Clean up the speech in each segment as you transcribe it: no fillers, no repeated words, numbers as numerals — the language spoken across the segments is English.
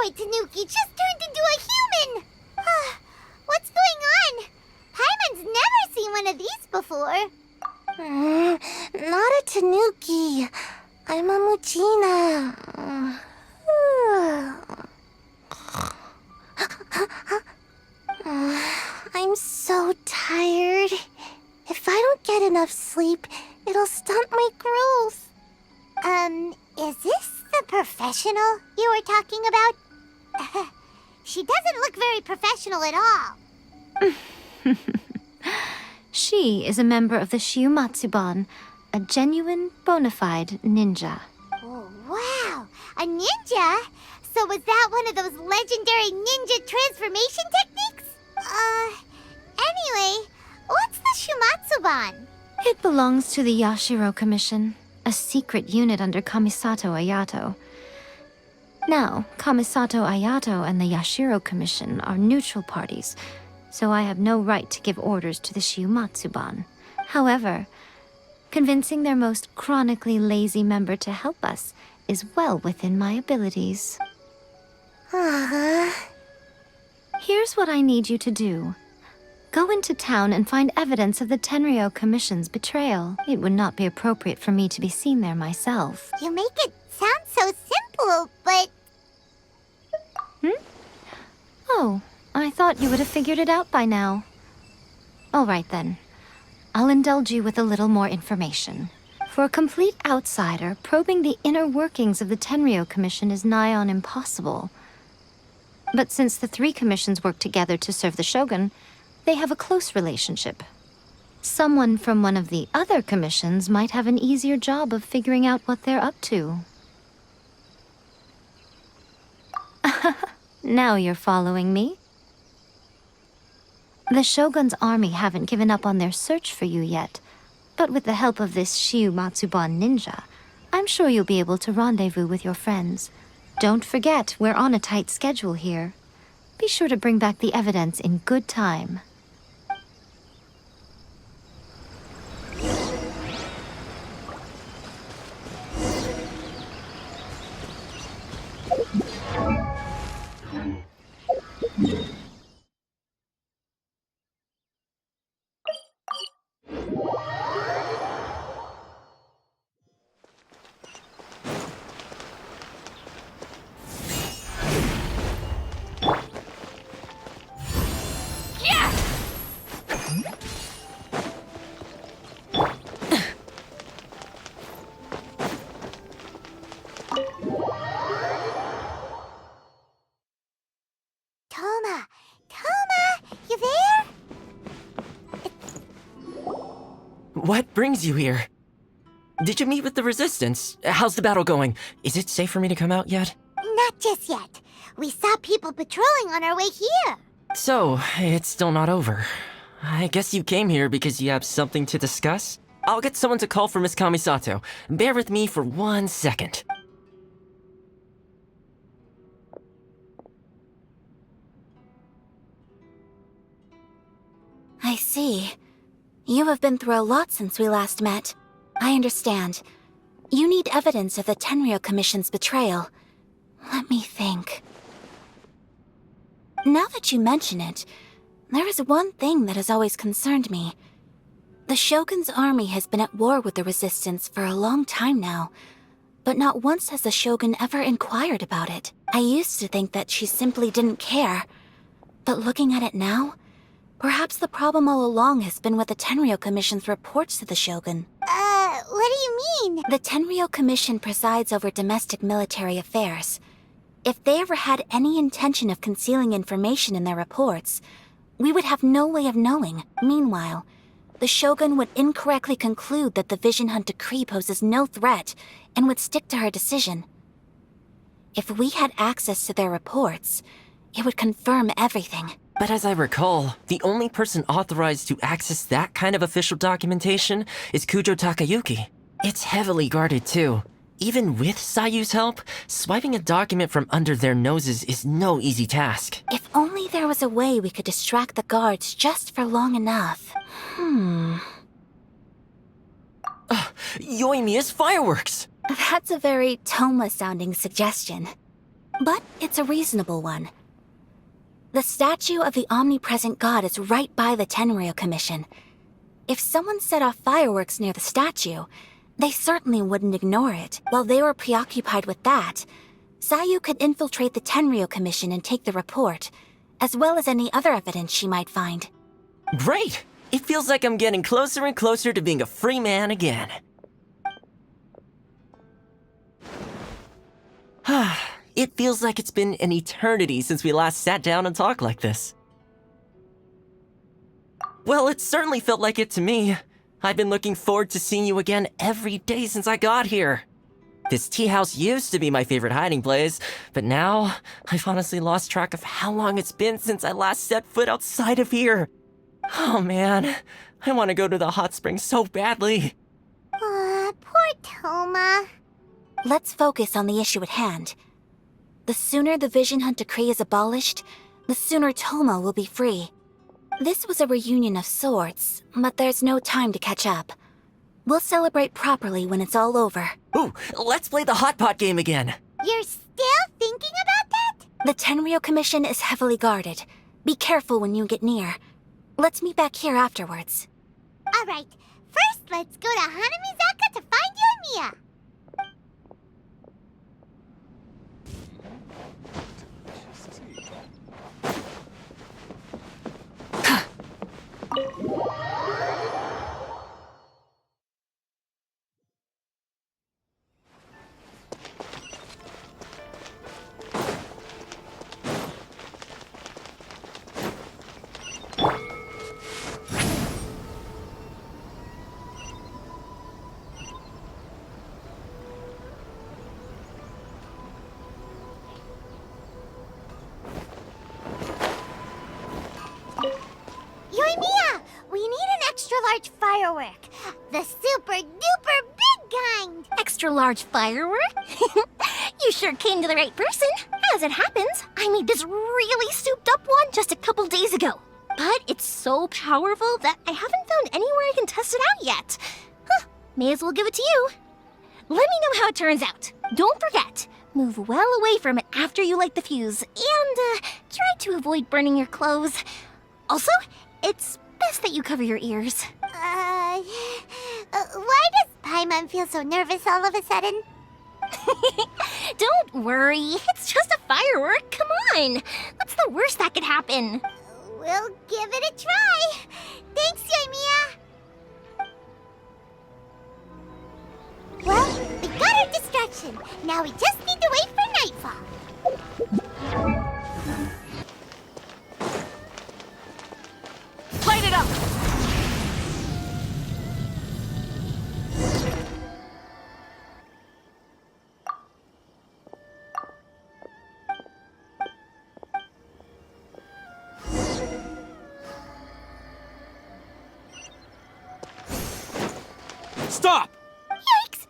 my Tanuki just turned into a human! What's going on? Paimon's never seen one of these before. Not a Tanuki. I'm a Muchina. I'm so tired. If I don't get enough sleep, it'll stunt my growth. Is this the professional you were talking about? She doesn't look very professional at all. She is a member of the Shiumatsuban, a genuine, bona fide ninja. Oh, wow! A ninja? So was that one of those legendary ninja transformation techniques? Anyway, what's the Shiumatsuban? It belongs to the Yashiro Commission, a secret unit under Kamisato Ayato. Now, Kamisato Ayato and the Yashiro Commission are neutral parties, so I have no right to give orders to the Shiumatsuban. However, convincing their most chronically lazy member to help us is well within my abilities. Here's what I need you to do. Go into town and find evidence of the Tenryo Commission's betrayal. It would not be appropriate for me to be seen there myself. You make it sound so simple, but... Oh, I thought you would have figured it out by now. All right then. I'll indulge you with a little more information. For a complete outsider, probing the inner workings of the Tenryo Commission is nigh on impossible. But since the three commissions work together to serve the Shogun, they have a close relationship. Someone from one of the other commissions might have an easier job of figuring out what they're up to. Now you're following me. The Shogun's army haven't given up on their search for you yet, but with the help of this Shiumatsuban ninja, I'm sure you'll be able to rendezvous with your friends. Don't forget, we're on a tight schedule here. Be sure to bring back the evidence in good time. Toma, you there? What brings you here? Did you meet with the Resistance? How's the battle going? Is it safe for me to come out yet? Not just yet. We saw people patrolling on our way here. So, it's still not over. I guess you came here because you have something to discuss? I'll get someone to call for Miss Kamisato. Bear with me for 1 second. I see. You have been through a lot since we last met. I understand. You need evidence of the Tenryo Commission's betrayal. Let me think. Now that you mention it, there is one thing that has always concerned me. The Shogun's army has been at war with the Resistance for a long time now, but not once has the Shogun ever inquired about it. I used to think that she simply didn't care, but looking at it now, perhaps the problem all along has been with the Tenryo Commission's reports to the Shogun. What do you mean? The Tenryo Commission presides over domestic military affairs. If they ever had any intention of concealing information in their reports, we would have no way of knowing. Meanwhile, the Shogun would incorrectly conclude that the Vision Hunt decree poses no threat and would stick to her decision. If we had access to their reports, it would confirm everything. But as I recall, the only person authorized to access that kind of official documentation is Kujo Takayuki. It's heavily guarded too. Even with Sayu's help, swiping a document from under their noses is no easy task. If only there was a way we could distract the guards just for long enough. Yoimiya's fireworks! That's a very Toma-sounding suggestion. But it's a reasonable one. The statue of the omnipresent god is right by the Tenryo Commission. If someone set off fireworks near the statue, they certainly wouldn't ignore it. While they were preoccupied with that, Sayu could infiltrate the Tenryo Commission and take the report, as well as any other evidence she might find. Great! It feels like I'm getting closer and closer to being a free man again. It feels like it's been an eternity since we last sat down and talked like this. Well, it certainly felt like it to me. I've been looking forward to seeing you again every day since I got here. This tea house used to be my favorite hiding place, but now I've honestly lost track of how long it's been since I last set foot outside of here. Oh man, I want to go to the hot springs so badly. Poor Toma. Let's focus on the issue at hand. The sooner the Vision Hunt Decree is abolished, the sooner Toma will be free. This was a reunion of sorts, but there's no time to catch up. We'll celebrate properly when it's all over. Ooh, let's play the hot pot game again. You're still thinking about that? The Tenryo Commission is heavily guarded. Be careful when you get near. Let's meet back here afterwards. Alright, first let's go to Hanamizaka to find you and Mia. Yoimiya, we need an extra-large firework. The super-duper big kind. Extra-large firework? You sure came to the right person. As it happens, I made this really souped-up one just a couple days ago. But it's so powerful that I haven't found anywhere I can test it out yet. Huh, may as well give it to you. Let me know how it turns out. Don't forget, move well away from it after you light the fuse, and try to avoid burning your clothes. Also, it's best that you cover your ears. Why does Paimon feel so nervous all of a sudden? Don't worry, it's just a firework. Come on. What's the worst that could happen? We'll give it a try. Thanks, Yoimiya. Well, we got our distraction. Now we just need to wait for nightfall. Light it up! Stop! Yikes!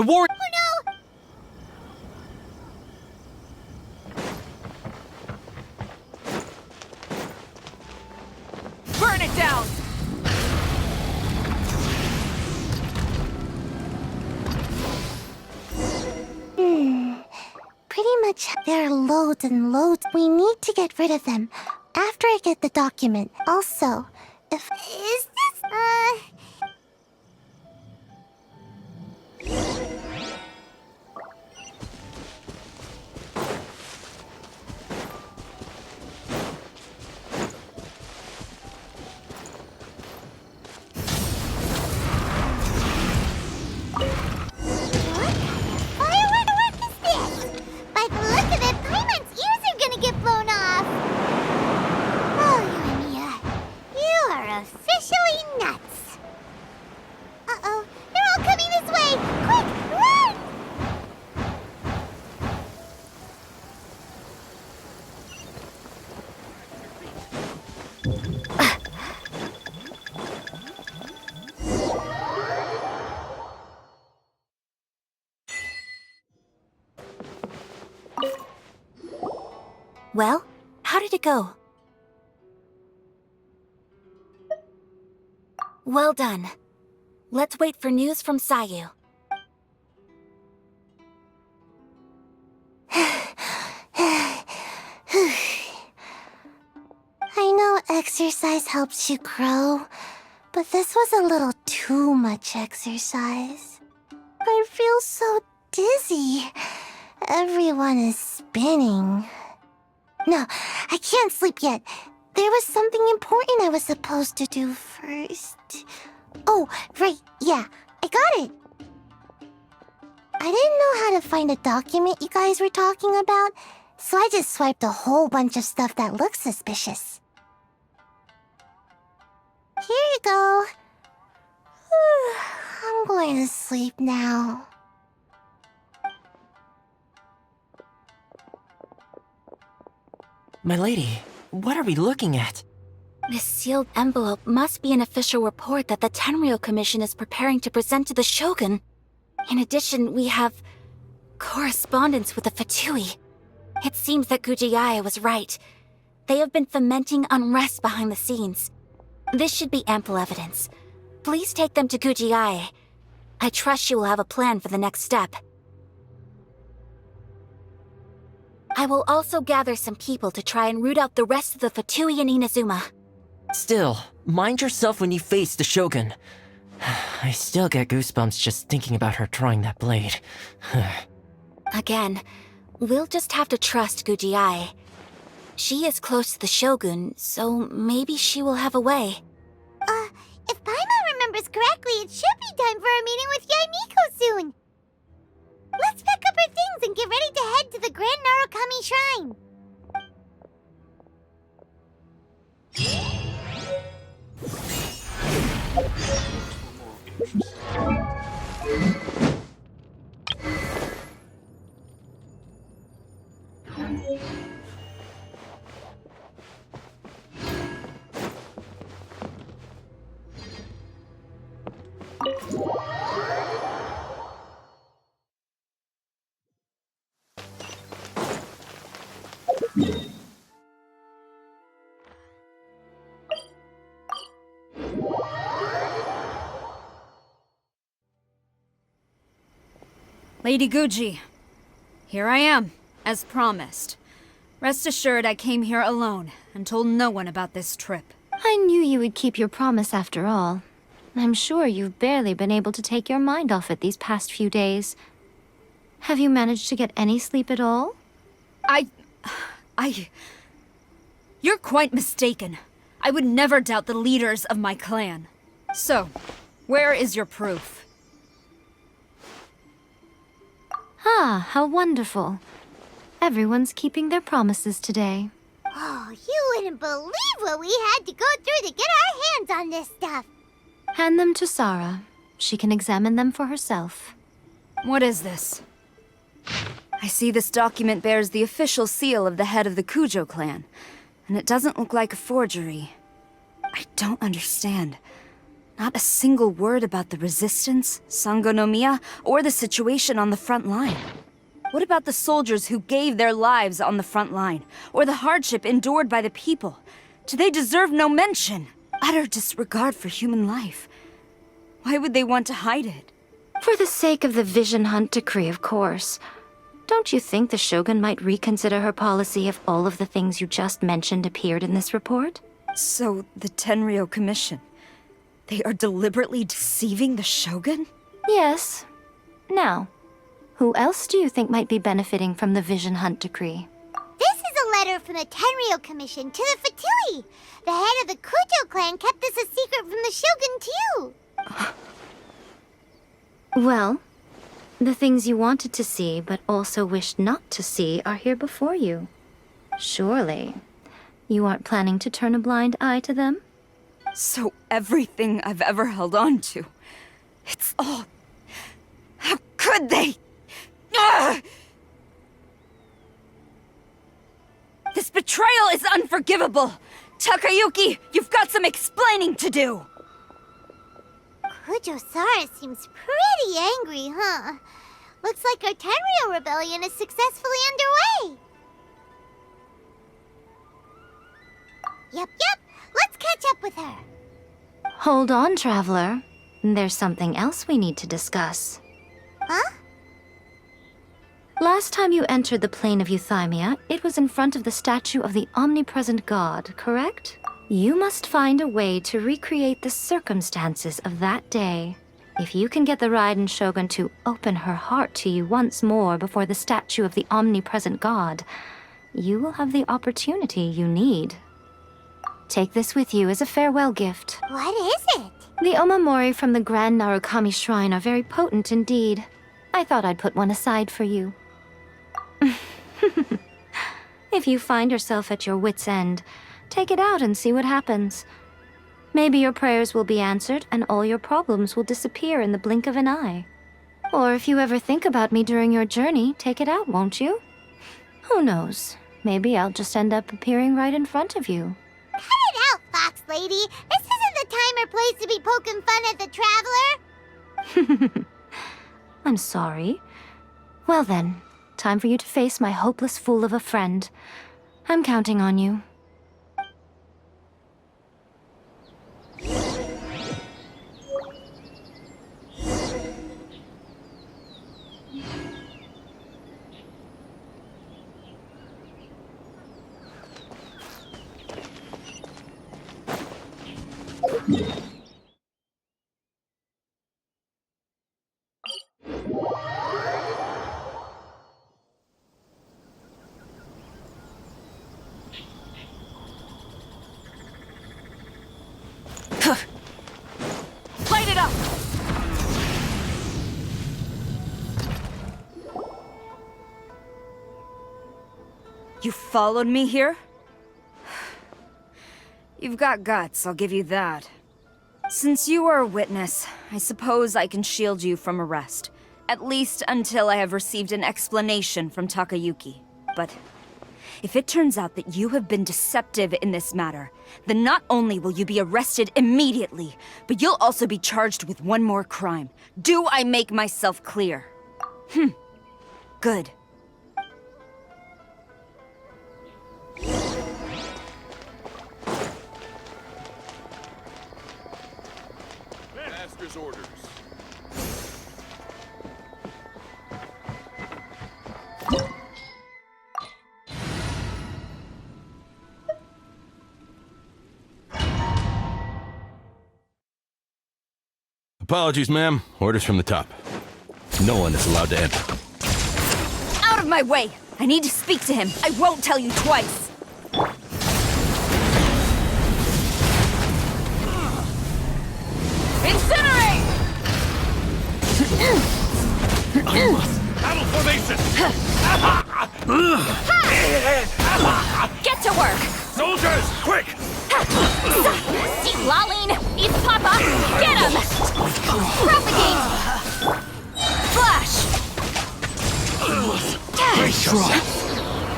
war- Oh no! Burn it down! Pretty much, there are loads and loads. We need to get rid of them after I get the document. Also, if... Is this... What is this? By the look of it, Paimon's ears are gonna get blown off. Oh, Urania, you are officially nuts. Uh-oh, they're all coming this way. Quick, run! Well, how did it go? Well done. Let's wait for news from Sayu. I know exercise helps you grow, but this was a little too much exercise. I feel so dizzy. Everyone is spinning. No, I can't sleep yet. There was something important I was supposed to do first. Oh, right, yeah, I got it. I didn't know how to find a document you guys were talking about, so I just swiped a whole bunch of stuff that looks suspicious. Here you go. I'm going to sleep now. My lady, what are we looking at? This sealed envelope must be an official report that the Tenryou Commission is preparing to present to the Shogun. In addition, we have correspondence with the Fatui. It seems that Gujiai was right. They have been fomenting unrest behind the scenes. This should be ample evidence. Please take them to Gujiai. I trust she will have a plan for the next step. I will also gather some people to try and root out the rest of the Fatui in Inazuma. Still, mind yourself when you face the Shogun. I still get goosebumps just thinking about her drawing that blade. Again, we'll just have to trust Gujiai. She is close to the Shogun, so maybe she will have a way. If Paimon remembers correctly, it should be time for a meeting with Yaimiko soon. Let's pack up our things and get ready to head to the Grand Narukami Shrine. Lady Guji, here I am, as promised. Rest assured I came here alone and told no one about this trip. I knew you would keep your promise after all. I'm sure you've barely been able to take your mind off it these past few days. Have you managed to get any sleep at all? You're quite mistaken. I would never doubt the leaders of my clan. So, where is your proof? Ah, how wonderful. Everyone's keeping their promises today. Oh, you wouldn't believe what we had to go through to get our hands on this stuff. Hand them to Sarah. She can examine them for herself. What is this? I see this document bears the official seal of the head of the Kujo clan, and it doesn't look like a forgery. I don't understand. Not a single word about the resistance, Sangonomiya, or the situation on the front line. What about the soldiers who gave their lives on the front line, or the hardship endured by the people? Do they deserve no mention? Utter disregard for human life. Why would they want to hide it? For the sake of the Vision Hunt decree, of course. Don't you think the Shogun might reconsider her policy if all of the things you just mentioned appeared in this report? So, the Tenryou Commission, they are deliberately deceiving the Shogun? Yes. Now, who else do you think might be benefiting from the Vision Hunt decree? This is a letter from the Tenryou Commission to the Fatui. The head of the Kujo clan kept this a secret from the Shogun, too. Well, the things you wanted to see but also wished not to see are here before you. Surely, you aren't planning to turn a blind eye to them? So everything I've ever held on to, it's all... How could they? Ugh! This betrayal is unforgivable! Takayuki, you've got some explaining to do! Kujo-Sara seems pretty angry, huh? Looks like our Tenryou rebellion is successfully underway. Yep. Let's catch up with her. Hold on, Traveler. There's something else we need to discuss. Huh? Last time you entered the plane of Euthymia, it was in front of the statue of the omnipresent god, correct? You must find a way to recreate the circumstances of that day. If you can get the Raiden Shogun to open her heart to you once more before the statue of the omnipresent god, you will have the opportunity you need. Take this with you as a farewell gift. What is it? The omamori from the Grand Narukami Shrine are very potent indeed. I thought I'd put one aside for you. If you find yourself at your wit's end, take it out and see what happens. Maybe your prayers will be answered and all your problems will disappear in the blink of an eye. Or if you ever think about me during your journey, take it out, won't you? Who knows? Maybe I'll just end up appearing right in front of you. Cut it out, Fox Lady. This isn't the time or place to be poking fun at the Traveler. I'm sorry. Well then, time for you to face my hopeless fool of a friend. I'm counting on you. Light it up! You followed me here? You've got guts, I'll give you that. Since you are a witness, I suppose I can shield you from arrest. At least until I have received an explanation from Takayuki. But if it turns out that you have been deceptive in this matter, then not only will you be arrested immediately, but you'll also be charged with one more crime. Do I make myself clear? Good. Master's orders. Apologies, ma'am. Orders from the top. No one is allowed to enter. Out of my way! I need to speak to him. I won't tell you twice. Incinerate! Battle formation! Get to work! Soldiers, quick! See, Laline! It's Papa! Get him! Propagate! Flash!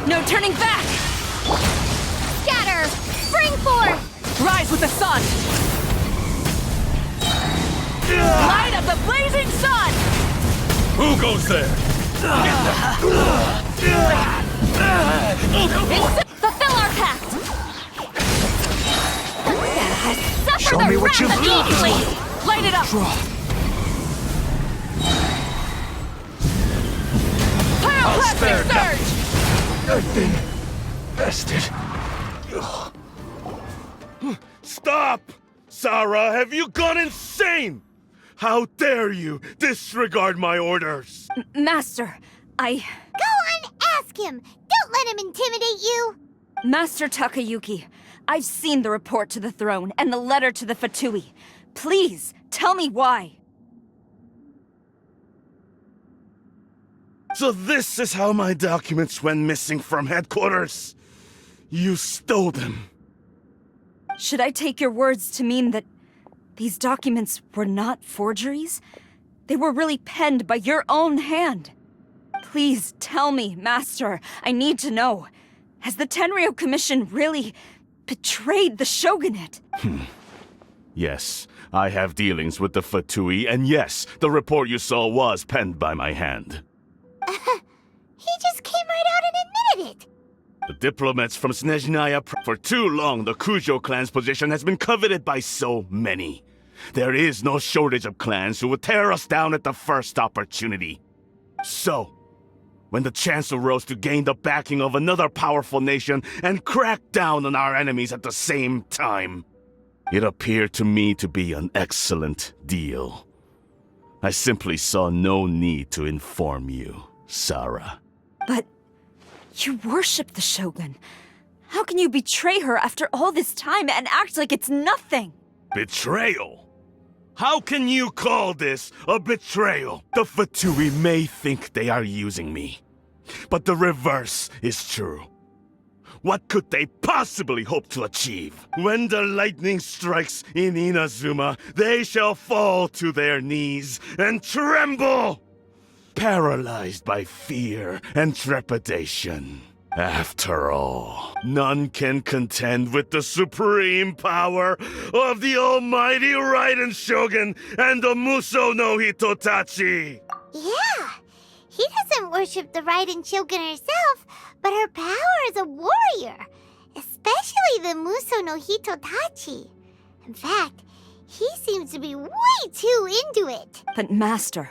No turning back! Scatter! Spring forth! Rise with the sun! Light of the blazing sun! Who goes there? Fulfill our pact! Suffer Show the me what wrath you've of got. Eagly! Light it up! Pyroclastic surge! Nothing. Bested. Stop! Sarah, have you gone insane? How dare you disregard my orders? Master, Go on, ask him. Don't let him intimidate you. Master Takayuki, I've seen the report to the throne and the letter to the Fatui. Please, tell me why. So this is how my documents went missing from headquarters. You stole them. Should I take your words to mean that these documents were not forgeries? They were really penned by your own hand. Please tell me, Master. I need to know. Has the Tenryo Commission really betrayed the shogunate? Yes, I have dealings with the Fatui, and yes, the report you saw was penned by my hand. He just came right out and admitted it. The diplomats from Snezhnaya. For too long, the Kujo clan's position has been coveted by so many. There is no shortage of clans who would tear us down at the first opportunity. So, when the chance arose to gain the backing of another powerful nation and crack down on our enemies at the same time, it appeared to me to be an excellent deal. I simply saw no need to inform you, Sarah. But you worship the Shogun. How can you betray her after all this time and act like it's nothing? Betrayal? How can you call this a betrayal? The Fatui may think they are using me, but the reverse is true. What could they possibly hope to achieve? When the lightning strikes in Inazuma, they shall fall to their knees and tremble, paralyzed by fear and trepidation. After all, none can contend with the supreme power of the almighty Raiden Shogun and the Muso no Hitotachi. Yeah, he doesn't worship the Raiden Shogun herself, but her power as a warrior, especially the Muso no Hitotachi. In fact, he seems to be way too into it. But Master,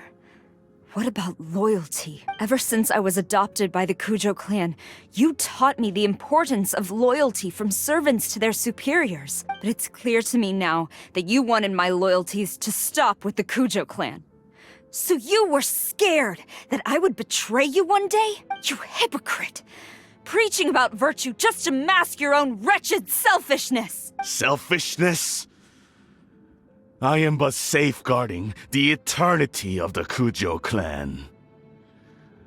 what about loyalty? Ever since I was adopted by the Kujo clan, you taught me the importance of loyalty from servants to their superiors. But it's clear to me now that you wanted my loyalties to stop with the Kujo clan. So you were scared that I would betray you one day? You hypocrite! Preaching about virtue just to mask your own wretched selfishness! Selfishness? I am but safeguarding the eternity of the Kujo clan.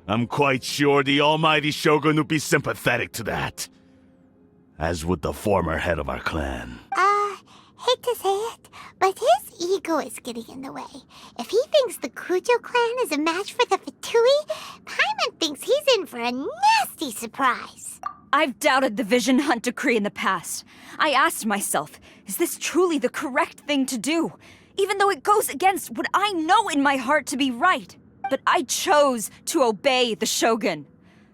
I'm quite sure the almighty Shogun would be sympathetic to that. As would the former head of our clan. Hate to say it, but his ego is getting in the way. If he thinks the Kujo clan is a match for the Fatui, Paimon thinks he's in for a nasty surprise. I've doubted the Vision Hunt decree in the past. I asked myself, is this truly the correct thing to do? Even though it goes against what I know in my heart to be right. But I chose to obey the Shogun.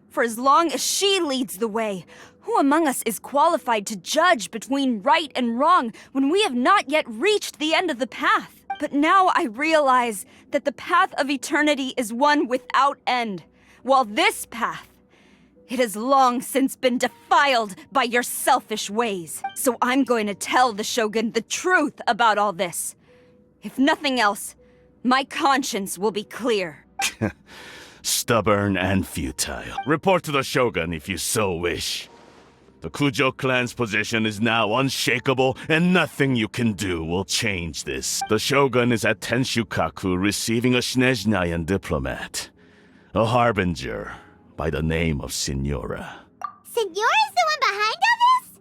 For as long as she leads the way, who among us is qualified to judge between right and wrong when we have not yet reached the end of the path? But now I realize that the path of eternity is one without end, while this path, it has long since been defiled by your selfish ways. So I'm going to tell the Shogun the truth about all this. If nothing else, my conscience will be clear. Stubborn and futile. Report to the Shogun if you so wish. The Kujo clan's position is now unshakable, and nothing you can do will change this. The Shogun is at Tenshukaku receiving a Snezhnayan diplomat, a harbinger by the name of Signora. Signora's the one behind all this?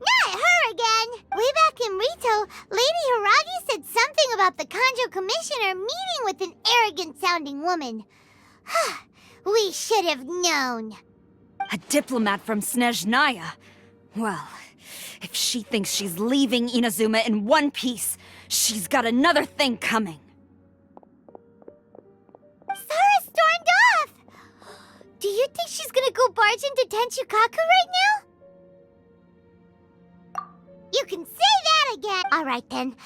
Not her again. Way back in Rito, Lady Hiragi said something about the Kanjo Commissioner meeting with an arrogant-sounding woman. We should have known. A diplomat from Snezhnaya? Well, if she thinks she's leaving Inazuma in one piece, She's got another thing coming. Sara stormed off! Do you think she's gonna go barge into Tenshukaku right now? You can say that again! Alright then,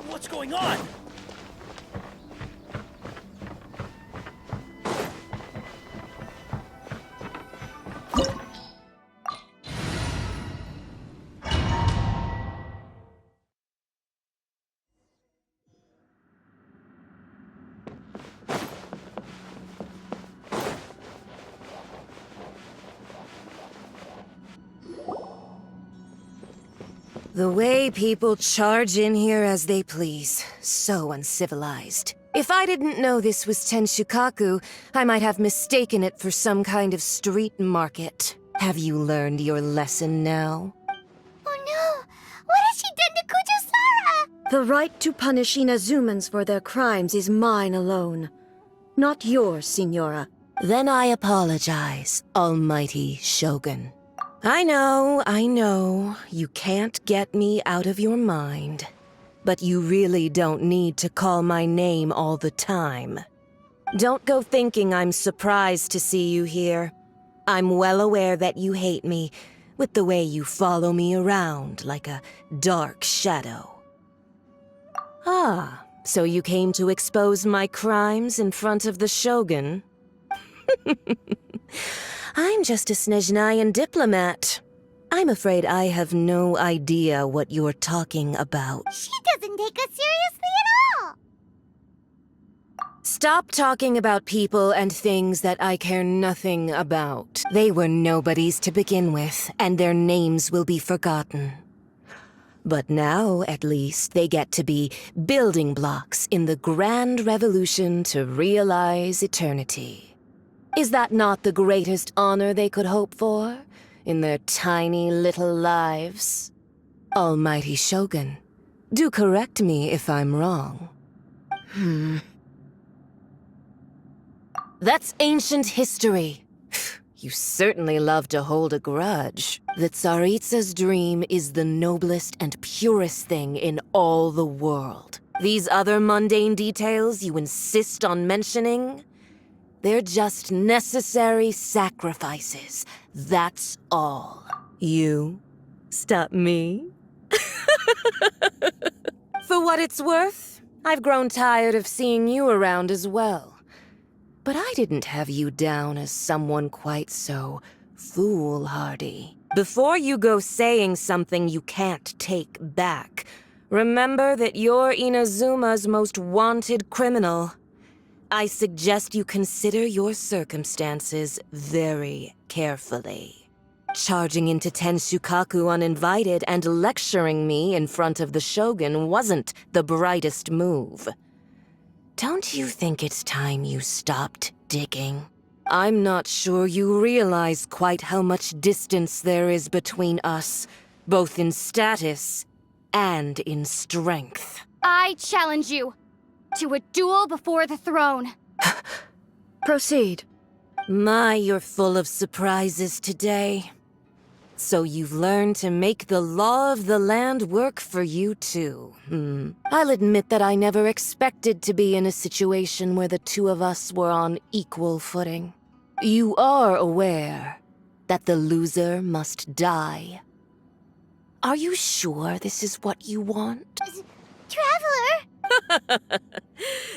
What's going on? The way people charge in here as they please. So uncivilized. If I didn't know this was Tenshukaku, I might have mistaken it for some kind of street market. Have you learned your lesson now? oh no! What has she done to Kujo-Sara? The right to punish Inazumans for their crimes is mine alone. Not yours, Signora. Then I apologize, Almighty Shogun. I know, you can't get me out of your mind. But you really don't need to call my name all the time. Don't go thinking I'm surprised to see you here. I'm well aware that you hate me, with the way you follow me around like a dark shadow. Ah, so you came to expose my crimes in front of the Shogun? I'm just a Snezhnayan diplomat. I'm afraid I have no idea what you're talking about. She doesn't take us seriously at all! Stop talking about people and things that I care nothing about. They were nobodies to begin with, and their names will be forgotten. But now, at least, they get to be building blocks in the grand revolution to realize eternity. Is that not the greatest honor they could hope for in their tiny little lives? Almighty Shogun, do correct me if I'm wrong. That's ancient history. You certainly love to hold a grudge. The Tsaritsa's dream is the noblest and purest thing in all the world. These other mundane details you insist on mentioning? They're just necessary sacrifices, that's all. You stop me? For what it's worth, I've grown tired of seeing you around as well. But I didn't have you down as someone quite so foolhardy. Before you go saying something you can't take back, remember that you're Inazuma's most wanted criminal. I suggest you consider your circumstances very carefully. Charging into Tenshukaku uninvited and lecturing me in front of the Shogun wasn't the brightest move. Don't you think it's time you stopped digging? I'm not sure you realize quite how much distance there is between us, both in status and in strength. I challenge you to a duel before the throne. Proceed. My, you're full of surprises today. So you've learned to make the law of the land work for you too. I'll admit that I never expected to be in a situation where the two of us were on equal footing. You are aware that the loser must die. Are you sure this is what you want? Traveler!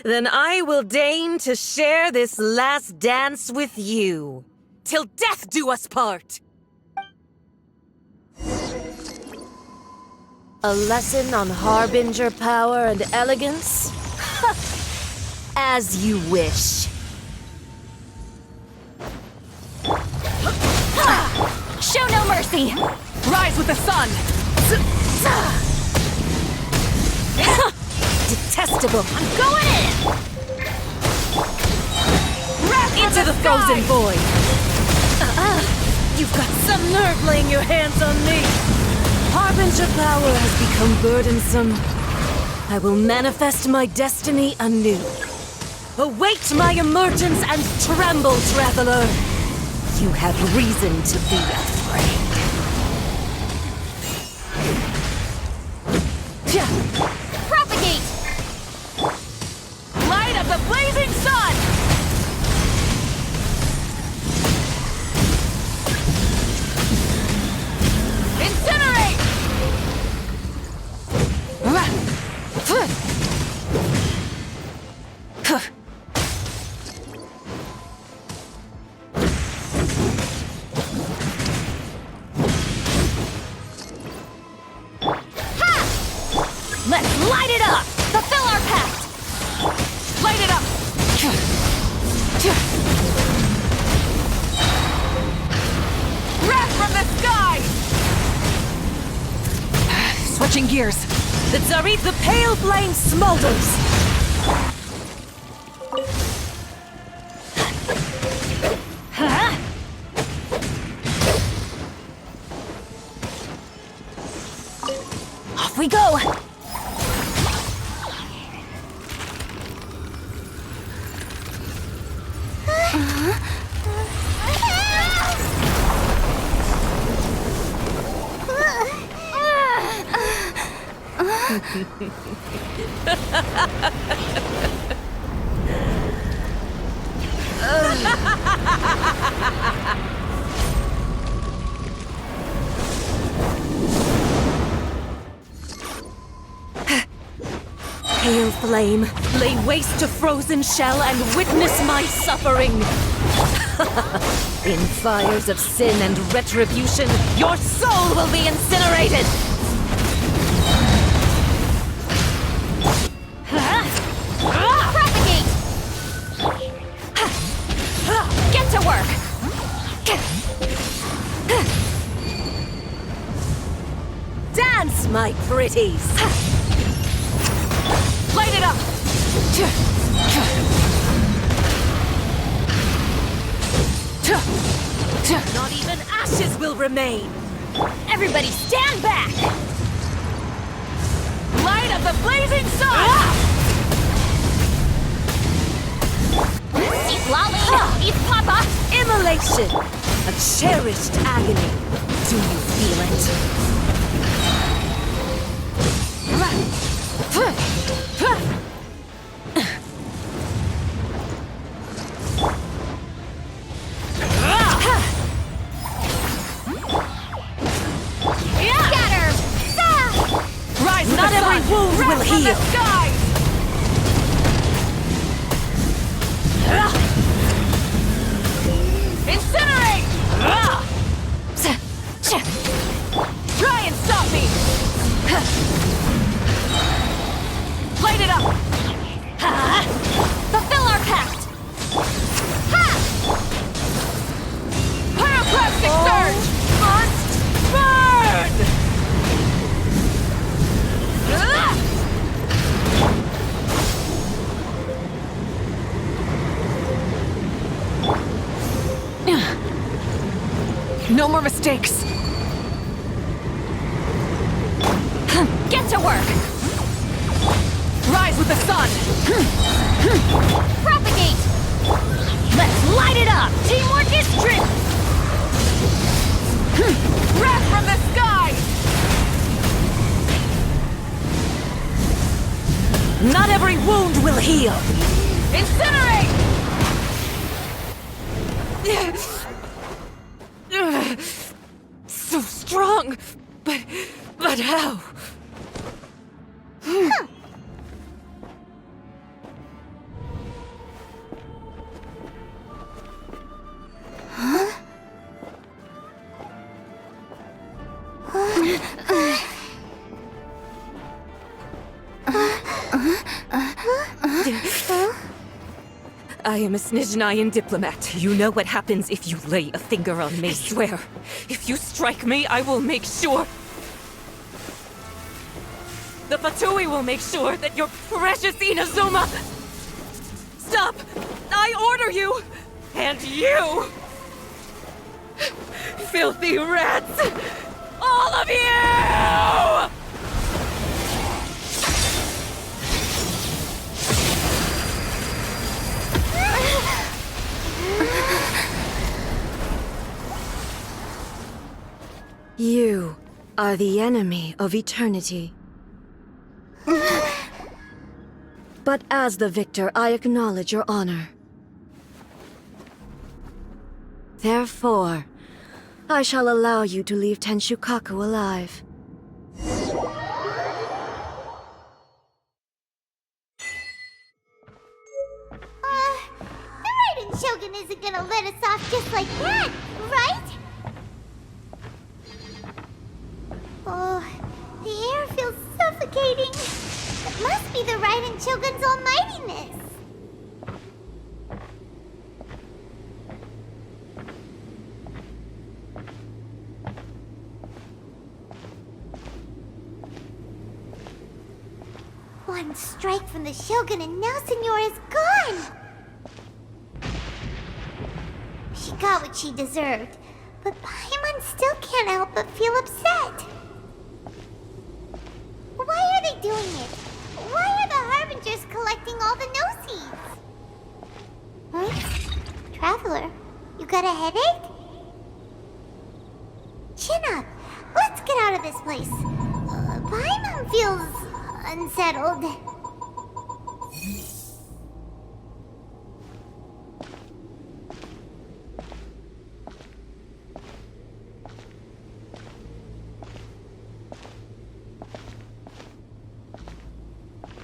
Then I will deign to share this last dance with you. till death do us part! A lesson on Harbinger power and elegance? As you wish. Show no mercy! Rise with the sun! Detestable! I'm going in! Into the frozen void! You've got some nerve laying your hands on me! Harbinger power has become burdensome. I will manifest my destiny anew. Await my emergence and tremble, traveler! You have reason to be afraid. Propagate! Light of the blazing sun! Incinerate! Let's light it up! Fulfill our pact! Light it up! Wrath from the sky! Switching gears. The Tsarit, the pale flame smolders! Off we go! Pale flame, lay waste to frozen shell and witness my suffering! In fires of sin and retribution, your soul will be incinerated! Propagate! Get to work! Dance, my pretties! Light it up! Not even ashes will remain! Everybody stand back! Light of the blazing sun! Eat lolly! Eat papa! Immolation! A cherished agony! Do you feel it? Rise, not every wound will heal! Incinerate! Try and stop me! Light it up! Fulfill our pact! Pyroclastic surge! Must burn! No more mistakes! Get to work! Rise with the sun! Propagate! Let's light it up! Teamwork is strength! Wrath from the sky! Not every wound will heal! Incinerate! So strong! But how? Huh? I am a Snezhnayan diplomat. You know what happens if you lay a finger on me. I swear, if you strike me, I will make sure... The Fatui will make sure that your precious Inazuma... Stop! I order you! And you! Filthy rats! All of you! You are the enemy of eternity. But as the victor, I acknowledge your honor. Therefore, I shall allow you to leave Tenshukaku alive. The Raiden Shogun isn't gonna let us off just like that, right? Oh, the air feels suffocating. It must be the Raiden Shogun's almightiness. One strike from the Shogun and now Signora's gone! She got what she deserved, but Paimon still can't help but feel upset. Why are they doing it? Why are the Harbingers collecting all the no-seeds? Huh? Traveler, you got a headache? Chin up. Let's get out of this place. Paimon feels unsettled.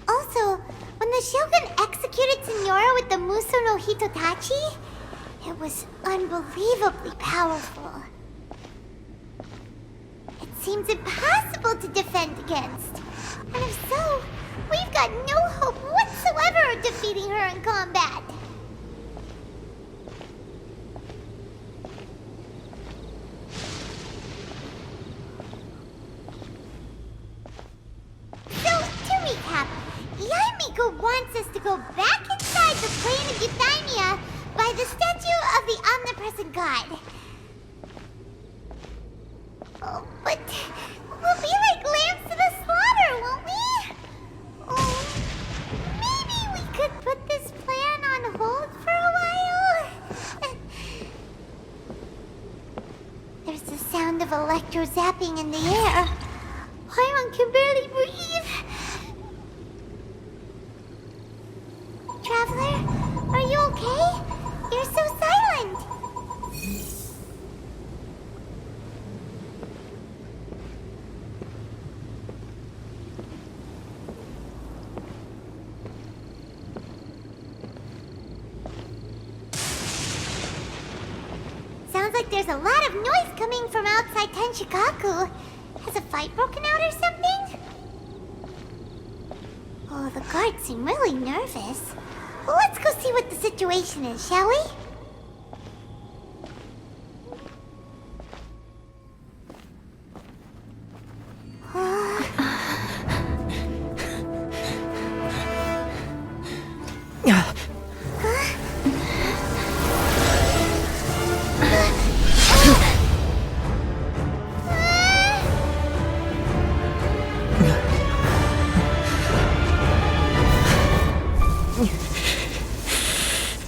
Also, when the Shogun executed Signora with the Muso no Hitotachi, it was unbelievably powerful. It seems impossible to defend against. And if so, we've got no hope whatsoever of defeating her in combat. So, to recap, Yaemiko wants us to go back inside the plane of Euthymia by the statue of the omnipresent god. Oh, but we'll be like lambs to the slaughter, won't we? Oh, maybe we could put this plan on hold for a while? There's the sound of electro zapping in the air. Paimon can barely breathe. Traveler, are you okay? You're so silent. Sounds like there's a lot of noise coming from outside Tenshukaku. Has a fight broken out or something? Oh, the guards seem really nervous. Well, let's go see what the situation is, shall we?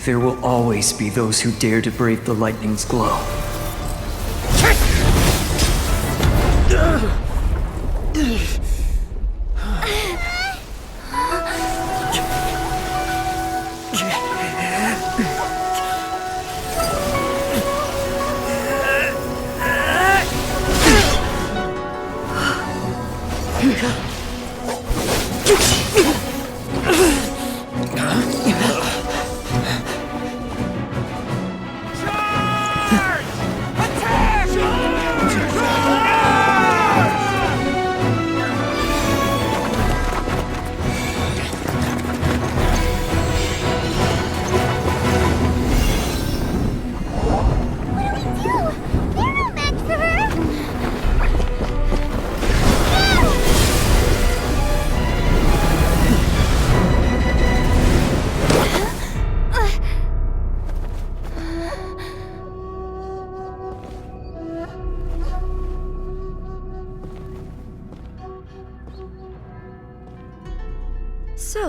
There will always be those who dare to brave the lightning's glow.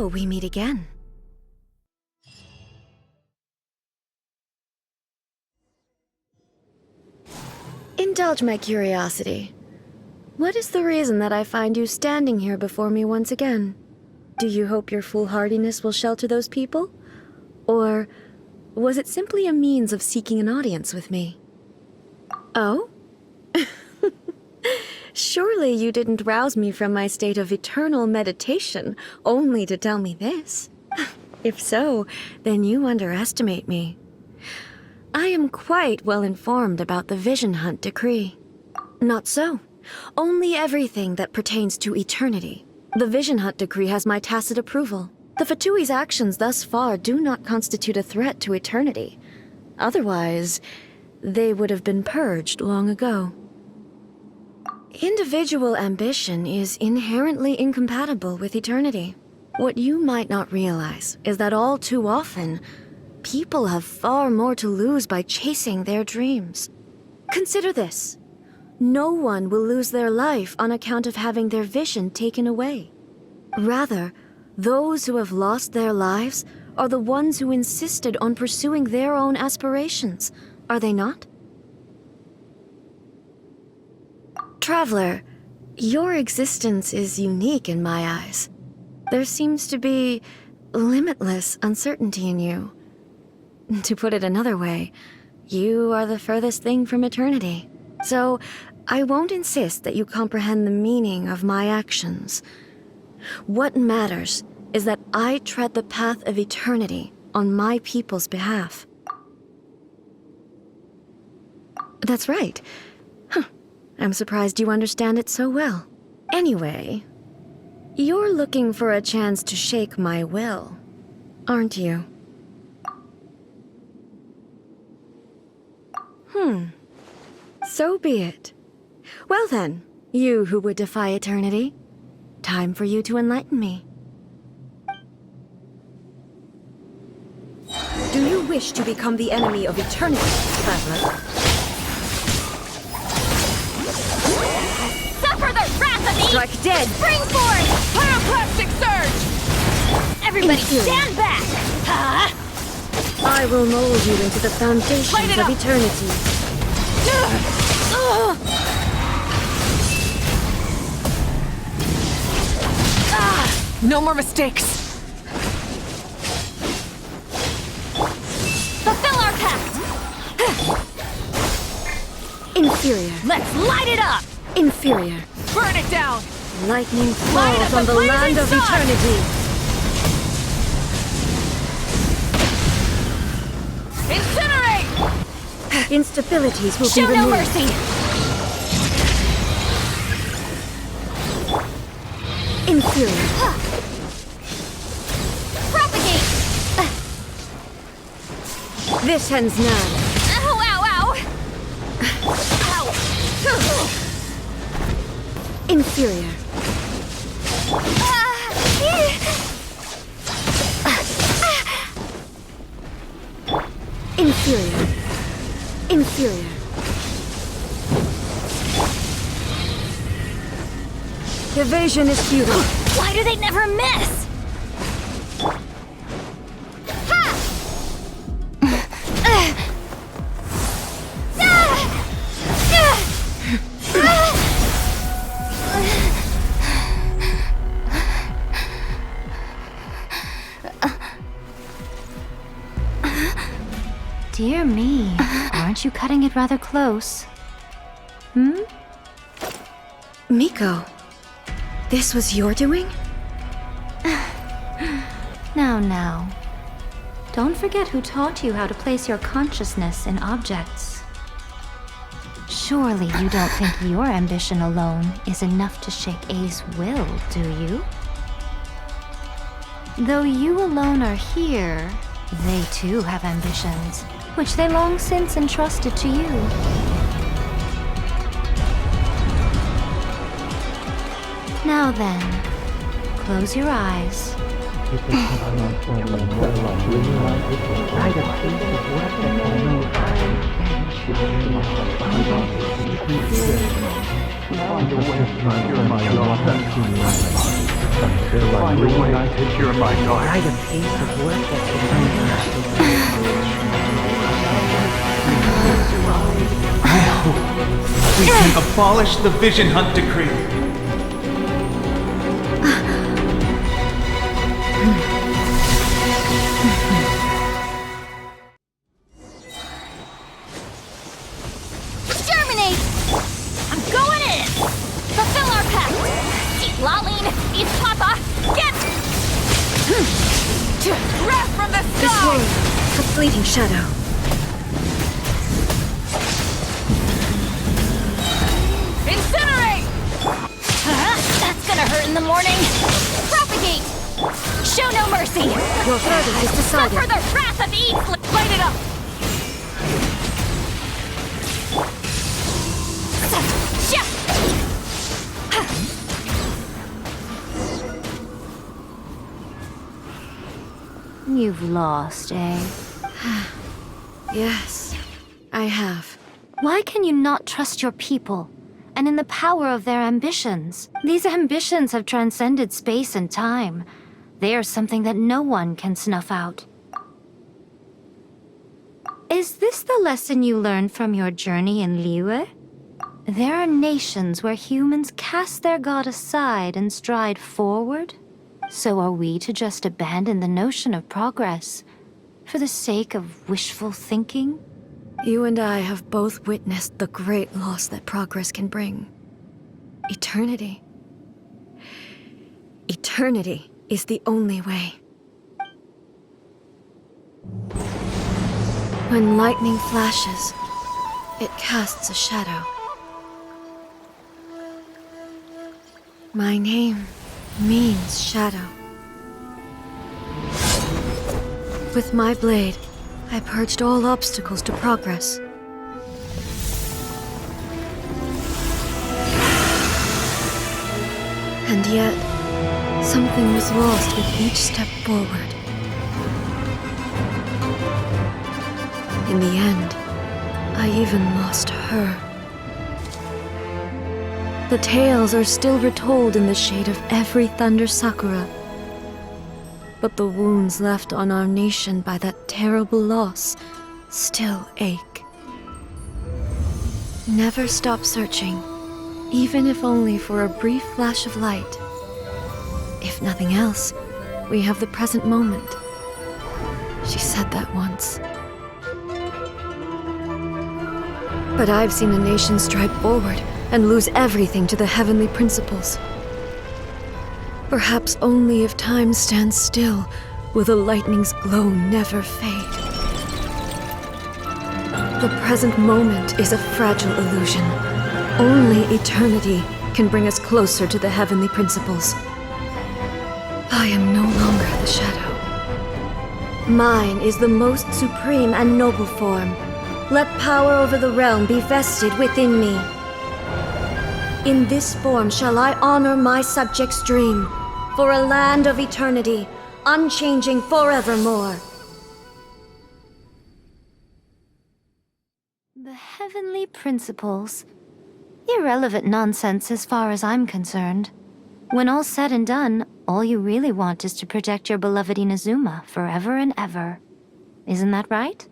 So we meet again. Indulge my curiosity. What is the reason that I find you standing here before me once again? Do you hope your foolhardiness will shelter those people? Or was it simply a means of seeking an audience with me? Oh? Surely you didn't rouse me from my state of eternal meditation only to tell me this. If so, then you underestimate me. I am quite well informed about the Vision Hunt decree. Not so. Only everything that pertains to eternity. The Vision Hunt decree has my tacit approval. The Fatui's actions thus far do not constitute a threat to eternity. Otherwise, they would have been purged long ago. Individual ambition is inherently incompatible with eternity. What you might not realize is that all too often, people have far more to lose by chasing their dreams. Consider this. No one will lose their life on account of having their vision taken away. Rather, those who have lost their lives are the ones who insisted on pursuing their own aspirations, are they not? Traveler, your existence is unique in my eyes. There seems to be limitless uncertainty in you. To put it another way, you are the furthest thing from eternity. So, I won't insist that you comprehend the meaning of my actions. What matters is that I tread the path of eternity on my people's behalf. That's right. I'm surprised you understand it so well. Anyway, you're looking for a chance to shake my will, aren't you? So be it. Well then, you who would defy eternity, time for you to enlighten me. Do you wish to become the enemy of eternity, traveler? Suffer the wrath of the... Strike dead! Springboard! Pyroclastic surge! Everybody stand back! I will mold you into the foundations of eternity. No more mistakes. Fulfill our pact! Inferior. Let's light it up! Inferior. Burn it down! Lightning Light falls up on the the blazing land of sun! eternity. Incinerate! Instabilities will Show be no removed. mercy! Inferior. Propagate! This ends now. Ow, ow, ow! Ow! Inferior. Inferior. Inferior. Evasion is futile. Why do they never miss? Dear me, aren't you cutting it rather close? Miko, this was your doing? Now. Don't forget who taught you how to place your consciousness in objects. Surely you don't think your ambition alone is enough to shake A's will, do you? Though you alone are here, they too have ambitions, which they long since entrusted to you. Now then, close your eyes. Find a way to cure my daughter. Until I'm reunited to cure my daughter. Write a piece of work that can I hope we can abolish the Vision Hunt Decree. Exterminate! I'm going in! Fulfill our pact! Eat Laline! Eat Papa! Get... Wrath from the This sky! world, a fleeting shadow. Incinerate! That's gonna hurt in the morning! Propagate! Show no mercy! Your verdict is decided. Suffer the wrath of East! Light it up! You've lost, eh? Yes, I have. Why can you not trust your people and in the power of their ambitions? These ambitions have transcended space and time. They are something that no one can snuff out. Is this the lesson you learned from your journey in Liyue? There are nations where humans cast their god aside and stride forward. So are we to just abandon the notion of progress for the sake of wishful thinking? You and I have both witnessed the great loss that progress can bring. Eternity. Eternity is the only way. When lightning flashes, it casts a shadow. My name means shadow. With my blade, I purged all obstacles to progress. And yet, something was lost with each step forward. In the end, I even lost her. The tales are still retold in the shade of every Thunder Sakura. But the wounds left on our nation by that terrible loss still ache. Never stop searching, even if only for a brief flash of light. If nothing else, we have the present moment. She said that once. But I've seen a nation stride forward and lose everything to the heavenly principles. Perhaps only if time stands still will the lightning's glow never fade. The present moment is a fragile illusion. Only eternity can bring us closer to the heavenly principles. I am no longer the shadow. Mine is the most supreme and noble form. Let power over the realm be vested within me. In this form shall I honor my subjects' dream, for a land of eternity, unchanging forevermore. The heavenly principles. Irrelevant nonsense as far as I'm concerned. When all's said and done, all you really want is to protect your beloved Inazuma forever and ever. Isn't that right?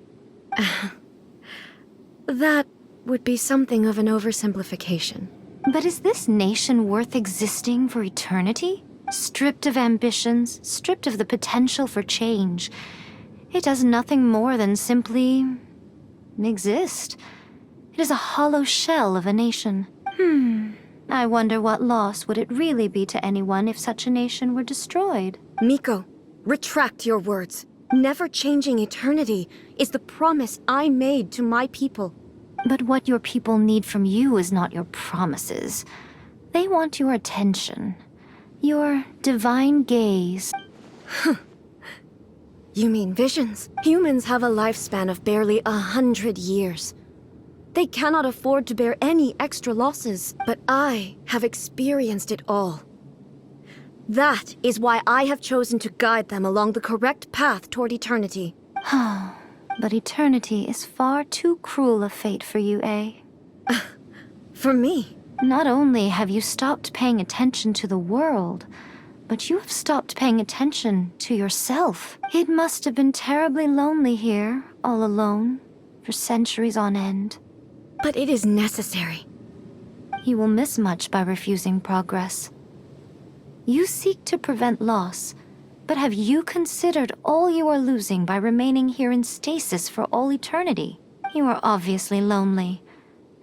That would be something of an oversimplification. But is this nation worth existing for eternity? Stripped of ambitions, stripped of the potential for change. It does nothing more than simply exist. It is a hollow shell of a nation. I wonder what loss would it really be to anyone if such a nation were destroyed? Miko, retract your words. Never changing eternity is the promise I made to my people. But what your people need from you is not your promises. They want your attention. Your divine gaze. You mean visions? Humans have a lifespan of barely 100 years. They cannot afford to bear any extra losses, but I have experienced it all. That is why I have chosen to guide them along the correct path toward eternity. But eternity is far too cruel a fate for you, eh? For me, Not only have you stopped paying attention to the world, but you have stopped paying attention to yourself. It must have been terribly lonely here, all alone, for centuries on end. But it is necessary. You will miss much by refusing progress. You seek to prevent loss, but have you considered all you are losing by remaining here in stasis for all eternity? You are obviously lonely,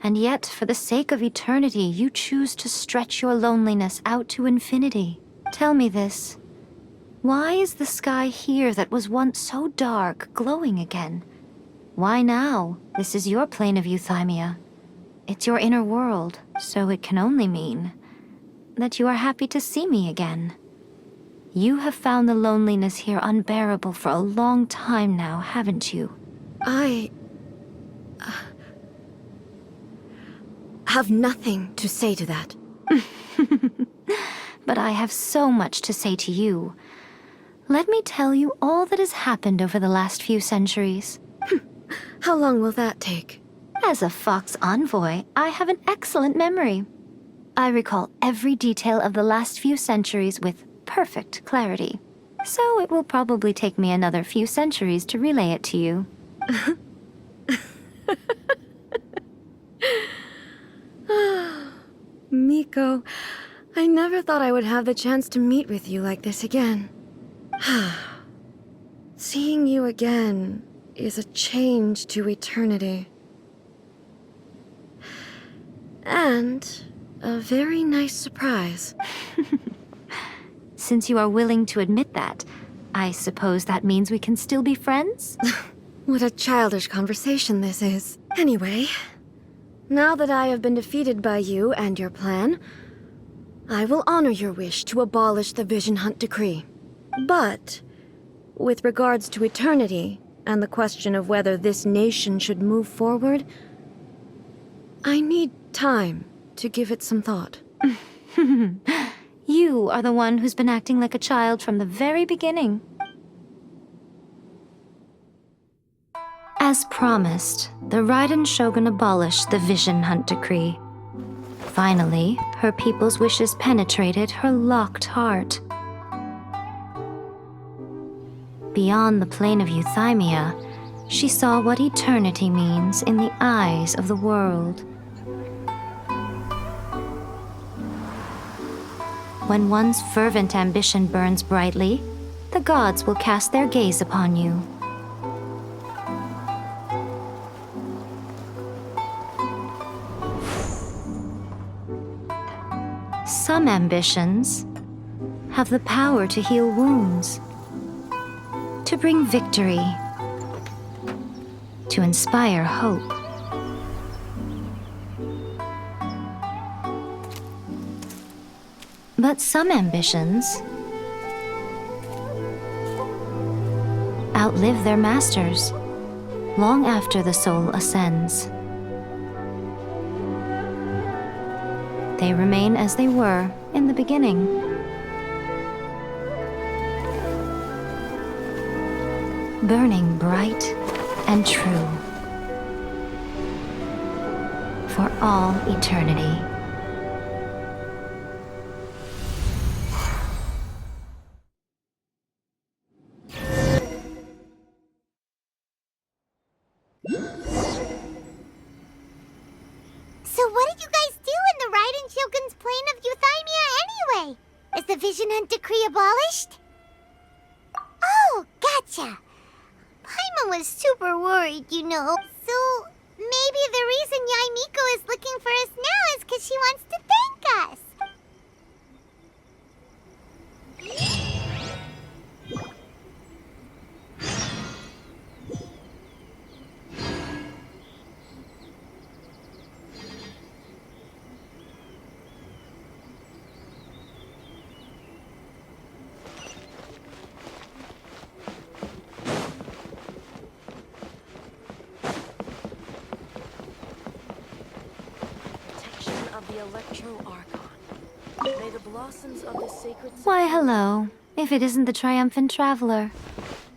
and yet for the sake of eternity you choose to stretch your loneliness out to infinity. Tell me this. Why is the sky here that was once so dark glowing again? Why now? This is your plane of euthymia. It's your inner world, so it can only mean that you are happy to see me again. You have found the loneliness here unbearable for a long time now, haven't you? I have nothing to say to that. But I have so much to say to you. Let me tell you all that has happened over the last few centuries. How long will that take? As a Fox envoy, I have an excellent memory. I recall every detail of the last few centuries with perfect clarity. So it will probably take me another few centuries to relay it to you. Miko, I never thought I would have the chance to meet with you like this again. Seeing you again is a change to eternity. And a very nice surprise. Since you are willing to admit that, I suppose that means we can still be friends? What a childish conversation this is. Anyway, now that I have been defeated by you and your plan, I will honor your wish to abolish the Vision Hunt decree. But, with regards to eternity and the question of whether this nation should move forward, I need time to give it some thought. You are the one who's been acting like a child from the very beginning. As promised, the Raiden Shogun abolished the Vision Hunt decree. Finally, her people's wishes penetrated her locked heart. Beyond the plane of euthymia, she saw what eternity means in the eyes of the world. When one's fervent ambition burns brightly, the gods will cast their gaze upon you. Some ambitions have the power to heal wounds, to bring victory, to inspire hope. But some ambitions outlive their masters long after the soul ascends. They remain as they were in the beginning. Burning bright and true for all eternity. So what did you guys do in the Raiden Shogun's plane of euthymia anyway? Is the Vision Hunt decree abolished? Oh, gotcha. Paimon was super worried, you know. So maybe the reason Yae Miko is looking for us now is because she wants to thank us. Why, hello. If it isn't the triumphant traveler.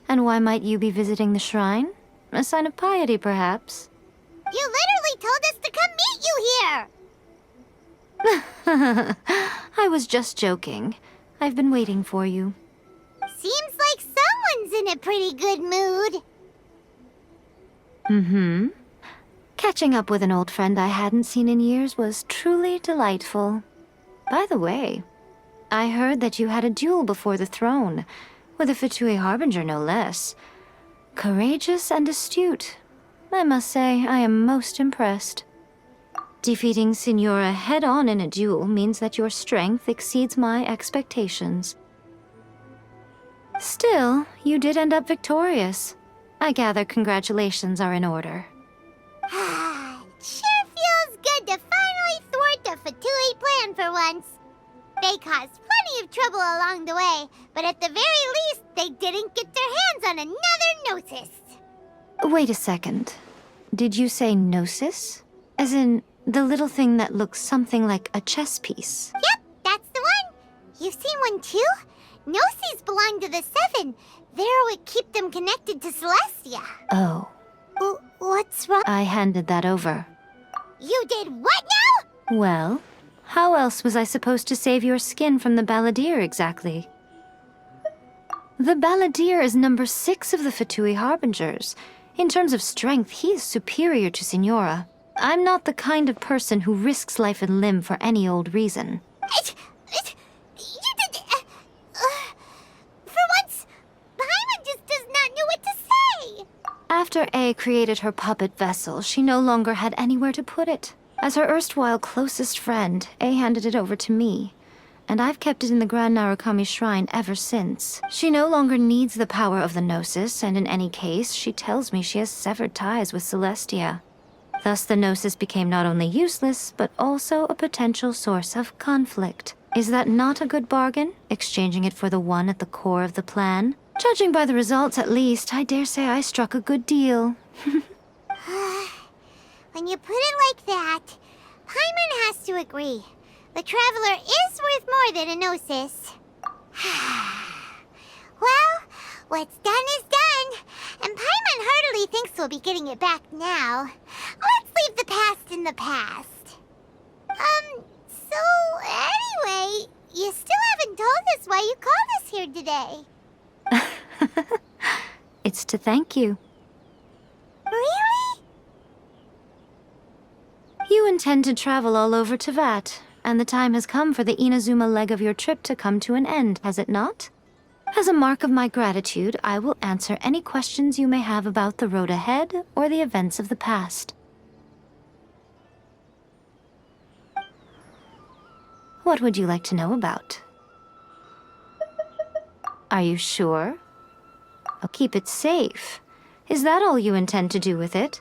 And why might you be visiting the shrine? A sign of piety, perhaps? You literally told us to come meet you here! I was just joking. I've been waiting for you. Seems like someone's in a pretty good mood. Mm-hmm. Catching up with an old friend I hadn't seen in years was truly delightful. By the way, I heard that you had a duel before the throne, with a Fatui Harbinger no less. Courageous and astute. I must say, I am most impressed. Defeating Signora head-on in a duel means that your strength exceeds my expectations. Still, you did end up victorious. I gather congratulations are in order. Sure feels good to finally thwart the Fatui plan for once. They caused plenty of trouble along the way, but at the very least, they didn't get their hands on another Gnosis. Wait a second. Did you say Gnosis? As in, the little thing that looks something like a chess piece? Yep, that's the one. You've seen one too? Gnosis belong to the Seven. They're what keep them connected to Celestia. Oh. What's wrong? I handed that over. You did what now? Well, how else was I supposed to save your skin from the Balladeer exactly? The Balladeer is number 6 of the Fatui Harbingers. In terms of strength, he is superior to Signora. I'm not the kind of person who risks life and limb for any old reason. You did... for once, Paimon just does not know what to say. After A created her puppet vessel, she no longer had anywhere to put it. As her erstwhile closest friend, A handed it over to me, and I've kept it in the Grand Narukami Shrine ever since. She no longer needs the power of the Gnosis, and in any case, she tells me she has severed ties with Celestia. Thus, the Gnosis became not only useless, but also a potential source of conflict. Is that not a good bargain, exchanging it for the one at the core of the plan? Judging by the results, at least, I dare say I struck a good deal. When you put it like that, Paimon has to agree. The Traveler is worth more than a Gnosis. Well, what's done is done, and Paimon heartily thinks we'll be getting it back now. Let's leave the past in the past. So anyway, you still haven't told us why you called us here today. It's to thank you. Really? You intend to travel all over Teyvat, and the time has come for the Inazuma leg of your trip to come to an end, has it not? As a mark of my gratitude, I will answer any questions you may have about the road ahead or the events of the past. What would you like to know about? Are you sure? I'll keep it safe. Is that all you intend to do with it?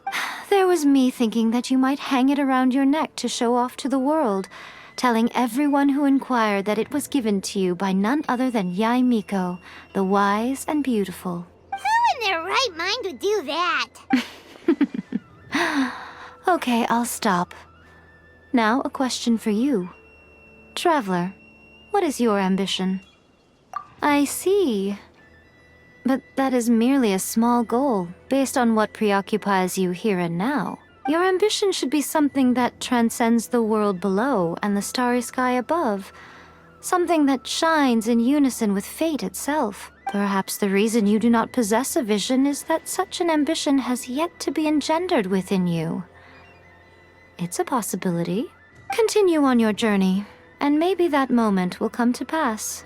There was me thinking that you might hang it around your neck to show off to the world, telling everyone who inquired that it was given to you by none other than Yae Miko, the wise and beautiful. Who in their right mind would do that? Okay, I'll stop. Now, a question for you. Traveler, what is your ambition? I see. But that is merely a small goal, based on what preoccupies you here and now. Your ambition should be something that transcends the world below and the starry sky above. Something that shines in unison with fate itself. Perhaps the reason you do not possess a vision is that such an ambition has yet to be engendered within you. It's a possibility. Continue on your journey, and maybe that moment will come to pass.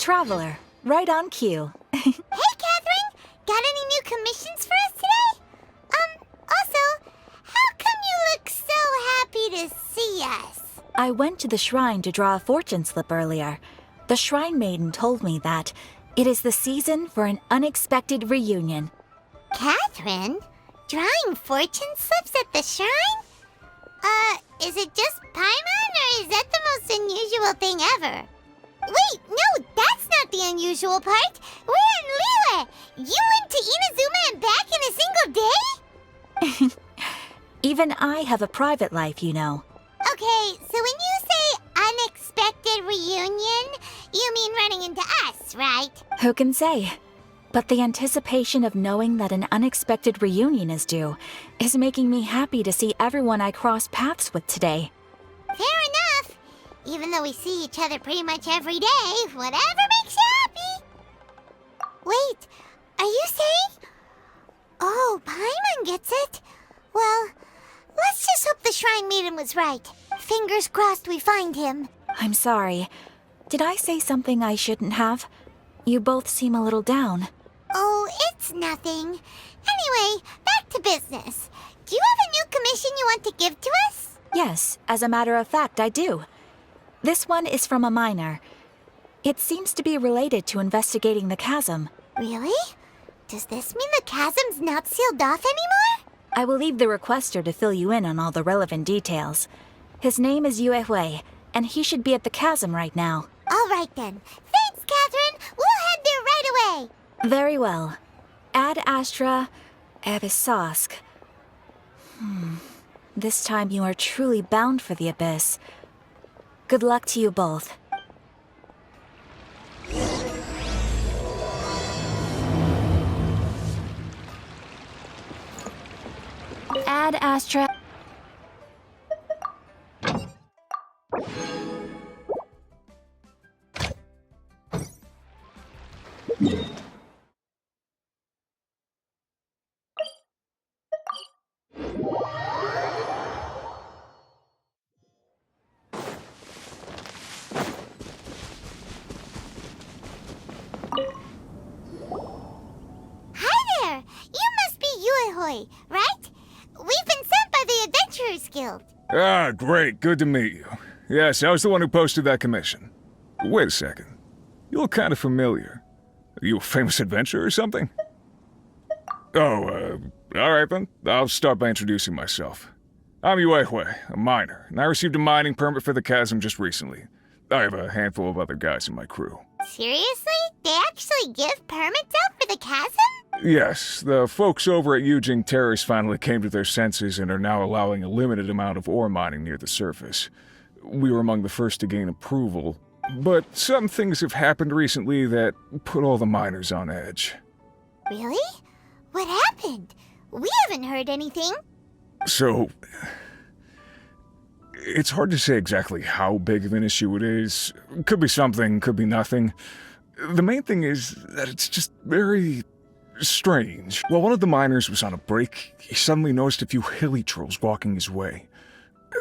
traveler. Right on cue. Hey, Catherine! Got any new commissions for us today? Also, how come you look so happy to see us? I went to the shrine to draw a fortune slip earlier. The shrine maiden told me that it is the season for an unexpected reunion. Catherine? Drawing fortune slips at the shrine? Is it just Paimon, or is that the most unusual thing ever? Wait, no, that's not the unusual part. We're in Liyue. You went to Inazuma and back in a single day? Even I have a private life, you know. Okay, so when you say unexpected reunion, you mean running into us, right? Who can say? But the anticipation of knowing that an unexpected reunion is due is making me happy to see everyone I cross paths with today. Fair enough. Even though we see each other pretty much every day, whatever makes you happy. Wait, are you saying? Oh, Paimon gets it. Well, let's just hope the Shrine Maiden was right. Fingers crossed we find him. I'm sorry. Did I say something I shouldn't have? You both seem a little down. Oh, it's nothing. Anyway, back to business. Do you have a new commission you want to give to us? Yes, as a matter of fact, I do. This one is from a miner. It seems to be related to investigating the chasm. Really? Does this mean the chasm's not sealed off anymore? I will leave the requester to fill you in on all the relevant details. His name is Yue Hui, and he should be at the chasm right now. All right then. Thanks, Catherine. We'll head there right away. Very well. Ad Astra Abyssosque. This time you are truly bound for the abyss. Good luck to you both. Ad Astra. Hi there. You must be Yue Hui, right? We've been sent by the Adventurers Guild. Ah, great. Good to meet you. Yes, I was the one who posted that commission. Wait a second. You look kind of familiar. Are you a famous adventurer or something? Oh, alright then. I'll start by introducing myself. I'm Yue Hui, a miner, and I received a mining permit for the chasm just recently. I have a handful of other guys in my crew. Seriously? They actually give permits out for the chasm? Yes, the folks over at Yujing Terrace finally came to their senses and are now allowing a limited amount of ore mining near the surface. We were among the first to gain approval, but some things have happened recently that put all the miners on edge. Really? What happened? We haven't heard anything. So, it's hard to say exactly how big of an issue it is. Could be something, could be nothing. The main thing is that it's just very strange. While one of the miners was on a break, he suddenly noticed a few hilly trolls walking his way.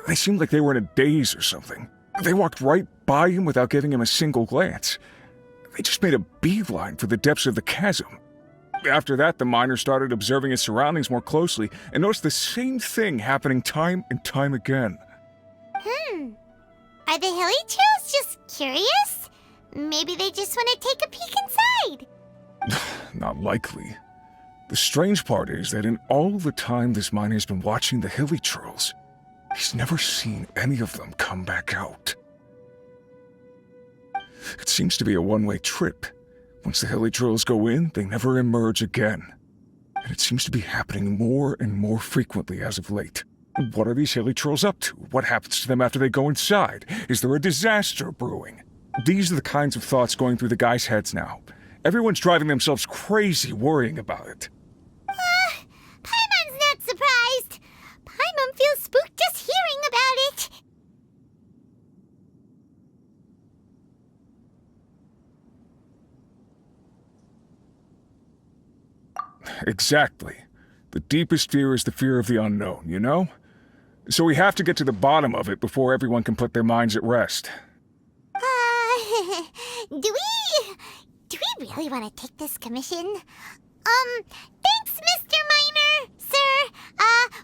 They seemed like they were in a daze or something. They walked right by him without giving him a single glance. They just made a beeline for the depths of the chasm. After that, the miner started observing his surroundings more closely and noticed the same thing happening time and time again. Are the hilly trolls just curious? Maybe they just want to take a peek inside. Not likely. The strange part is that in all the time this miner's been watching the hilly trolls, he's never seen any of them come back out. It seems to be a one-way trip. Once the hilly trolls go in, they never emerge again. And it seems to be happening more and more frequently as of late. What are these hilly trolls up to? What happens to them after they go inside? Is there a disaster brewing? These are the kinds of thoughts going through the guys' heads now. Everyone's driving themselves crazy worrying about it. Paimon's not surprised. Paimon feels spooked just hearing about it. Exactly. The deepest fear is the fear of the unknown, you know? So we have to get to the bottom of it before everyone can put their minds at rest. Do we really want to take this commission? Thanks, Mr. Miner, sir.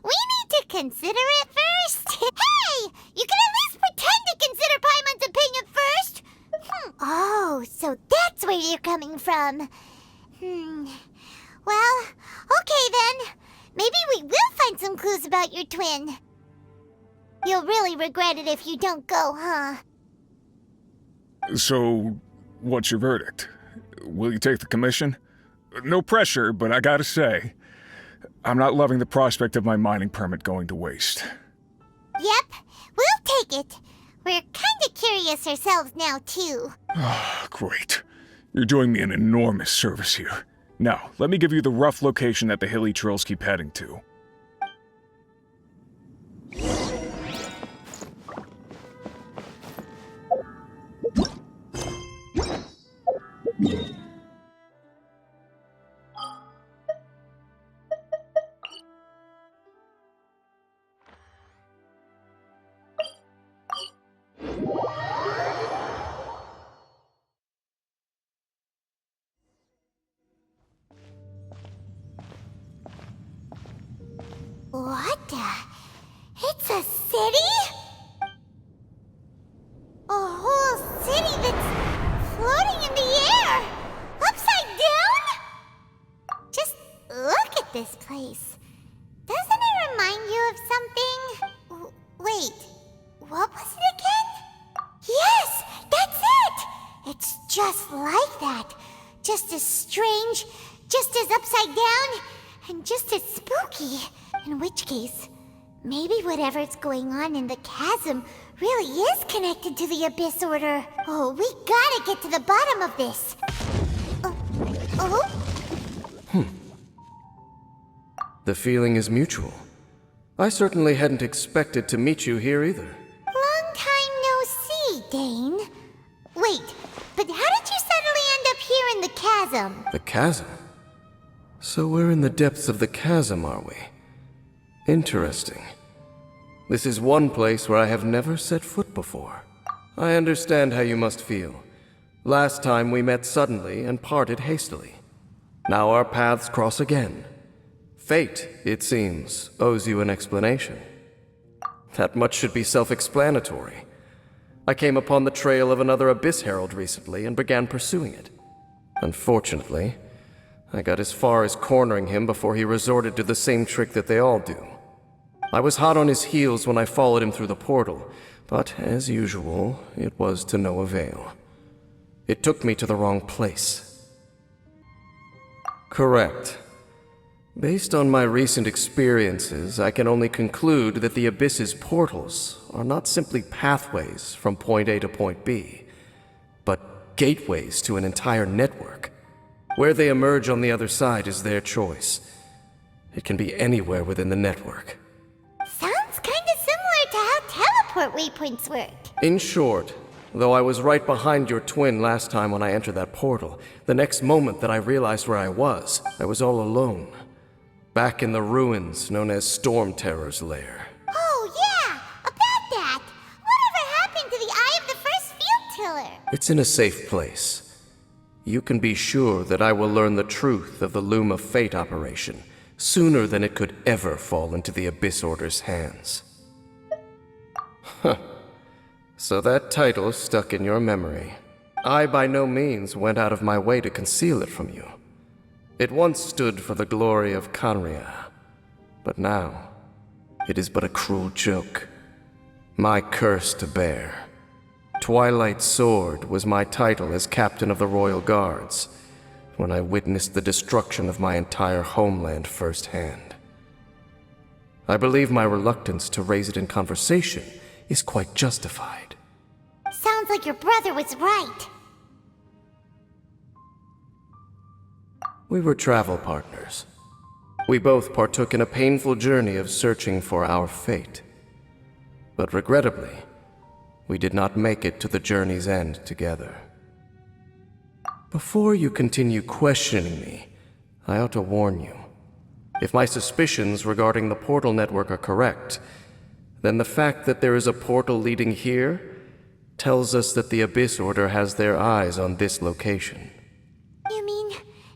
We need to consider it first. Hey! You can at least pretend to consider Paimon's opinion first! Oh, so that's where you're coming from. Well, okay then. Maybe we will find some clues about your twin. You'll really regret it if you don't go, huh? So, what's your verdict? Will you take the commission? No pressure, but I gotta say, I'm not loving the prospect of my mining permit going to waste. Yep, we'll take it. We're kinda curious ourselves now, too. Great. You're doing me an enormous service here. Now, let me give you the rough location that the hilly trails keep heading to. What the? It's a city? A whole city that's floating in the air! Upside down? Just look at this place. Doesn't it remind you of something? Wait, what was it again? Yes, that's it! It's just like that. Just as strange, just as upside down, and just as spooky. In which case, maybe whatever's going on in the chasm really is connected to the Abyss Order. Oh, we gotta get to the bottom of this. The feeling is mutual. I certainly hadn't expected to meet you here either. Long time no see, Dane. Wait, but how did you suddenly end up here in the chasm? The chasm? So we're in the depths of the chasm, are we? Interesting. This is one place where I have never set foot before. I understand how you must feel. Last time we met suddenly and parted hastily. Now our paths cross again. Fate, it seems, owes you an explanation. That much should be self-explanatory. I came upon the trail of another Abyss Herald recently and began pursuing it. Unfortunately, I got as far as cornering him before he resorted to the same trick that they all do. I was hot on his heels when I followed him through the portal, but as usual, it was to no avail. It took me to the wrong place. Correct. Based on my recent experiences, I can only conclude that the Abyss's portals are not simply pathways from point A to point B, but gateways to an entire network. Where they emerge on the other side is their choice. It can be anywhere within the network. Sounds kinda similar to how teleport waypoints work. In short, though I was right behind your twin last time when I entered that portal, the next moment that I realized where I was all alone. Back in the ruins known as Storm Terror's lair. Oh yeah, about that! Whatever happened to the Eye of the First Field Tiller? It's in a safe place. You can be sure that I will learn the truth of the Loom of Fate operation sooner than it could ever fall into the Abyss Order's hands. Huh. So that title stuck in your memory. I by no means went out of my way to conceal it from you. It once stood for the glory of Kanria, but now it is but a cruel joke. My curse to bear. Twilight Sword was my title as captain of the Royal Guards when I witnessed the destruction of my entire homeland firsthand. I believe my reluctance to raise it in conversation is quite justified. Sounds like your brother was right. We were travel partners. We both partook in a painful journey of searching for our fate. But regrettably, we did not make it to the journey's end together. Before you continue questioning me, I ought to warn you. If my suspicions regarding the portal network are correct, then the fact that there is a portal leading here tells us that the Abyss Order has their eyes on this location. You mean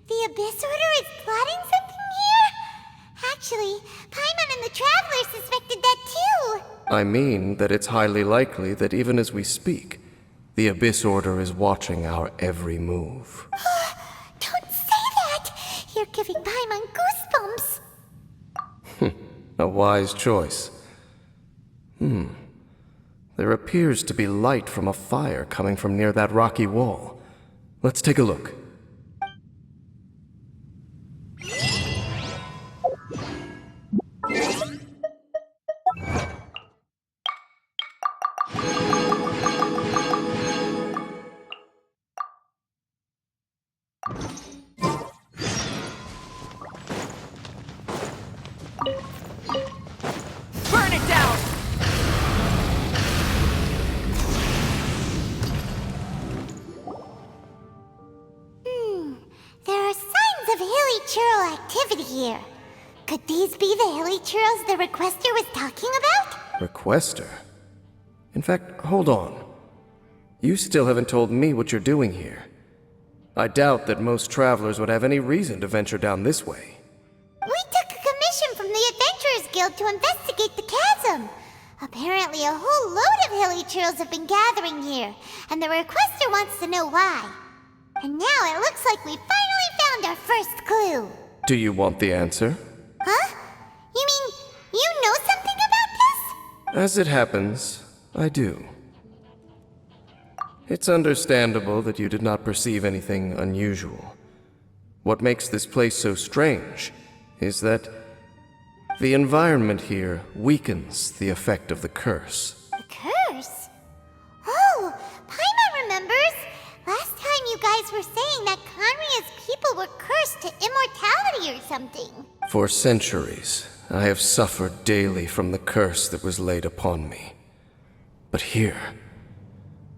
the Abyss Order is plotting something here? Actually, Paimon and the Traveler suspected that too. I mean that it's highly likely that even as we speak, the Abyss Order is watching our every move. Don't say that! You're giving Paimon goosebumps. A wise choice. There appears to be light from a fire coming from near that rocky wall. Let's take a look. Burn it down! There are signs of hilly churl activity here. Could these be the hilly churls the requester was talking about? Requester? In fact, hold on. You still haven't told me what you're doing here. I doubt that most travelers would have any reason to venture down this way. We took a commission from the Adventurers Guild to investigate the chasm. Apparently a whole load of hilly churls have been gathering here, and the requester wants to know why. And now it looks like we finally found our first clue. Do you want the answer? Huh? You mean you know something about this? As it happens, I do. It's understandable that you did not perceive anything unusual. What makes this place so strange is that the environment here weakens the effect of the curse. The curse? Oh, Paimon remembers. Last time you guys were saying that Conria's people were cursed to immortality or something. For centuries, I have suffered daily from the curse that was laid upon me. But here,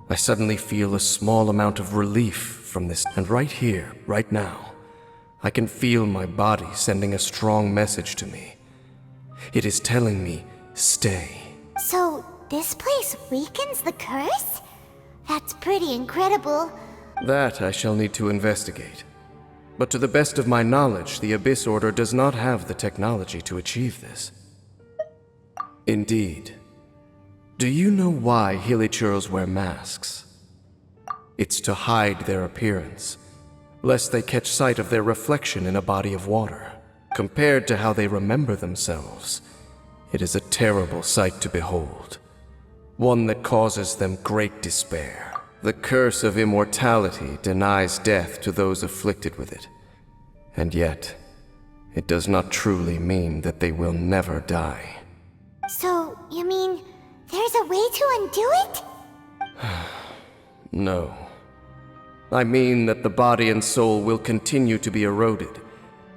I suddenly feel a small amount of relief from this. And right here, right now, I can feel my body sending a strong message to me. It is telling me, stay. So, this place weakens the curse? That's pretty incredible. That I shall need to investigate. But to the best of my knowledge, the Abyss Order does not have the technology to achieve this. Indeed. Do you know why Hilichurls wear masks? It's to hide their appearance, lest they catch sight of their reflection in a body of water. Compared to how they remember themselves, it is a terrible sight to behold. One that causes them great despair. The curse of immortality denies death to those afflicted with it. And yet, it does not truly mean that they will never die. So, you mean there's a way to undo it? No. I mean that the body and soul will continue to be eroded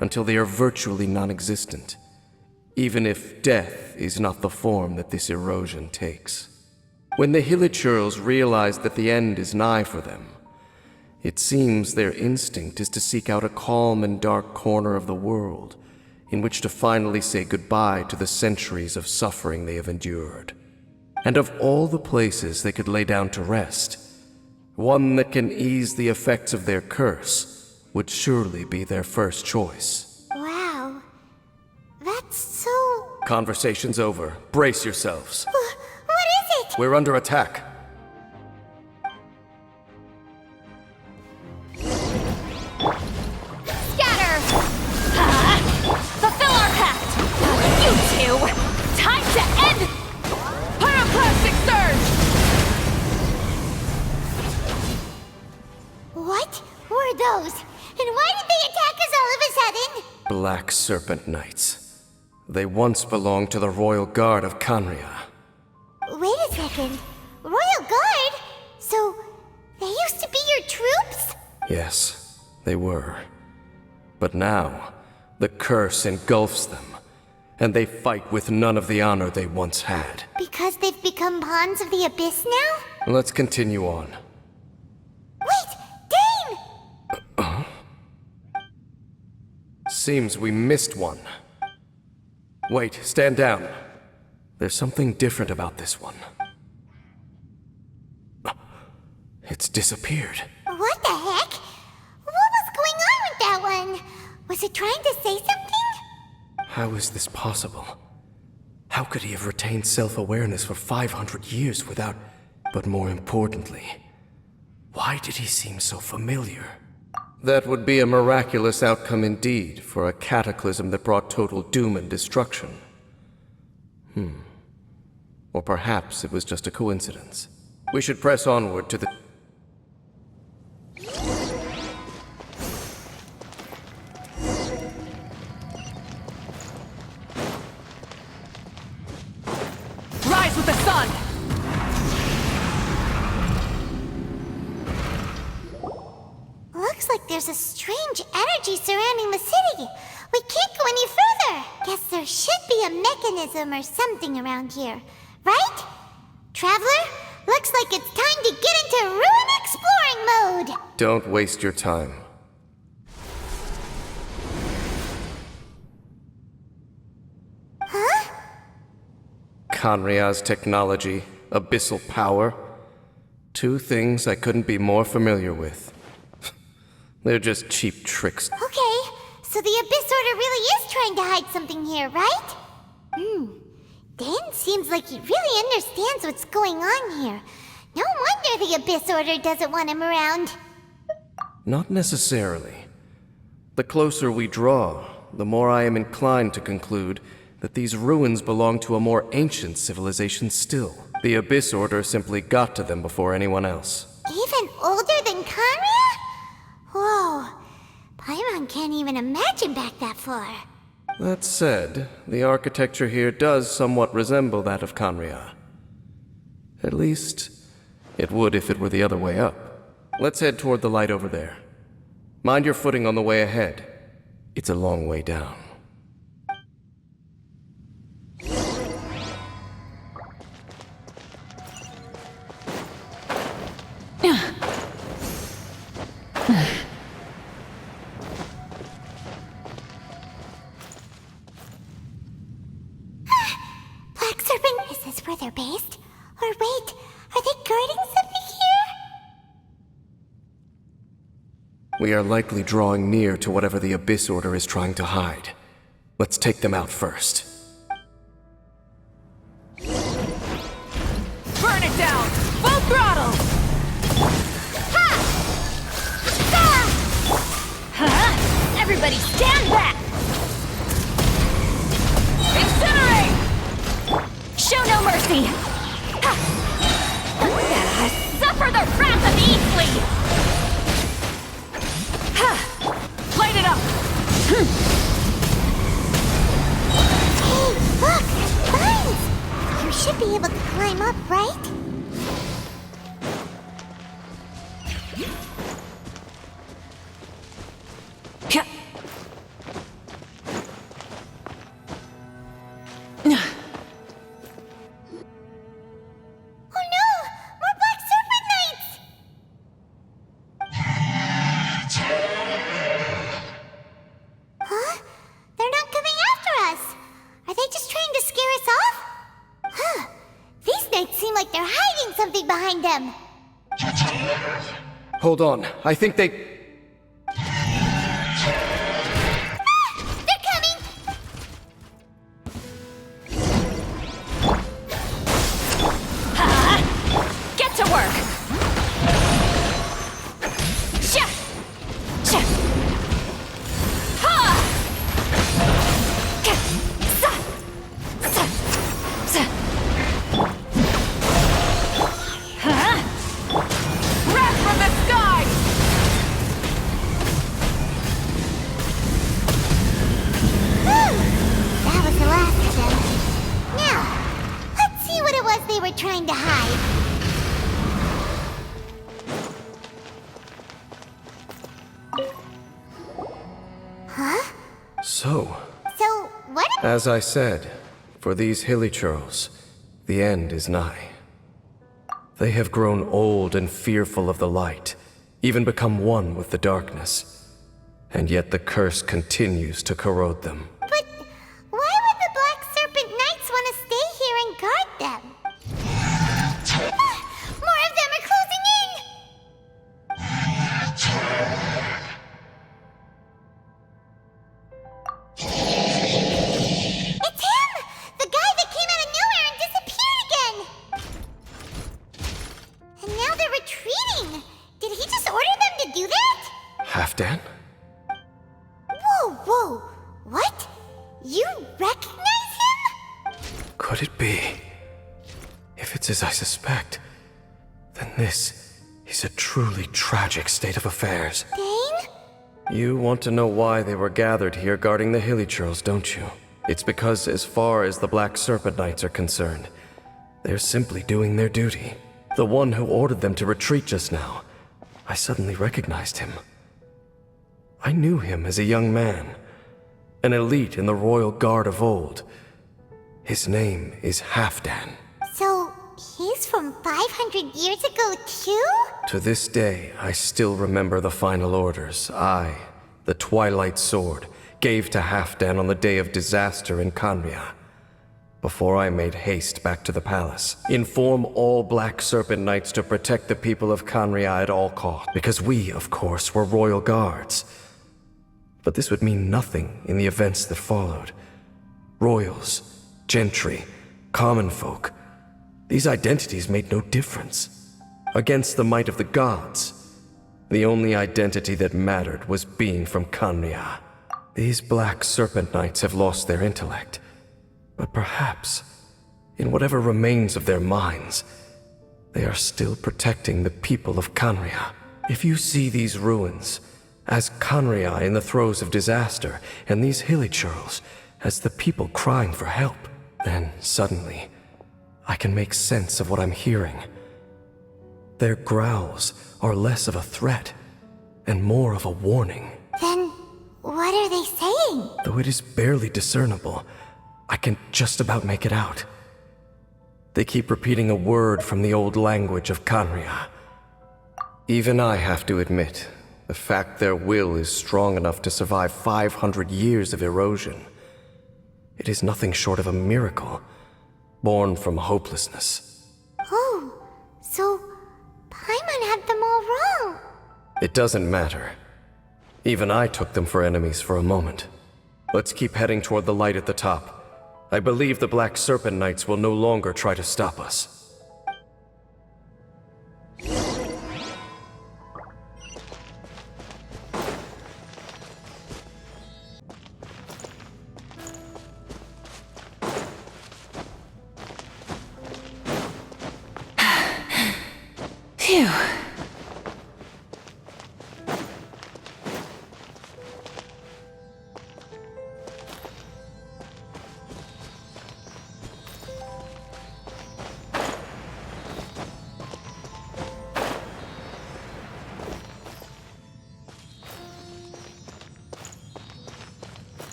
until they are virtually non-existent, even if death is not the form that this erosion takes. When the Hilichurls realize that the end is nigh for them, it seems their instinct is to seek out a calm and dark corner of the world in which to finally say goodbye to the centuries of suffering they have endured. And of all the places they could lay down to rest, one that can ease the effects of their curse would surely be their first choice. Wow. That's so... Conversation's over. Brace yourselves. What is it? We're under attack. Scatter! Fulfill our pact! You two! Time to end! Pyroclastic surge! What were those? And why did they attack us all of a sudden? Black Serpent Knights. They once belonged to the Royal Guard of Conria. Wait a second. Royal Guard? So, they used to be your troops? Yes, they were. But now, the curse engulfs them, and they fight with none of the honor they once had. Because they've become pawns of the Abyss now? Let's continue on. Wait! Dane! Seems we missed one. Wait, stand down. There's something different about this one. It's disappeared. What the heck? What was going on with that one? Was it trying to say something? How is this possible? How could he have retained self-awareness for 500 years without... But more importantly, why did he seem so familiar? That would be a miraculous outcome indeed for a cataclysm that brought total doom and destruction. Or perhaps it was just a coincidence. We should press onward to the... Rise with the sun! Looks like there's a strange energy surrounding the city. We can't go any further. Guess there should be a mechanism or something around here. Right? Traveler, looks like it's time to get into ruin exploring mode. Don't waste your time. Huh? Kanria's technology, abyssal power. Two things I couldn't be more familiar with. They're just cheap tricks. Okay, so the Abyss Order really is trying to hide something here, right? Dan seems like he really understands what's going on here. No wonder the Abyss Order doesn't want him around. Not necessarily. The closer we draw, the more I am inclined to conclude that these ruins belong to a more ancient civilization still. The Abyss Order simply got to them before anyone else. Even older than Kanria? Whoa, Paimon can't even imagine back that far. That said, the architecture here does somewhat resemble that of Kanria. At least, it would if it were the other way up. Let's head toward the light over there. Mind your footing on the way ahead. It's a long way down. Black Serpent, is this where they're based? Or wait, are they guarding something here? We are likely drawing near to whatever the Abyss Order is trying to hide. Let's take them out first. Burn it down! Full throttle! Everybody stand back! Incinerate! Show no mercy! Suffer the wrath of Easley! Light it up! Hey, look! Vines! You should be able to climb up, right? Oh no! More Black Serpent Knights! Huh? They're not coming after us! Are they just trying to scare us off? Huh. These knights seem like they're hiding something behind them. Hold on, I think they... They're coming! Get to work! Sha! Sha! Ha! Ka! Sa! Sa! Sa! Huh? Wrath from the sky! Whew. That was the last of them. Now, let's see what it was they were trying to hide. Huh? So, So, what? as I said, for these hilly churls, the end is nigh. They have grown old and fearful of the light, even become one with the darkness. And yet the curse continues to corrode them. But why would the Black Serpent Knights want to stay here and guard them? More of them are closing in! Halfdan? Whoa, whoa! What? You recognize him? Could it be? If it's as I suspect, then this is a truly tragic state of affairs. Dane? You want to know why they were gathered here guarding the Hilly Churls, don't you? It's because as far as the Black Serpent Knights are concerned, they're simply doing their duty. The one who ordered them to retreat just now, I suddenly recognized him. I knew him as a young man, an elite in the Royal Guard of old. His name is Halfdan. So, he's from 500 years ago too? To this day, I still remember the final orders I, the Twilight Sword, gave to Halfdan on the day of disaster in Khaenri'ah. Before I made haste back to the palace, inform all Black Serpent Knights to protect the people of Khaenri'ah at all costs, because we, of course, were royal guards. But this would mean nothing in the events that followed. Royals, gentry, common folk, these identities made no difference. Against the might of the gods, the only identity that mattered was being from Khaenri'ah. These Black Serpent Knights have lost their intellect, but perhaps, in whatever remains of their minds, they are still protecting the people of Khaenri'ah. If you see these ruins as Khaenri'ah in the throes of disaster, and these Hilly Churls as the people crying for help, then suddenly, I can make sense of what I'm hearing. Their growls are less of a threat and more of a warning. Then, what are they saying? Though it is barely discernible, I can just about make it out. They keep repeating a word from the old language of Khaenri'ah. Even I have to admit, the fact their will is strong enough to survive 500 years of erosion, it is nothing short of a miracle, born from hopelessness. Oh, so Paimon had them all wrong. It doesn't matter. Even I took them for enemies for a moment. Let's keep heading toward the light at the top. I believe the Black Serpent Knights will no longer try to stop us. Phew.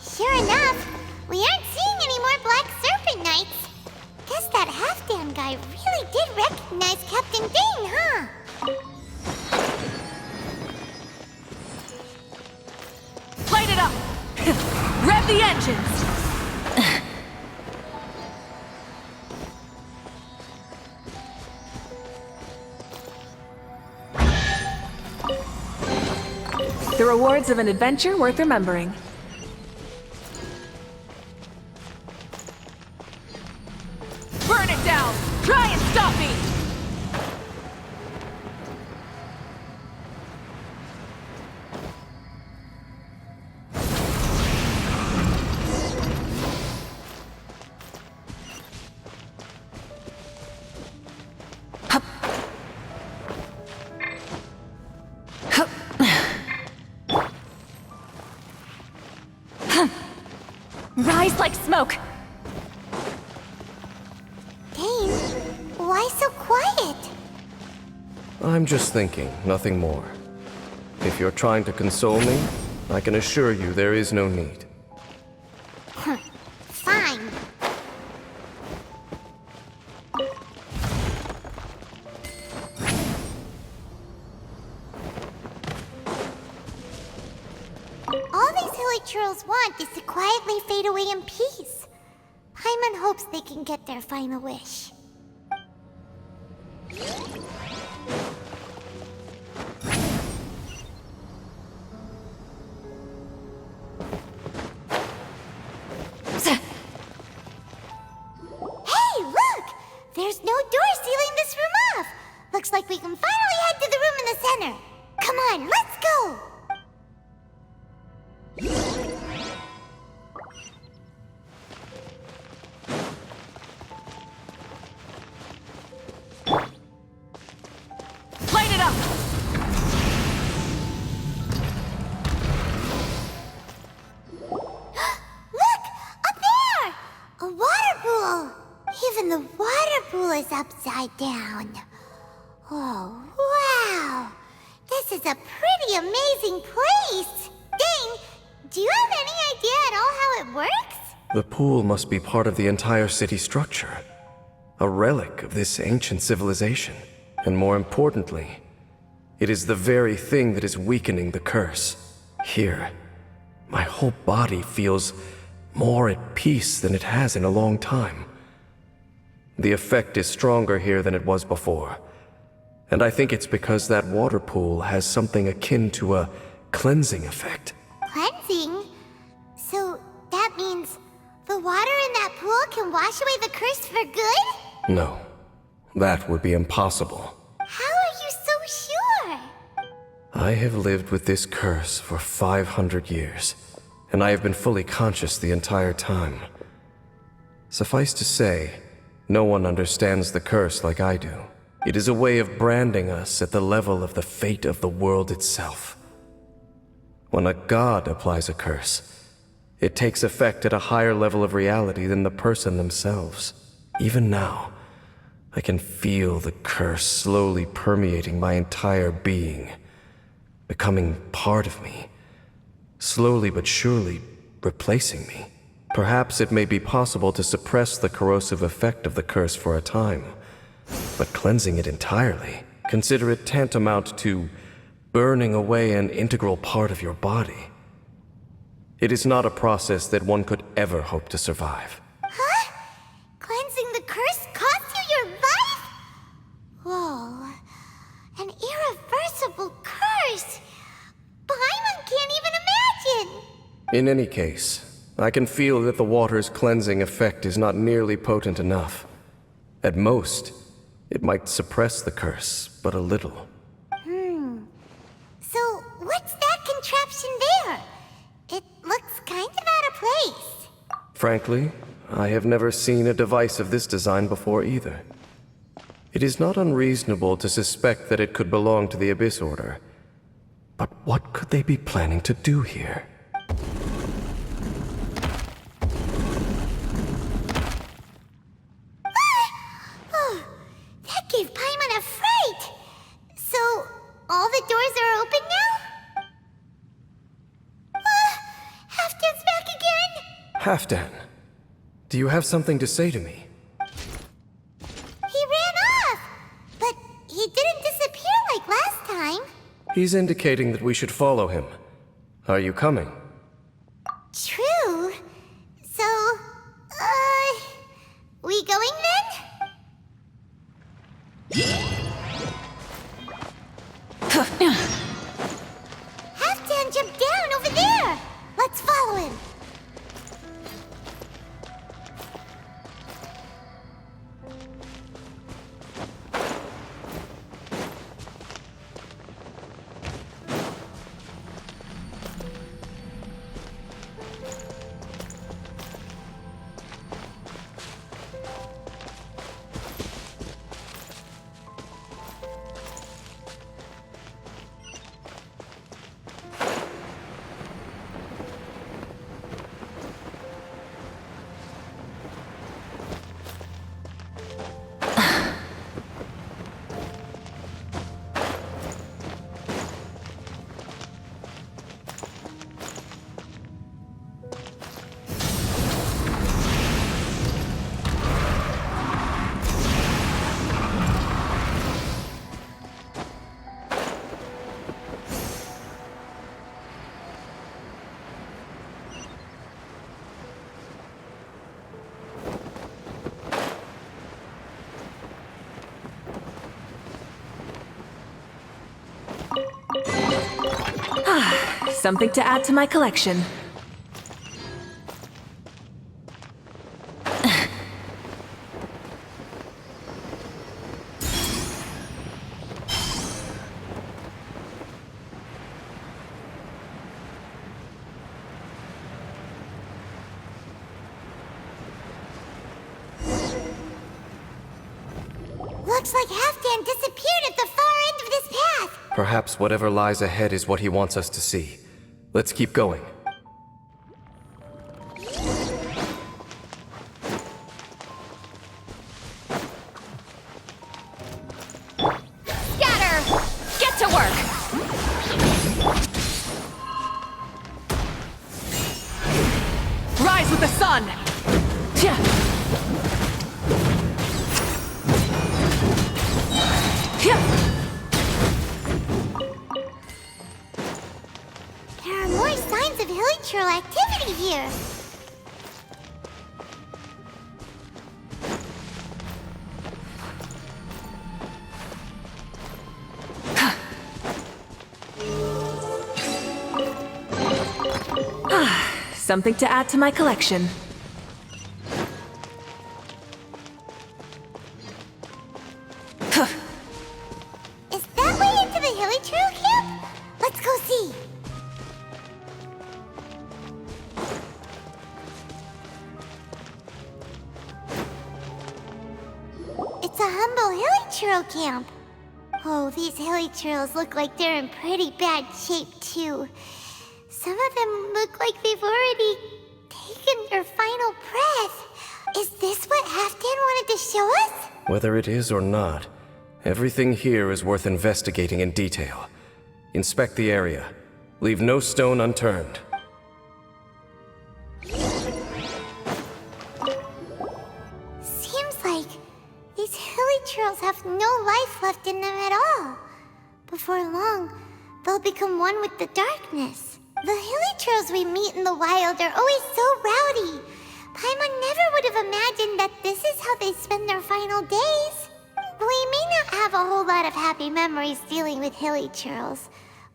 Sure enough, we aren't seeing any more Black Serpent Knights. Guess that Halfdan guy really did recognize Captain Dane, huh? Light it up! Rev the engines! The rewards of an adventure worth remembering. Burn it down! Try and stop me! Rise like smoke! Dane, why so quiet? I'm just thinking, nothing more. If you're trying to console me, I can assure you there is no need. Fine. All these Hilly Churls want is to quietly fade away in peace. Paimon hopes they can get their final wish. Hey, look! There's no door sealing this room off! Looks like we can finally head to the room upside down. Oh, wow! This is a pretty amazing place! Dang, do you have any idea at all how it works? The pool must be part of the entire city structure. A relic of this ancient civilization. And more importantly, it is the very thing that is weakening the curse. Here, my whole body feels more at peace than it has in a long time. The effect is stronger here than it was before. And I think it's because that water pool has something akin to a cleansing effect. Cleansing? So that means the water in that pool can wash away the curse for good? No, that would be impossible. How are you so sure? I have lived with this curse for 500 years, and I have been fully conscious the entire time. Suffice to say, no one understands the curse like I do. It is a way of branding us at the level of the fate of the world itself. When a god applies a curse, it takes effect at a higher level of reality than the person themselves. Even now, I can feel the curse slowly permeating my entire being, becoming part of me, slowly but surely replacing me. Perhaps it may be possible to suppress the corrosive effect of the curse for a time, but cleansing it entirely, consider it tantamount to burning away an integral part of your body. It is not a process that one could ever hope to survive. Huh? Cleansing the curse cost you your life? Whoa. An irreversible curse. Paimon can't even imagine. In any case, I can feel that the water's cleansing effect is not nearly potent enough. At most, it might suppress the curse, but a little. So, what's that contraption there? It looks kind of out of place. Frankly, I have never seen a device of this design before either. It is not unreasonable to suspect that it could belong to the Abyss Order. But what could they be planning to do here? Oh, that gave Paimon a fright. So, all the doors are open now? Halfdan's back again! Halfdan, do you have something to say to me? He ran off! But he didn't disappear like last time. He's indicating that we should follow him. Are you coming? True. So, we going then? Halfdan jumped down over there! Let's follow him! Something to add to my collection. Looks like Halfdan disappeared at the far end of this path. Perhaps whatever lies ahead is what he wants us to see. Let's keep going. on! Tja. There are more signs of hilichurl activity here. Something to add to my collection. Is that way into the hilichurl camp? Let's go see. It's a humble hilichurl camp. Oh, these hilichurls look like they're in pretty bad shape, too. Some of them look like they've already taken their final breath. Is this what Halfdan wanted to show us? Whether it is or not, everything here is worth investigating in detail. Inspect the area. Leave no stone unturned. Seems like these hilichurls have no life left in them at all. Before long, they'll become one with the darkness. The hilichurls we meet in the wild are always so rowdy. Paimon never would have imagined that this is how they spend their final days. We may not have a whole lot of happy memories dealing with hilichurls,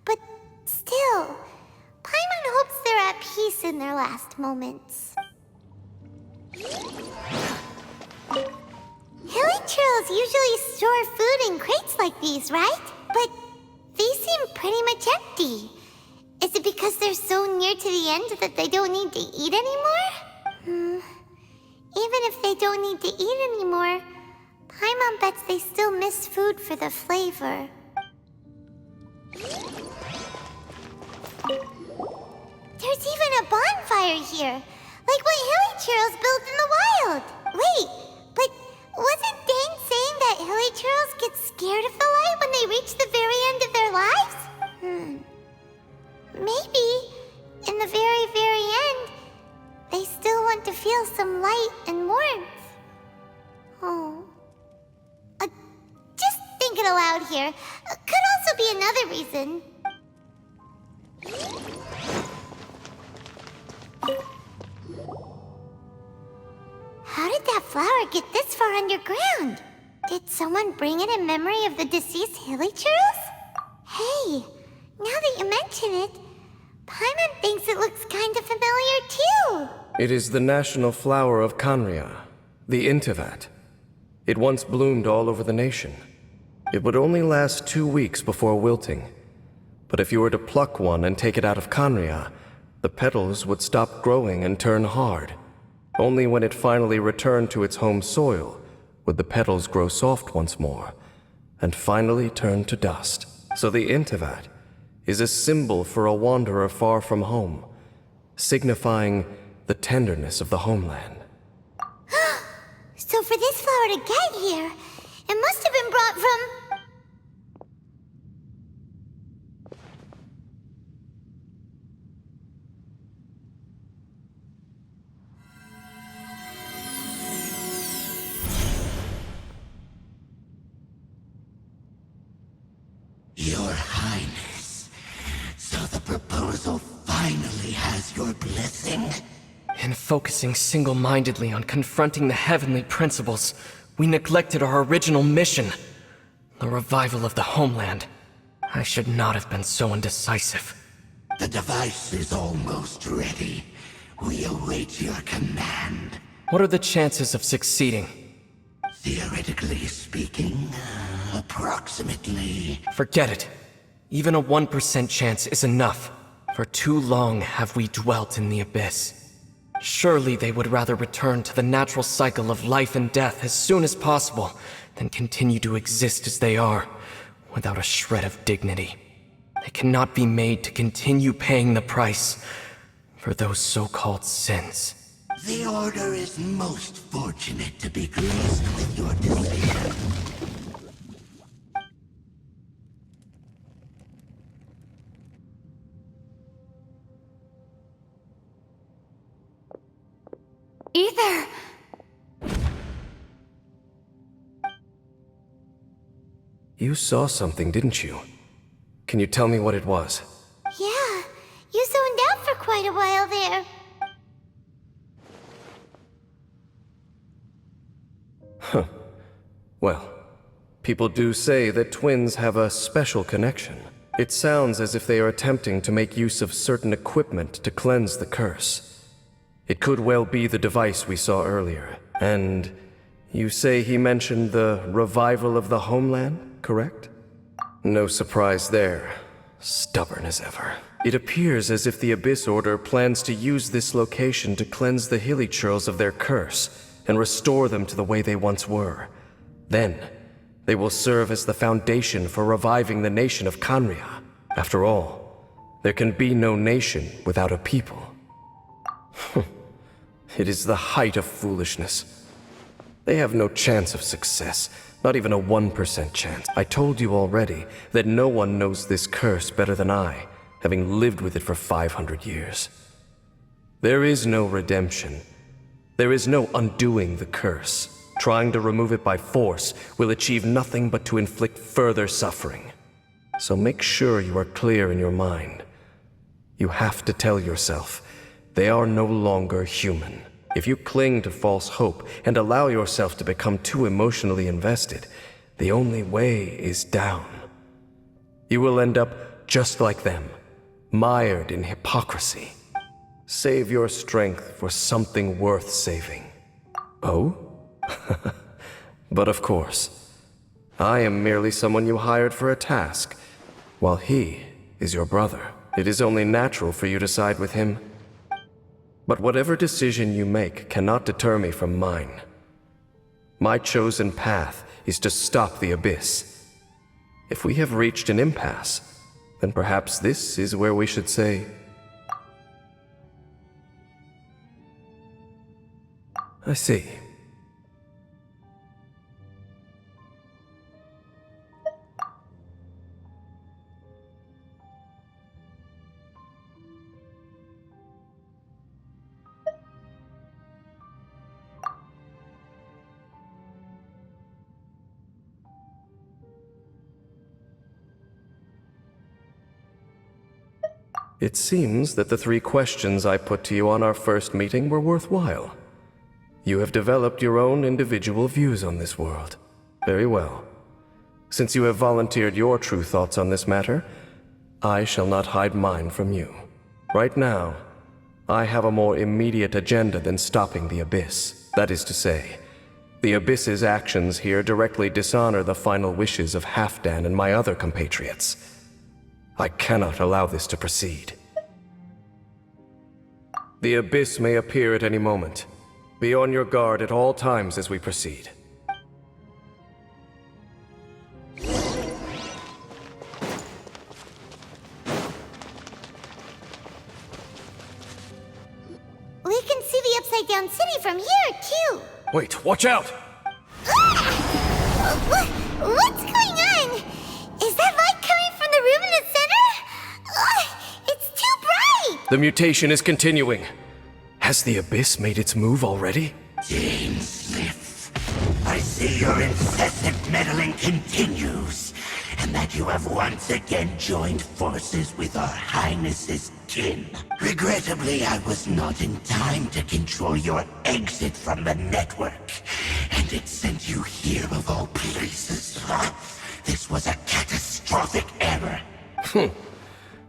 but still, Paimon hopes they're at peace in their last moments. Hilichurls usually store food in crates like these, right? But these seem pretty much empty. Is it because they're so near to the end that they don't need to eat anymore? Even if they don't need to eat anymore, Paimon bets they still miss food for the flavor. There's even a bonfire here, like what hilichurls built in the wild. Wait, but wasn't Dane saying that hilichurls get scared of the light when they reach the very end of their lives? Maybe, in the very, very end, they still want to feel some light and warmth. Oh. Just thinking aloud here. Could also be another reason. How did that flower get this far underground? Did someone bring it in memory of the deceased hilichurls? Hey, now that you mention it, Paimon thinks it looks kind of familiar too. It is the national flower of Kanria, the Intivat. It once bloomed all over the nation. It would only last 2 weeks before wilting. But if you were to pluck one and take it out of Kanria, the petals would stop growing and turn hard. Only when it finally returned to its home soil would the petals grow soft once more, and finally turn to dust. So the Intivat is a symbol for a wanderer far from home, signifying the tenderness of the homeland. So for this flower to get here, it must have been brought from... Your Highness, so the proposal finally has your blessing? In focusing single-mindedly on confronting the heavenly principles, we neglected our original mission, the revival of the homeland. I should not have been so indecisive. The device is almost ready. We await your command. What are the chances of succeeding? Theoretically speaking, approximately. Forget it. Even a 1% chance is enough. For too long have we dwelt in the abyss. Surely they would rather return to the natural cycle of life and death as soon as possible than continue to exist as they are, without a shred of dignity. They cannot be made to continue paying the price for those so-called sins. The Order is most fortunate to be graced with your decision. either. You saw something, didn't you? Can you tell me what it was? Yeah, you zoned out for quite a while there. Huh. Well, people do say that twins have a special connection. It sounds as if they are attempting to make use of certain equipment to cleanse the curse. It could well be the device we saw earlier. And you say he mentioned the revival of the homeland, correct? No surprise there. Stubborn as ever. It appears as if the Abyss Order plans to use this location to cleanse the Hilichurls of their curse and restore them to the way they once were. Then, they will serve as the foundation for reviving the nation of Kanria. After all, there can be no nation without a people. It is the height of foolishness. They have no chance of success, not even a 1% chance. I told you already that no one knows this curse better than I, having lived with it for 500 years. There is no redemption. There is no undoing the curse. Trying to remove it by force will achieve nothing but to inflict further suffering. So make sure you are clear in your mind. You have to tell yourself, they are no longer human. If you cling to false hope and allow yourself to become too emotionally invested, the only way is down. You will end up just like them, mired in hypocrisy. Save your strength for something worth saving. Oh? But of course, I am merely someone you hired for a task, while he is your brother. It is only natural for you to side with him. But whatever decision you make cannot deter me from mine. My chosen path is to stop the Abyss. If we have reached an impasse, then perhaps this is where we should say, I see. It seems that the 3 questions I put to you on our first meeting were worthwhile. You have developed your own individual views on this world. Very well. Since you have volunteered your true thoughts on this matter, I shall not hide mine from you. Right now, I have a more immediate agenda than stopping the Abyss. That is to say, the Abyss's actions here directly dishonor the final wishes of Halfdan and my other compatriots. I cannot allow this to proceed. The Abyss may appear at any moment. Be on your guard at all times as we proceed. We can see the Upside Down City from here, too. Wait, watch out! What's going on? Is that light coming from the room in the center? It's too bright! The mutation is continuing. Has the Abyss made its move already? Smith, I see your incessant meddling continues, and that you have once again joined forces with our Highness's kin. Regrettably, I was not in time to control your exit from the network, and it sent you here of all places. This was a catastrophic error.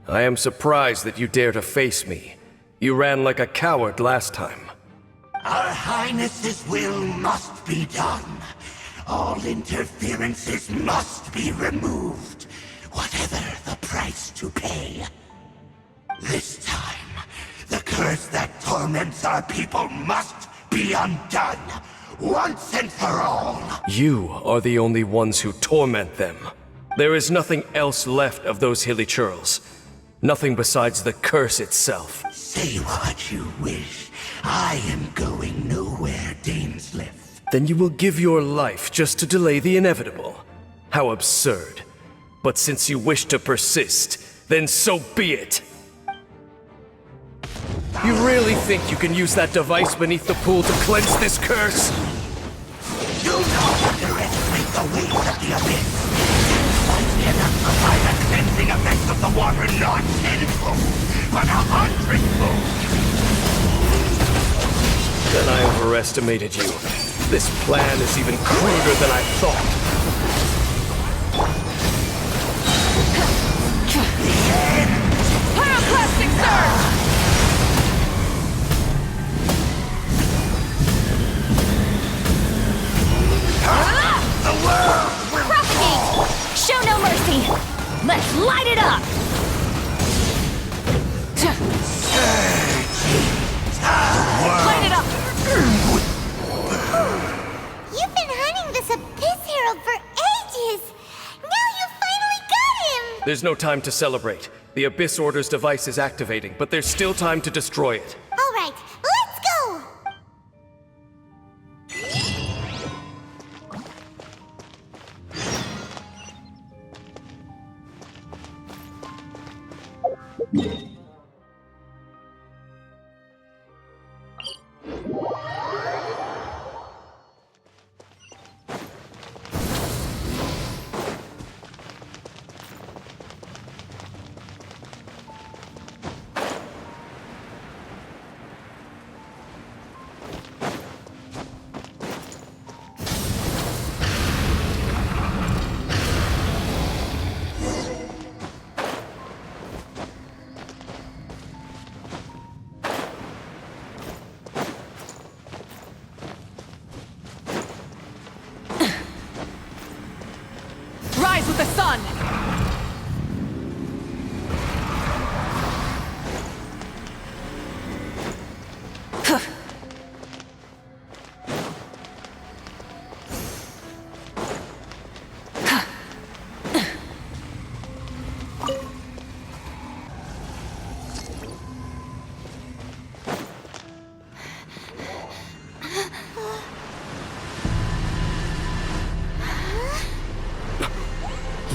I am surprised that you dare to face me. You ran like a coward last time. Our Highness's will must be done. All interferences must be removed, whatever the price to pay. This time, the curse that torments our people must be undone, once and for all. You are the only ones who torment them. There is nothing else left of those Hilichurls. Nothing besides the curse itself. Say what you wish. I am going nowhere, Dainsleif. Then you will give your life just to delay the inevitable. How absurd. But since you wish to persist, then so be it. You really think you can use that device beneath the pool to cleanse this curse? Do not underestimate the waves of the abyss. Light cannot provide a cleansing effect of the water not tenfold, but 100-fold. Then I overestimated you. This plan is even cruder than I thought. Pyroclastic surge! The world will Propagate! Show no mercy! Let's light it up! Light it up! You've been hunting this Abyss Herald for ages! Now you finally got him! There's no time to celebrate. The Abyss Order's device is activating, but there's still time to destroy it. Alright, let's go! Rise with the sun!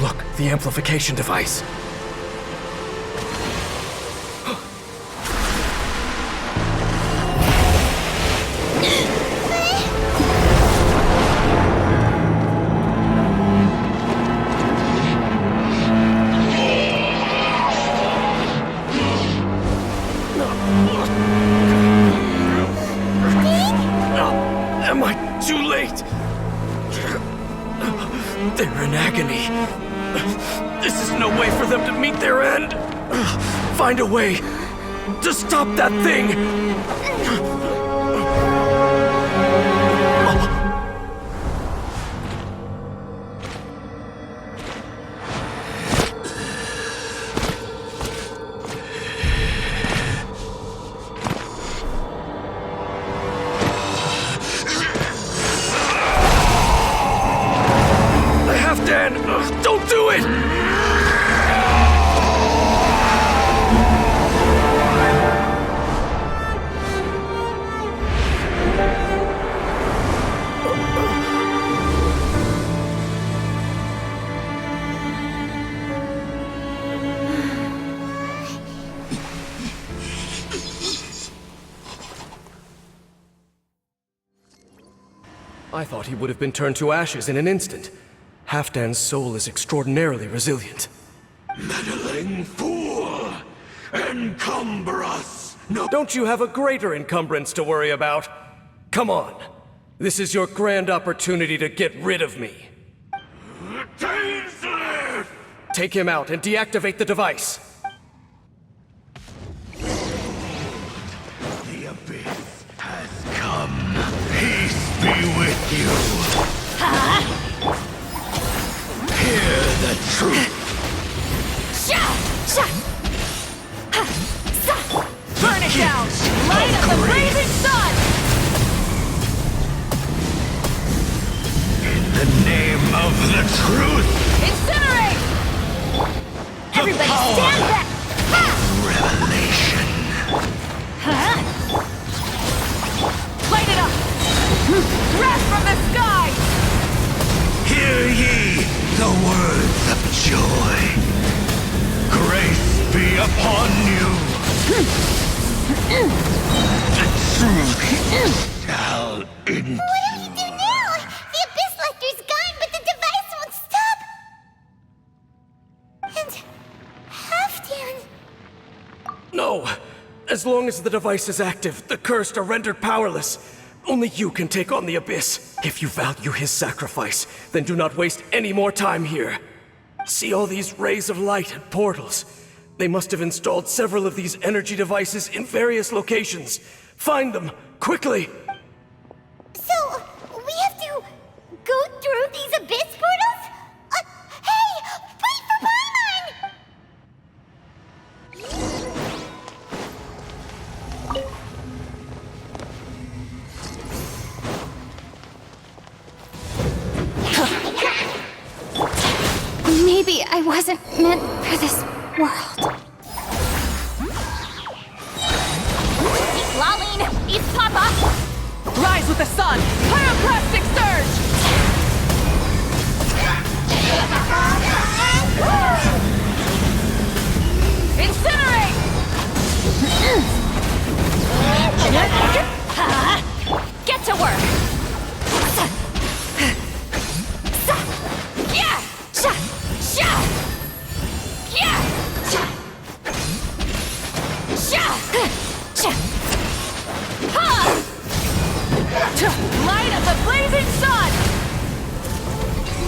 Look, the amplification device. Am I too late? They're in agony. This is no way for them to meet their end. Find a way to stop that thing. Dan, don't do it! I thought he would have been turned to ashes in an instant. Halfdan's soul is extraordinarily resilient. meddling fool! Encumber us! No. Don't you have a greater encumbrance to worry about? Come on. This is your grand opportunity to get rid of me. Take him out and deactivate the device. The abyss has come. Peace be with you. Hear the truth. Burn it down! Light of the blazing sun! In the name of the truth! Incinerate! Everybody stand back! Revelation. Light it up! Wrath from the sky! Hear ye the words of joy. Grace be upon you. Shall What do we do now? The Abyss Lecter's gone, but the device won't stop! And... Halfdan... No! As long as the device is active, the cursed are rendered powerless. Only you can take on the Abyss. If you value his sacrifice, then do not waste any more time here. See all these rays of light and portals? They must have installed several of these energy devices in various locations. Find them, quickly! So, we have to go through these Abyss portals? Hey! Wait for Paimon! Maybe I wasn't meant for this world. Laline, East Papa! Rise with the sun! Pyroclastic surge! Incinerate! Get to work! Yeah! Light of the blazing sun!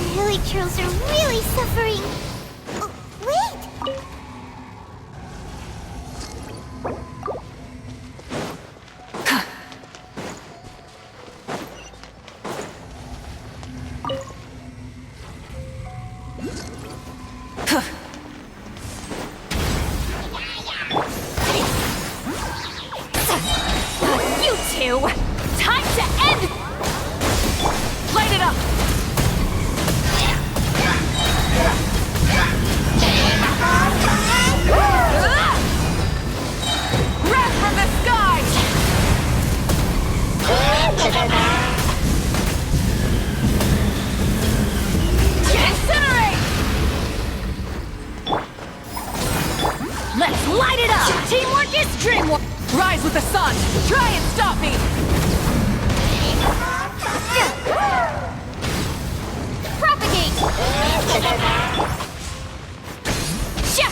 The Elytros are really suffering. Oh, wait! You two! Time to end! Light it up! Wrath from the skies! Incinerate! Let's light it up! Teamwork is dreamwork! Rise with the sun! Try and stop me! Propagate! Sha!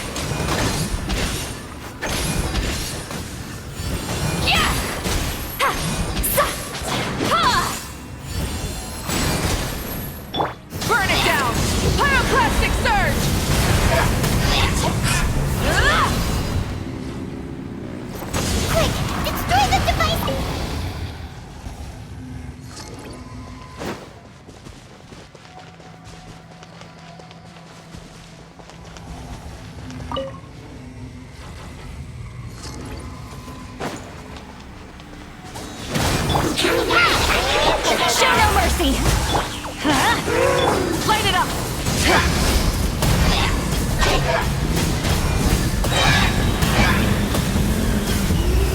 Yeah! Ha! Sa! Ha! Burn it down! Pyroclastic surge! Quick! Destroy the device! Show no mercy! Huh? Light it up!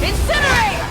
Incinerate!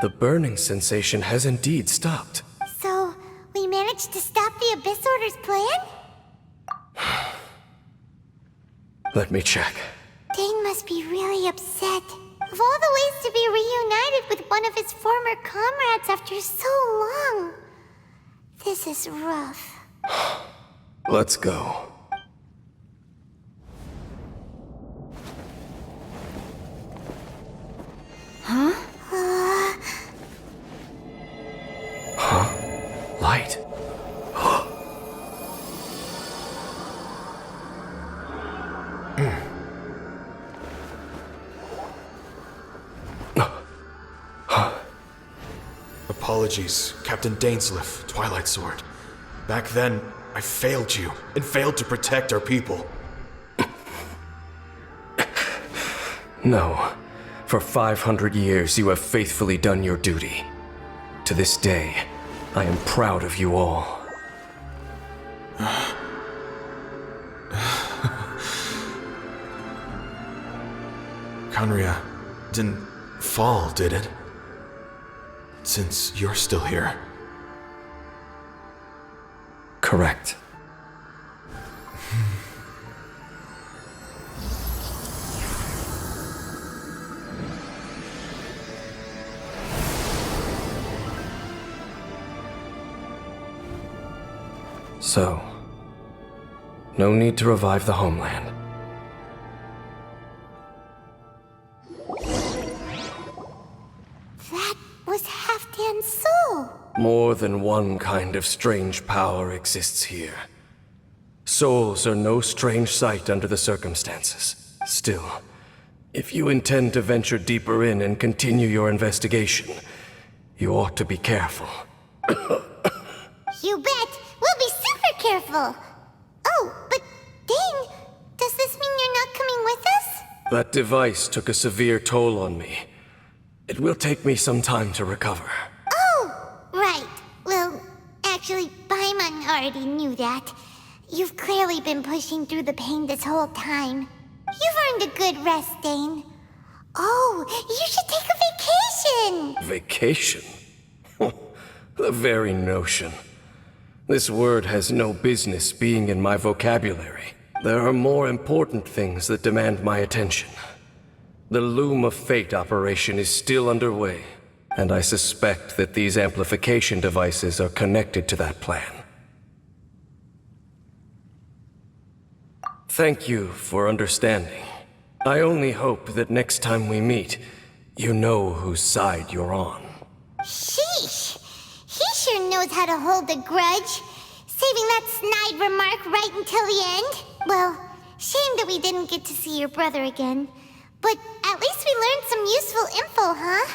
The burning sensation has indeed stopped. So, we managed to stop the Abyss Order's plan? Let me check. Dane must be really upset. Of all the ways to be reunited with one of his former comrades after so long, this is rough. Let's go. Huh? Huh? Light. Apologies, Captain Dainsleif, Twilight Sword. Back then, I failed you, and failed to protect our people. No. For 500 years, you have faithfully done your duty. To this day, I am proud of you all. Conria didn't fall, did it? Since you're still here. Correct. So, no need to revive the homeland. That was Halfdan's soul. More than one kind of strange power exists here. Souls are no strange sight under the circumstances. Still, if you intend to venture deeper in and continue your investigation, you ought to be careful. You bet! We'll be super careful! Oh, but Dane, does this mean you're not coming with us? That device took a severe toll on me. It will take me some time to recover. Oh, right. Well, actually, Paimon already knew that. You've clearly been pushing through the pain this whole time. You've earned a good rest, Dane. Oh, you should take a vacation! Vacation? The very notion. This word has no business being in my vocabulary. There are more important things that demand my attention. The Loom of Fate operation is still underway, and I suspect that these amplification devices are connected to that plan. Thank you for understanding. I only hope that next time we meet, you know whose side you're on. Sheesh! He sure knows how to hold a grudge. Saving that snide remark right until the end. Well, shame that we didn't get to see your brother again. But at least we learned some useful info, huh?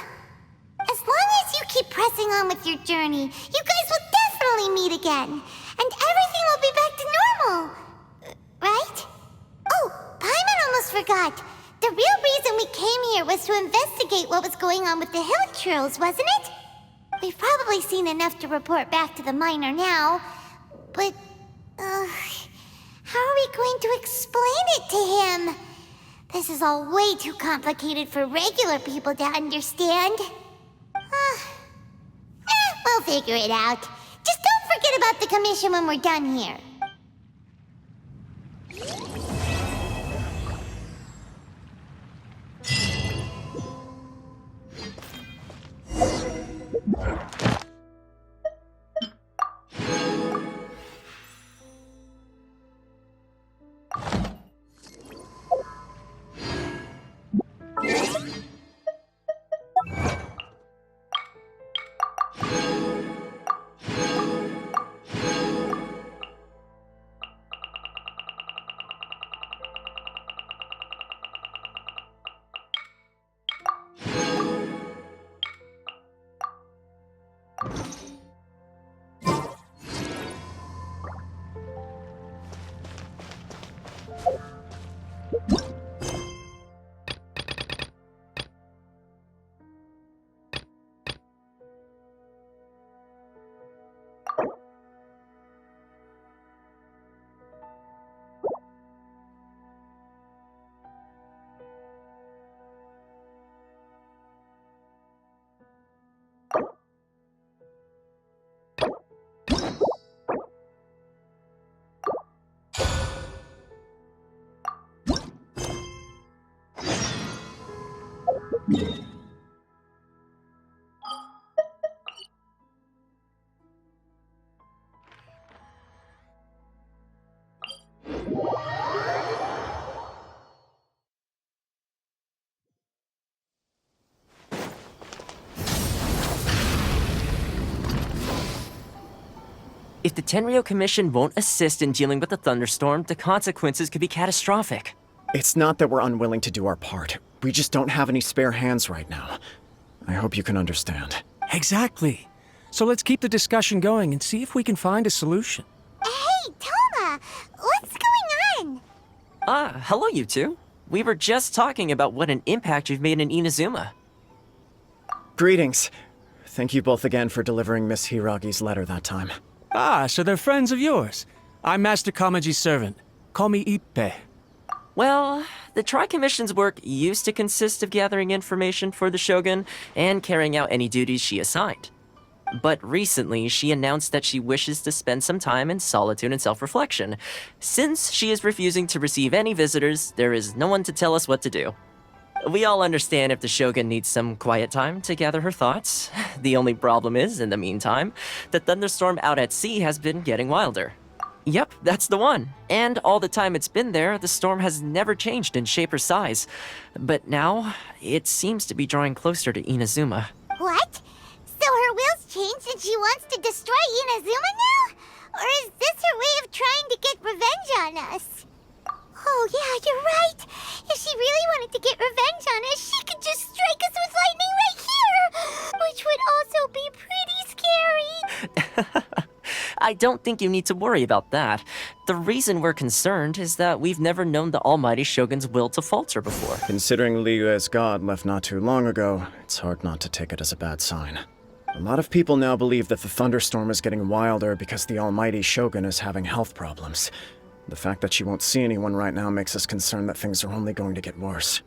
As long as you keep pressing on with your journey, you guys will definitely meet again. And everything will be back to normal. Right? Oh, Paimon almost forgot. The real reason we came here was to investigate what was going on with the Hilichurls, wasn't it? We've probably seen enough to report back to the miner now. But, how are we going to explain it to him? This is all way too complicated for regular people to understand. We'll figure it out. Just don't forget about the commission when we're done here. If the Tenryo Commission won't assist in dealing with the thunderstorm, the consequences could be catastrophic. It's not that we're unwilling to do our part. We just don't have any spare hands right now. I hope you can understand. Exactly. So let's keep the discussion going and see if we can find a solution. Hey, Toma! What's going on? Hello you two. We were just talking about what an impact you've made in Inazuma. Greetings. Thank you both again for delivering Miss Hiragi's letter that time. Ah, so they're friends of yours. I'm Master Kamaji's servant. Call me Ippe. Well, the Tri-Commission's work used to consist of gathering information for the Shogun and carrying out any duties she assigned. But recently, she announced that she wishes to spend some time in solitude and self-reflection. Since she is refusing to receive any visitors, there is no one to tell us what to do. We all understand if the Shogun needs some quiet time to gather her thoughts. The only problem is, in the meantime, the thunderstorm out at sea has been getting wilder. Yep, that's the one. And all the time it's been there, the storm has never changed in shape or size. But now, it seems to be drawing closer to Inazuma. What? So her will's changed and she wants to destroy Inazuma now? Or is this her way of trying to get revenge on us? Oh yeah, you're right. If she really wanted to get revenge on us, she could just strike us with lightning right here! Which would also be pretty scary. I don't think you need to worry about that. The reason we're concerned is that we've never known the Almighty Shogun's will to falter before. Considering Liyue's god left not too long ago, it's hard not to take it as a bad sign. A lot of people now believe that the thunderstorm is getting wilder because the Almighty Shogun is having health problems. The fact that she won't see anyone right now makes us concerned that things are only going to get worse.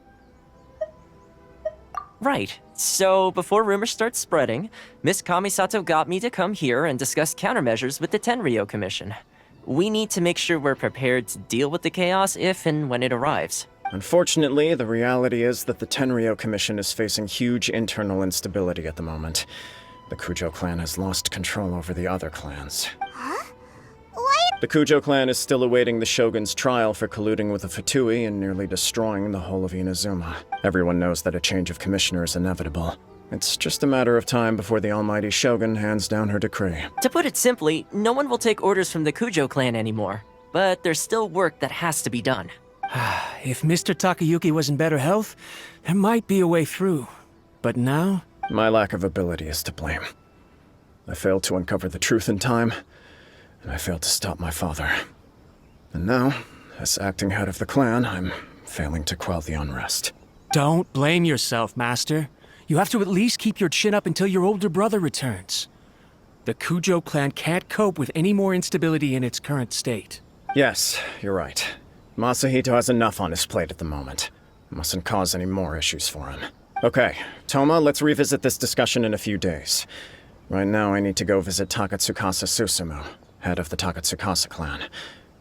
Right. So, before rumors start spreading, Miss Kamisato got me to come here and discuss countermeasures with the Tenryo Commission. We need to make sure we're prepared to deal with the chaos if and when it arrives. Unfortunately, the reality is that the Tenryo Commission is facing huge internal instability at the moment. The Kujo clan has lost control over the other clans. Huh? Why? The Kujo clan is still awaiting the Shogun's trial for colluding with the Fatui and nearly destroying the whole of Inazuma. Everyone knows that a change of commissioner is inevitable. It's just a matter of time before the Almighty Shogun hands down her decree. To put it simply, no one will take orders from the Kujo clan anymore. But there's still work that has to be done. If Mr. Takayuki was in better health, there might be a way through. But now? My lack of ability is to blame. I failed to uncover the truth in time, and I failed to stop my father. And now, as acting head of the clan, I'm failing to quell the unrest. Don't blame yourself, Master. You have to at least keep your chin up until your older brother returns. The Kujo clan can't cope with any more instability in its current state. Yes, you're right. Masahito has enough on his plate at the moment. Mustn't cause any more issues for him. Okay, Toma, let's revisit this discussion in a few days. Right now, I need to go visit Takatsukasa Susumu, head of the Takatsukasa clan.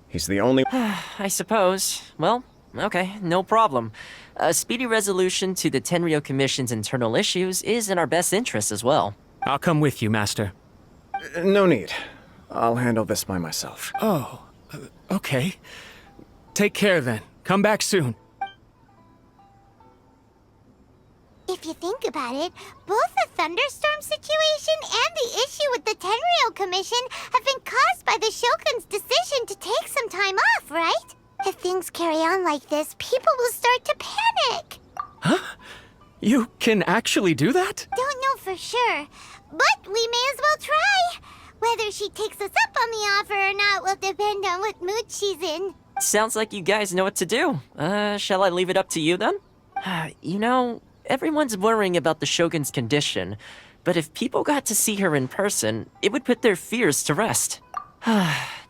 He's the only— I suppose. Well, okay, no problem. A speedy resolution to the Tenryo Commission's internal issues is in our best interest as well. I'll come with you, Master. No need. I'll handle this by myself. Oh, okay. Take care then. Come back soon. If you think about it, both the thunderstorm situation and the issue with the Tenryo Commission have been caused by the Shogun's decision to take some time off, right? If things carry on like this, people will start to panic. Huh? You can actually do that? Don't know for sure, but we may as well try. Whether she takes us up on the offer or not will depend on what mood she's in. Sounds like you guys know what to do. Shall I leave it up to you then? You know, everyone's worrying about the Shogun's condition, but if people got to see her in person, it would put their fears to rest.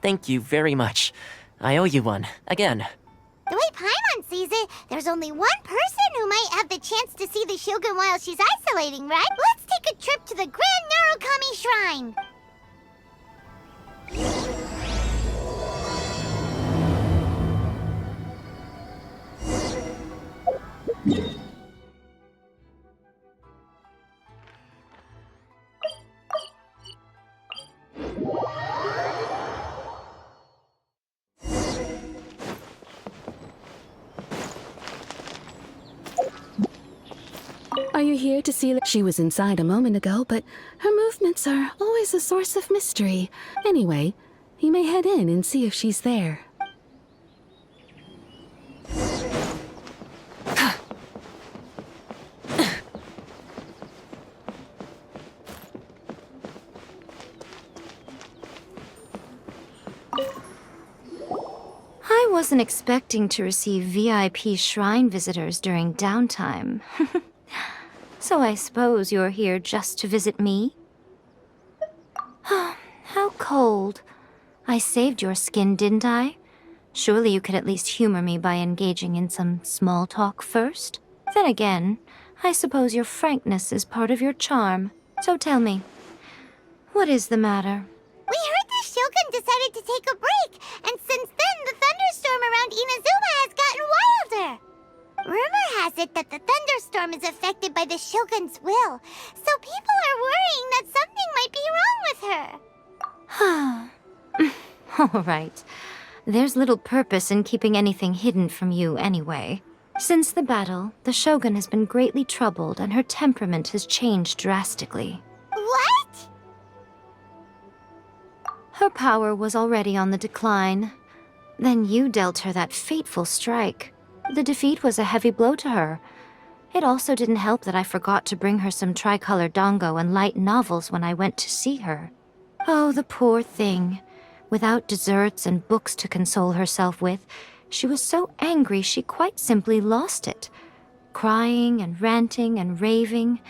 Thank you very much. I owe you one, again. The way Paimon sees it, there's only one person who might have the chance to see the Shogun while she's isolating, right? Let's take a trip to the Grand Narukami Shrine! you here to see... She was inside a moment ago, but her movements are always a source of mystery. Anyway, you may head in and see if she's there. I wasn't expecting to receive VIP shrine visitors during downtime. So I suppose you're here just to visit me? How cold. I saved your skin, didn't I? Surely you could at least humor me by engaging in some small talk first? Then again, I suppose your frankness is part of your charm. So tell me, what is the matter? We heard the Shogun decided to take a break, and since then the thunderstorm around Inazuma has gotten wilder. Rumor has it that the thunderstorm is affected by the Shogun's will, so people are worrying that something might be wrong with her. All right. There's little purpose in keeping anything hidden from you anyway. Since the battle, the Shogun has been greatly troubled and her temperament has changed drastically. What? Her power was already on the decline. Then you dealt her that fateful strike. The defeat was a heavy blow to her. It also didn't help that I forgot to bring her some tricolor dango and light novels when I went to see her. Oh, the poor thing. Without desserts and books to console herself with, she was so angry she quite simply lost it. Crying and ranting and raving.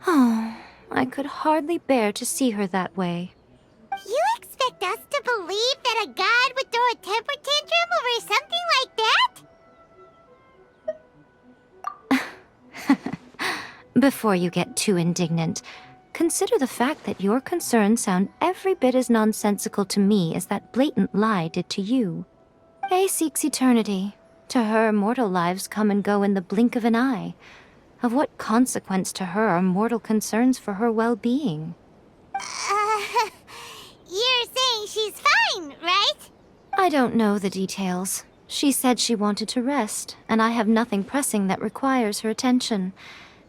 Oh, I could hardly bear to see her that way. You expect us to believe that a god would throw a temper tantrum over something like that? Before you get too indignant, consider the fact that your concerns sound every bit as nonsensical to me as that blatant lie did to you. A seeks eternity. To her, mortal lives come and go in the blink of an eye. Of what consequence to her are mortal concerns for her well-being? You're saying she's fine, right? I don't know the details. She said she wanted to rest, and I have nothing pressing that requires her attention.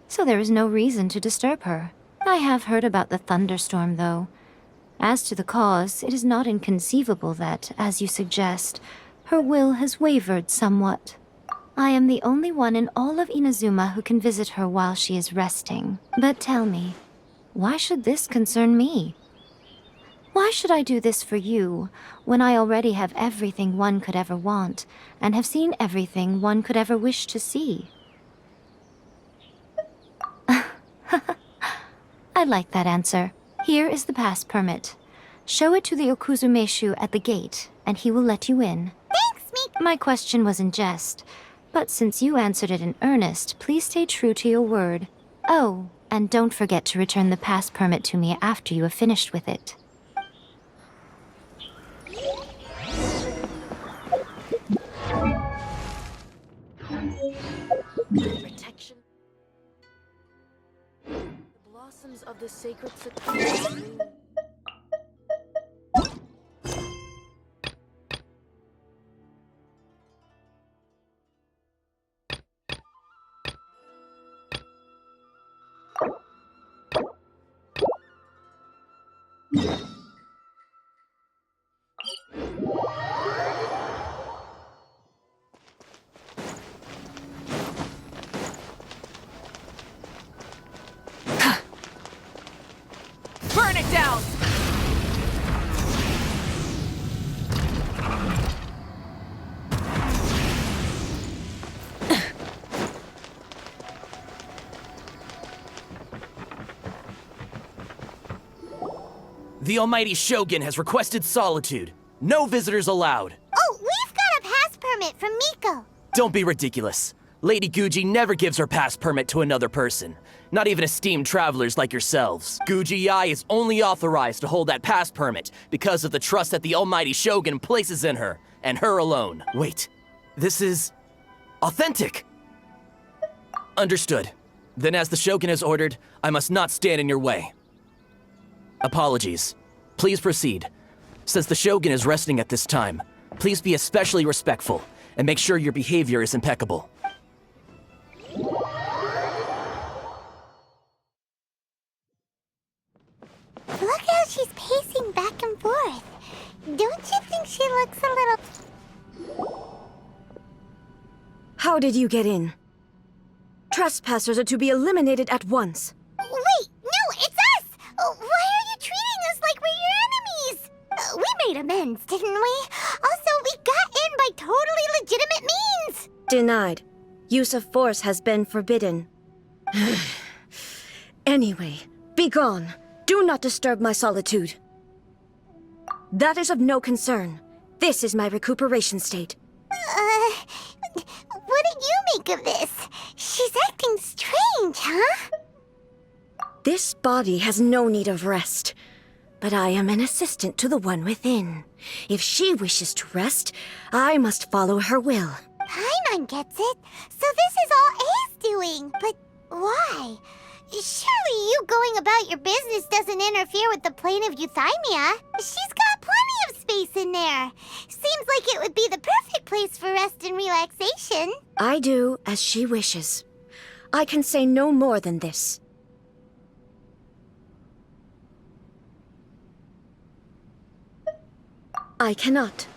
So there is no reason to disturb her. I have heard about the thunderstorm, though. As to the cause, it is not inconceivable that, as you suggest, her will has wavered somewhat. I am the only one in all of Inazuma who can visit her while she is resting. But tell me, why should this concern me? Why should I do this for you, when I already have everything one could ever want, and have seen everything one could ever wish to see? I like that answer. Here is the pass permit. Show it to the Okuzumeshu at the gate, and he will let you in. Thanks, Miko. My question was in jest, but since you answered it in earnest, please stay true to your word. Oh, and don't forget to return the pass permit to me after you have finished with it. Protection. The blossoms of the sacred sakura. Burn it down! The Almighty Shogun has requested solitude. No visitors allowed. Oh, we've got a pass permit from Miko. Don't be ridiculous. Lady Guji never gives her pass permit to another person. Not even esteemed travelers like yourselves. Guji-ai is only authorized to hold that pass permit because of the trust that the Almighty Shogun places in her, and her alone. Wait, this is authentic. Understood. Then as the Shogun has ordered, I must not stand in your way. Apologies. Please proceed. Since the Shogun is resting at this time, please be especially respectful and make sure your behavior is impeccable. she's pacing back and forth. Don't you think she looks a little... How did you get in? Trespassers are to be eliminated at once. Wait, no, it's us! Why are you treating us like we're your enemies? We made amends, didn't we? Also, we got in by totally legitimate means! Denied. Use of force has been forbidden. Anyway, be gone. Do not disturb my solitude. That is of no concern. This is my recuperation state. What do you make of this? She's acting strange, huh? This body has no need of rest. But I am an assistant to the one within. If she wishes to rest, I must follow her will. Paimon gets it. So this is all A's doing. But why? Surely you going about your business doesn't interfere with the plane of Euthymia. She's got plenty of space in there. Seems like it would be the perfect place for rest and relaxation. I do as she wishes. I can say no more than this. I cannot.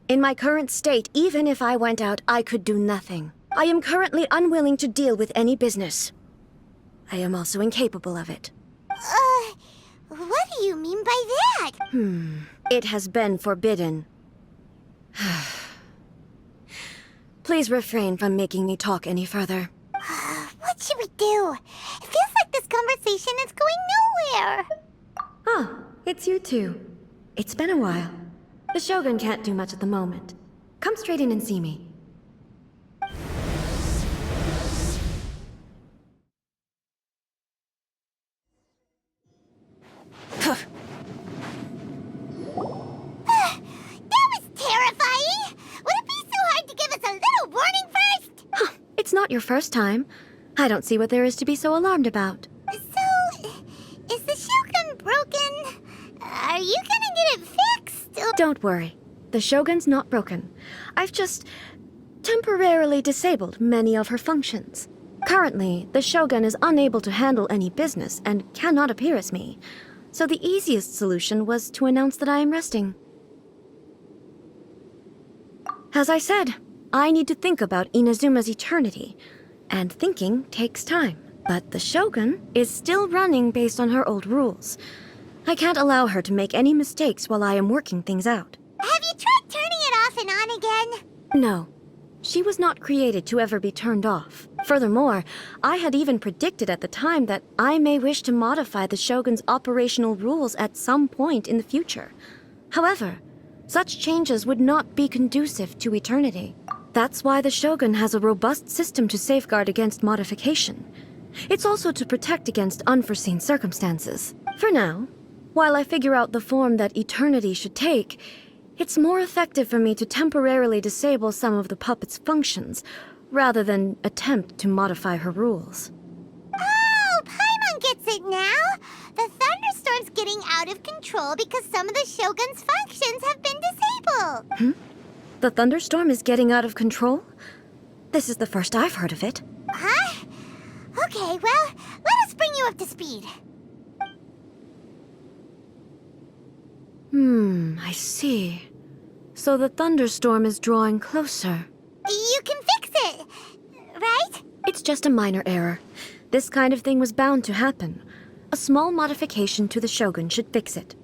In my current state, even if I went out, I could do nothing. I am currently unwilling to deal with any business. I am also incapable of it. What do you mean by that? It has been forbidden. Please refrain from making me talk any further. What should we do? It feels like this conversation is going nowhere. Oh, it's you two. It's been a while. The Shogun can't do much at the moment. Come straight in and see me. That was terrifying! Would it be so hard to give us a little warning first? It's not your first time. I don't see what there is to be so alarmed about. So, is the Shogun broken? Are you gonna get it fixed? Don't worry. The Shogun's not broken. I've just temporarily disabled many of her functions. Currently, the Shogun is unable to handle any business and cannot appear as me. So the easiest solution was to announce that I am resting. As I said, I need to think about Inazuma's eternity, and thinking takes time. But the Shogun is still running based on her old rules. I can't allow her to make any mistakes while I am working things out. Have you tried turning it off and on again? No. She was not created to ever be turned off. Furthermore, I had even predicted at the time that I may wish to modify the Shogun's operational rules at some point in the future. However, such changes would not be conducive to eternity. That's why the Shogun has a robust system to safeguard against modification. It's also to protect against unforeseen circumstances. For now, while I figure out the form that eternity should take, it's more effective for me to temporarily disable some of the puppet's functions, rather than attempt to modify her rules. Oh, Paimon gets it now! The thunderstorm's getting out of control because some of the Shogun's functions have been disabled! The thunderstorm is getting out of control? This is the first I've heard of it. Huh? Okay, well, let us bring you up to speed. I see. So the thunderstorm is drawing closer. You can fix it, right? It's just a minor error. This kind of thing was bound to happen. A small modification to the Shogun should fix it.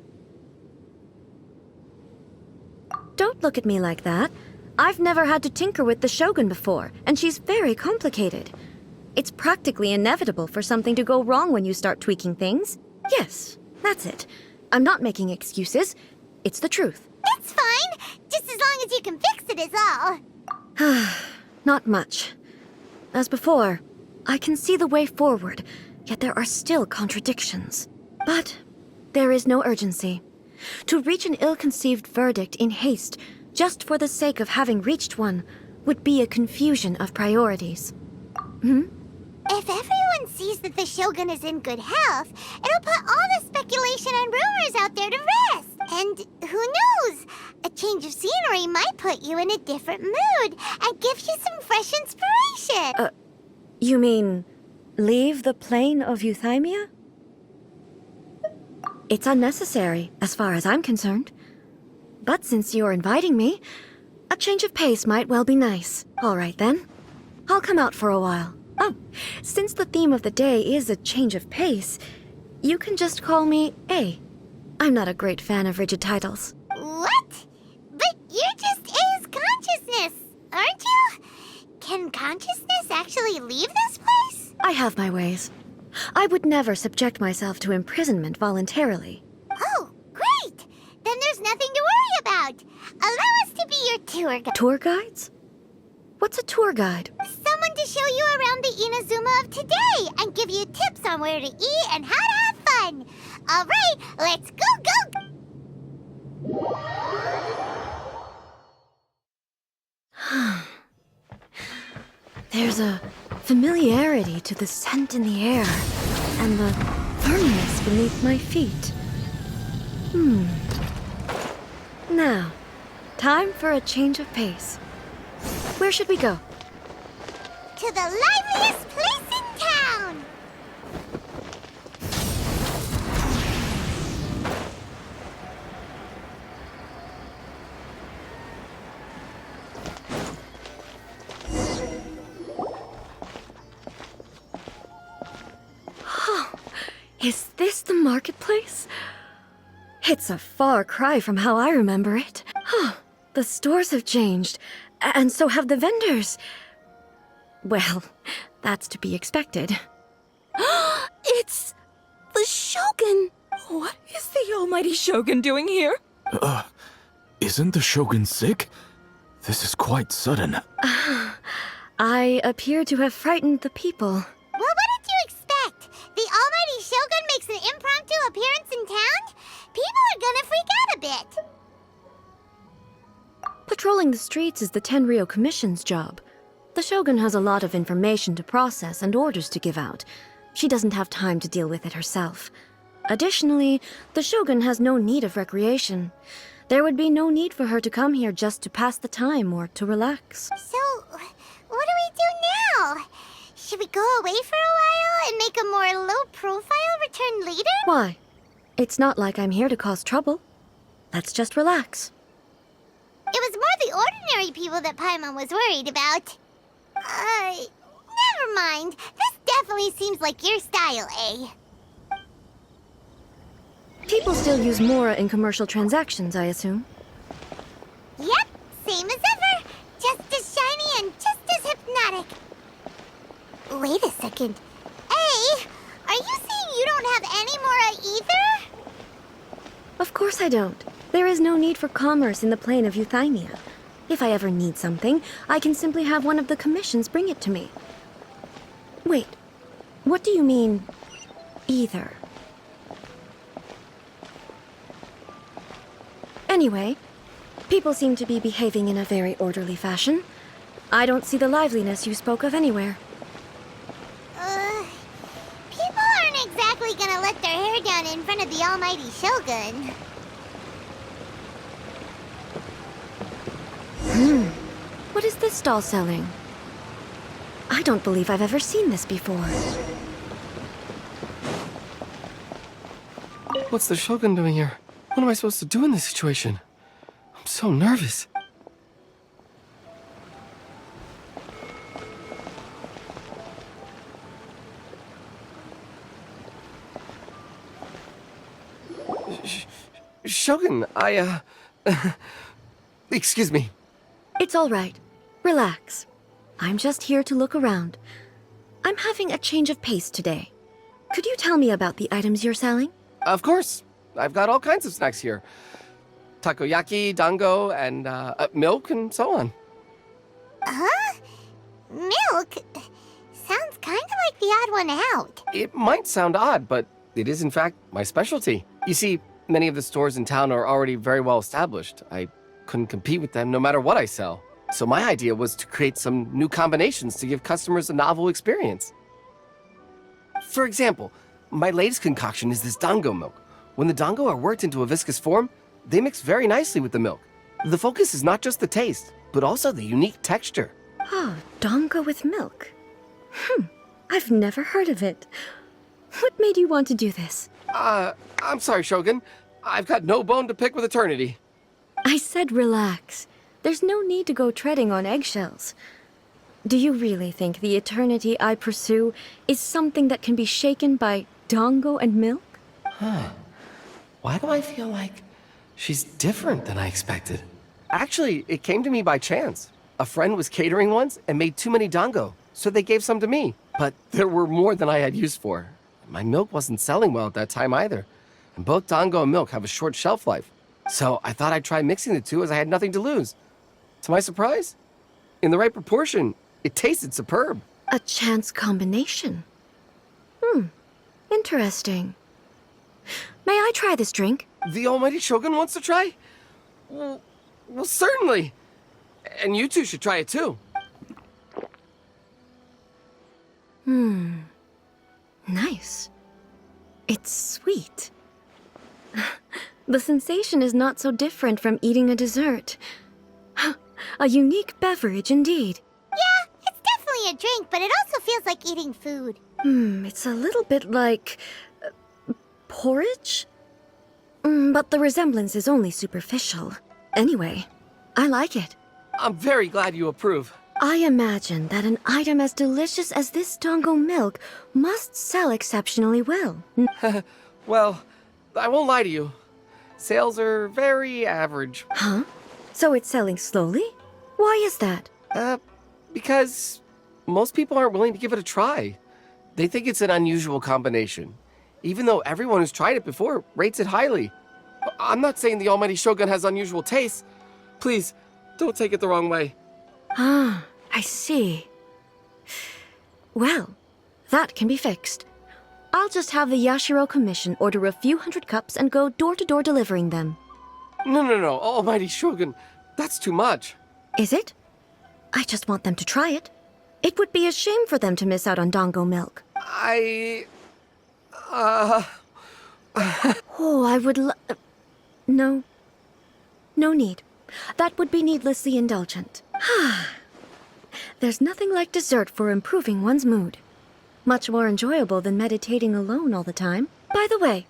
Don't look at me like that. I've never had to tinker with the Shogun before, and she's very complicated. It's practically inevitable for something to go wrong when you start tweaking things. Yes, that's it. I'm not making excuses. It's the truth. It's fine. Just as long as you can fix it is all. Not much. As before, I can see the way forward, yet there are still contradictions. But there is no urgency. To reach an ill-conceived verdict in haste, just for the sake of having reached one, would be a confusion of priorities. If everyone sees that the Shogun is in good health, it'll put all the speculation and rumors out there to rest. And who knows? A change of scenery might put you in a different mood and give you some fresh inspiration. You mean leave the plane of Euthymia? It's unnecessary, as far as I'm concerned. But since you're inviting me, a change of pace might well be nice. All right, then. I'll come out for a while. Oh, since the theme of the day is a change of pace, you can just call me A. I'm not a great fan of rigid titles. What? But you're just A's consciousness, aren't you? Can consciousness actually leave this place? I have my ways. I would never subject myself to imprisonment voluntarily. Oh, great! Then there's nothing to worry about. Allow us to be your tour guide. Tour guides? What's a tour guide? Someone to show you around the Inazuma of today and give you tips on where to eat and how to have fun. All right, let's go. There's a familiarity to the scent in the air and the firmness beneath my feet. Now, time for a change of pace. Where should we go? To the liveliest place in town! Is this the marketplace? It's a far cry from how I remember it. The stores have changed, and so have the vendors. Well, that's to be expected. It's the Shogun! What is the almighty Shogun doing here? Isn't the Shogun sick? This is quite sudden. I appear to have frightened the people. Well, what did you expect? The almighty Shogun makes an impromptu appearance in town? People are gonna freak out a bit. Patrolling the streets is the Tenryou Commission's job. The Shogun has a lot of information to process and orders to give out. She doesn't have time to deal with it herself. Additionally, the Shogun has no need of recreation. There would be no need for her to come here just to pass the time or to relax. So, what do we do now? Should we go away for a while and make a more low-profile return later? Why? It's not like I'm here to cause trouble. Let's just relax. It was more the ordinary people that Paimon was worried about. Never mind. This definitely seems like your style, eh? People still use Mora in commercial transactions, I assume. Yep, same as ever. Just as shiny and just as hypnotic. Wait a second. Hey, are you saying you don't have any Mora either? Of course I don't. There is no need for commerce in the plane of Euthymia. If I ever need something, I can simply have one of the commissions bring it to me. Wait, what do you mean, either? Anyway, people seem to be behaving in a very orderly fashion. I don't see the liveliness you spoke of anywhere. People aren't exactly gonna let their hair down in front of the almighty Shogun. What is this stall selling? I don't believe I've ever seen this before. What's the Shogun doing here? What am I supposed to do in this situation? I'm so nervous. Shogun, excuse me. It's all right. Relax. I'm just here to look around. I'm having a change of pace today. Could you tell me about the items you're selling? Of course. I've got all kinds of snacks here. Takoyaki, dango, and milk, and so on. Huh? Milk? Sounds kind of like the odd one out. It might sound odd, but it is in fact my specialty. You see, many of the stores in town are already very well established. I couldn't compete with them no matter what I sell. So my idea was to create some new combinations to give customers a novel experience. For example, my latest concoction is this dango milk. When the dango are worked into a viscous form, they mix very nicely with the milk. The focus is not just the taste, but also the unique texture. Oh, dango with milk. I've never heard of it. What made you want to do this? I'm sorry, Shogun. I've got no bone to pick with eternity. I said relax. There's no need to go treading on eggshells. Do you really think the eternity I pursue is something that can be shaken by dango and milk? Huh. Why do I feel like she's different than I expected? Actually, it came to me by chance. A friend was catering once and made too many dango, so they gave some to me. But there were more than I had use for. My milk wasn't selling well at that time either. And both dango and milk have a short shelf life. So I thought I'd try mixing the two as I had nothing to lose. To my surprise, in the right proportion, it tasted superb. A chance combination. Interesting. May I try this drink? The almighty Shogun wants to try? Well, certainly. And you two should try it too. Nice. It's sweet. The sensation is not so different from eating a dessert. A unique beverage indeed. Yeah, it's definitely a drink, but it also feels like eating food. It's a little bit like... porridge? But the resemblance is only superficial. Anyway, I like it. I'm very glad you approve. I imagine that an item as delicious as this dango milk must sell exceptionally well. Well, I won't lie to you. Sales are very average. Huh? So it's selling slowly? Why is that? Because most people aren't willing to give it a try. They think it's an unusual combination. Even though everyone who's tried it before rates it highly. I'm not saying the almighty Shogun has unusual tastes. Please, don't take it the wrong way. Ah, I see. Well, that can be fixed. I'll just have the Yashiro Commission order a few hundred cups and go door-to-door delivering them. No, almighty Shogun. That's too much. Is it? I just want them to try it. It would be a shame for them to miss out on dango milk. Oh, I would No. No need. That would be needlessly indulgent. There's nothing like dessert for improving one's mood. Much more enjoyable than meditating alone all the time. By the way,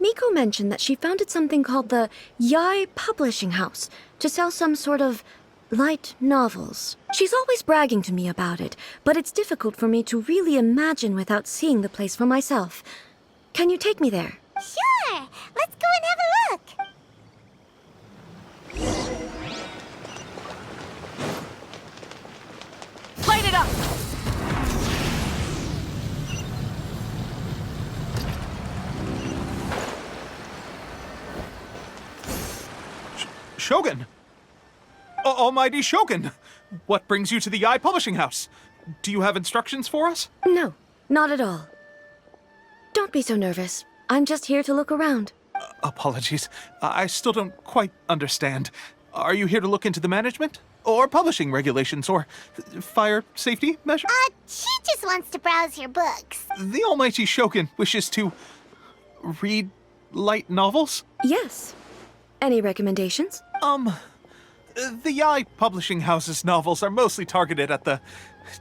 Miko mentioned that she founded something called the Yai Publishing House to sell some sort of light novels. She's always bragging to me about it, but it's difficult for me to really imagine without seeing the place for myself. Can you take me there? Sure! Let's go and have a look! Light it up! Shogun! Almighty Shogun! What brings you to the Yai Publishing House? Do you have instructions for us? No, not at all. Don't be so nervous. I'm just here to look around. Apologies. I still don't quite understand. Are you here to look into the management? Or publishing regulations? Or fire safety measures? She just wants to browse your books. The almighty Shogun wishes to read light novels? Yes. Any recommendations? The Yai Publishing House's novels are mostly targeted at the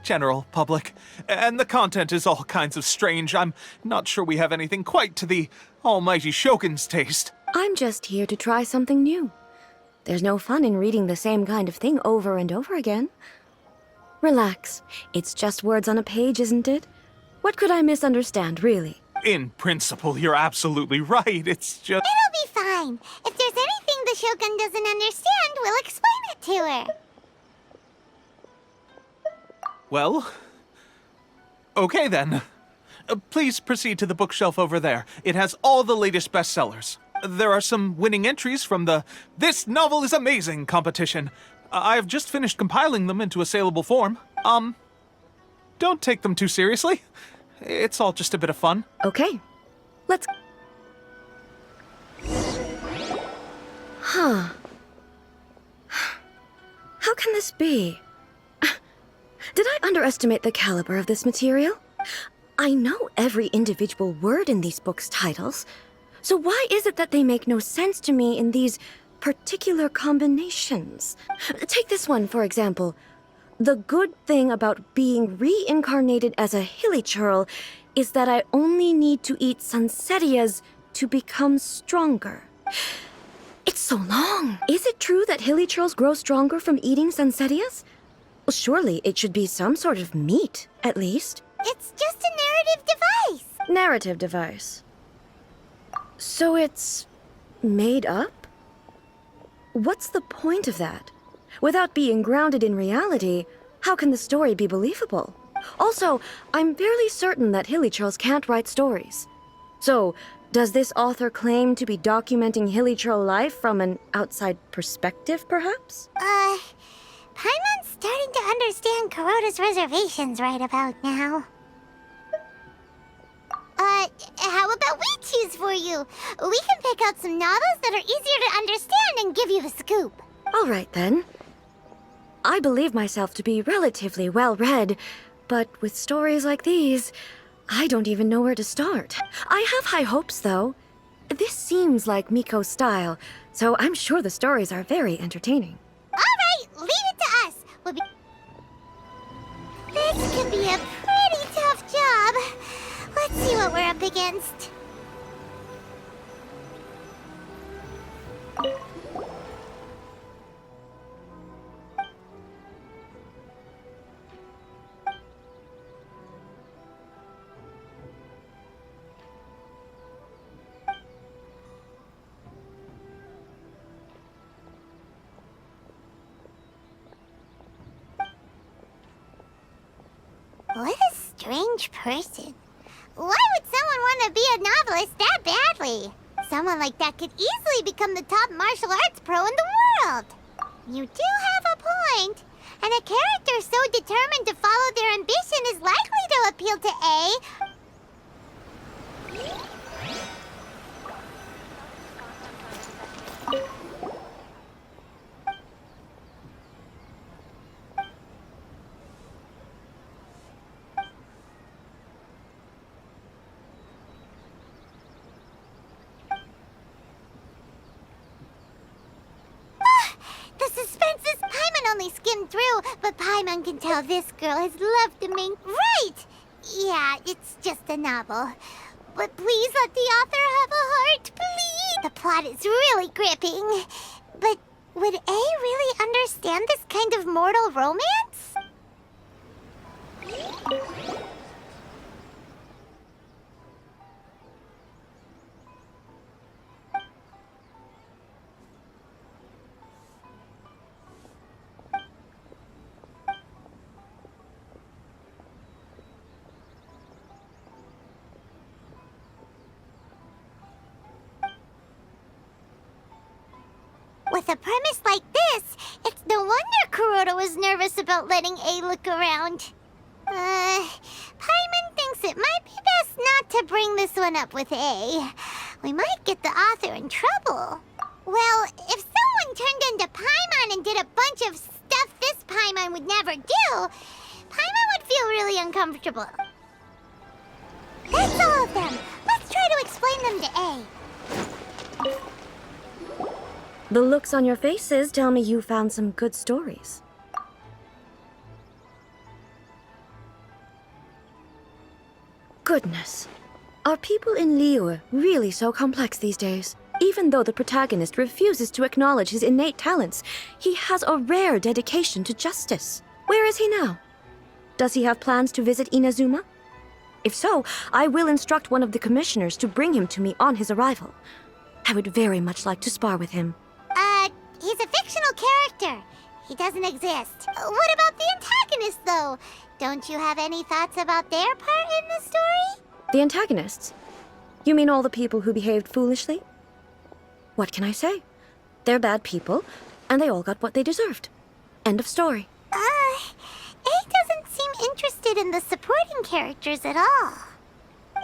general public, and the content is all kinds of strange. I'm not sure we have anything quite to the almighty Shogun's taste. I'm just here to try something new. There's no fun in reading the same kind of thing over and over again. Relax. It's just words on a page, isn't it? What could I misunderstand, really? In principle, you're absolutely right. It's just... It'll be fine. If there's anything the Shogun doesn't understand, we'll explain it to her. Well... okay then. Please proceed to the bookshelf over there. It has all the latest bestsellers. There are some winning entries from the This Novel is Amazing competition. I've just finished compiling them into a saleable form. Don't take them too seriously. It's all just a bit of fun. Okay. Let's... Huh. How can this be? Did I underestimate the caliber of this material? I know every individual word in these books' titles, so why is it that they make no sense to me in these particular combinations? Take this one, for example. The good thing about being reincarnated as a hilly churl is that I only need to eat Sansetias to become stronger. It's so long. Is it true that hilichurls grow stronger from eating Sansetias? Well, surely it should be some sort of meat, at least. It's just a narrative device. Narrative device. So it's made up? What's the point of that? Without being grounded in reality, how can the story be believable? Also, I'm fairly certain that hilichurls can't write stories. So, does this author claim to be documenting hilichurl life from an outside perspective, perhaps? Paimon's starting to understand Kuroda's reservations right about now. How about we choose for you? We can pick out some novels that are easier to understand and give you the scoop. All right, then. I believe myself to be relatively well-read, but with stories like these, I don't even know where to start. I have high hopes, though. This seems like Miko's style, so I'm sure the stories are very entertaining. All right, leave it to us. This could be a pretty tough job. Let's see what we're up against. What a strange person. Why would someone want to be a novelist that badly? Someone like that could easily become the top martial arts pro in the world. You do have a point. And a character so determined to follow their ambition is likely to appeal to A. Only skimmed through, but Paimon can tell this girl has loved the main... Right! Yeah, it's just a novel. But please let the author have a heart, please! The plot is really gripping. But would A really understand this kind of mortal romance? With a premise like this, it's no wonder Kuroda was nervous about letting A look around. Paimon thinks it might be best not to bring this one up with A. We might get the author in trouble. Well, if someone turned into Paimon and did a bunch of stuff this Paimon would never do, Paimon would feel really uncomfortable. That's all of them. Let's try to explain them to A. The looks on your faces tell me you found some good stories. Goodness. Are people in Liyue really so complex these days? Even though the protagonist refuses to acknowledge his innate talents, he has a rare dedication to justice. Where is he now? Does he have plans to visit Inazuma? If so, I will instruct one of the commissioners to bring him to me on his arrival. I would very much like to spar with him. He's a fictional character. He doesn't exist. What about the antagonist, though? Don't you have any thoughts about their part in the story? The antagonists? You mean all the people who behaved foolishly? What can I say? They're bad people, and they all got what they deserved. End of story. A doesn't seem interested in the supporting characters at all.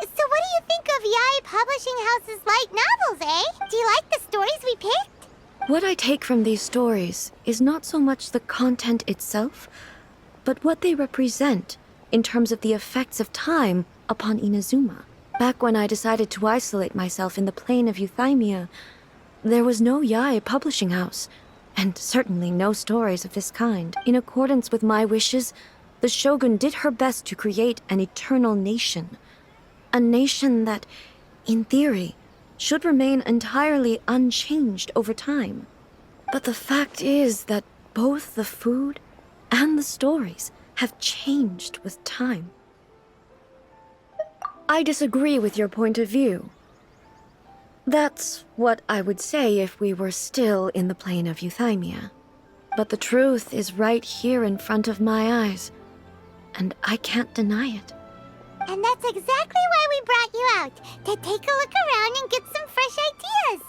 So what do you think of Yae Publishing House's light novels, eh? Do you like the stories we picked? What I take from these stories is not so much the content itself, but what they represent in terms of the effects of time upon Inazuma. Back when I decided to isolate myself in the plain of Euthymia, there was no Yae Publishing House, and certainly no stories of this kind. In accordance with my wishes, the Shogun did her best to create an eternal nation. A nation that, in theory, should remain entirely unchanged over time. But the fact is that both the food and the stories have changed with time. I disagree with your point of view. That's what I would say if we were still in the plane of euthymia. But the truth is right here in front of my eyes, and I can't deny it. And that's exactly why we brought you out, to take a look around and get some fresh ideas.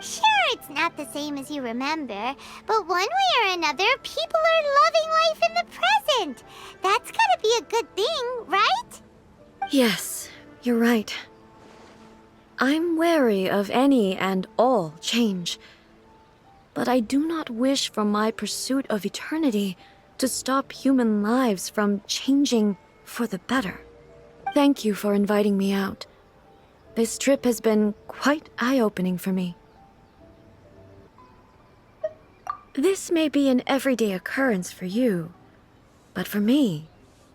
Sure, it's not the same as you remember, but one way or another, people are loving life in the present. That's gotta be a good thing, right? Yes, you're right. I'm wary of any and all change, but I do not wish for my pursuit of eternity to stop human lives from changing for the better. Thank you for inviting me out. This trip has been quite eye-opening for me. This may be an everyday occurrence for you, but for me,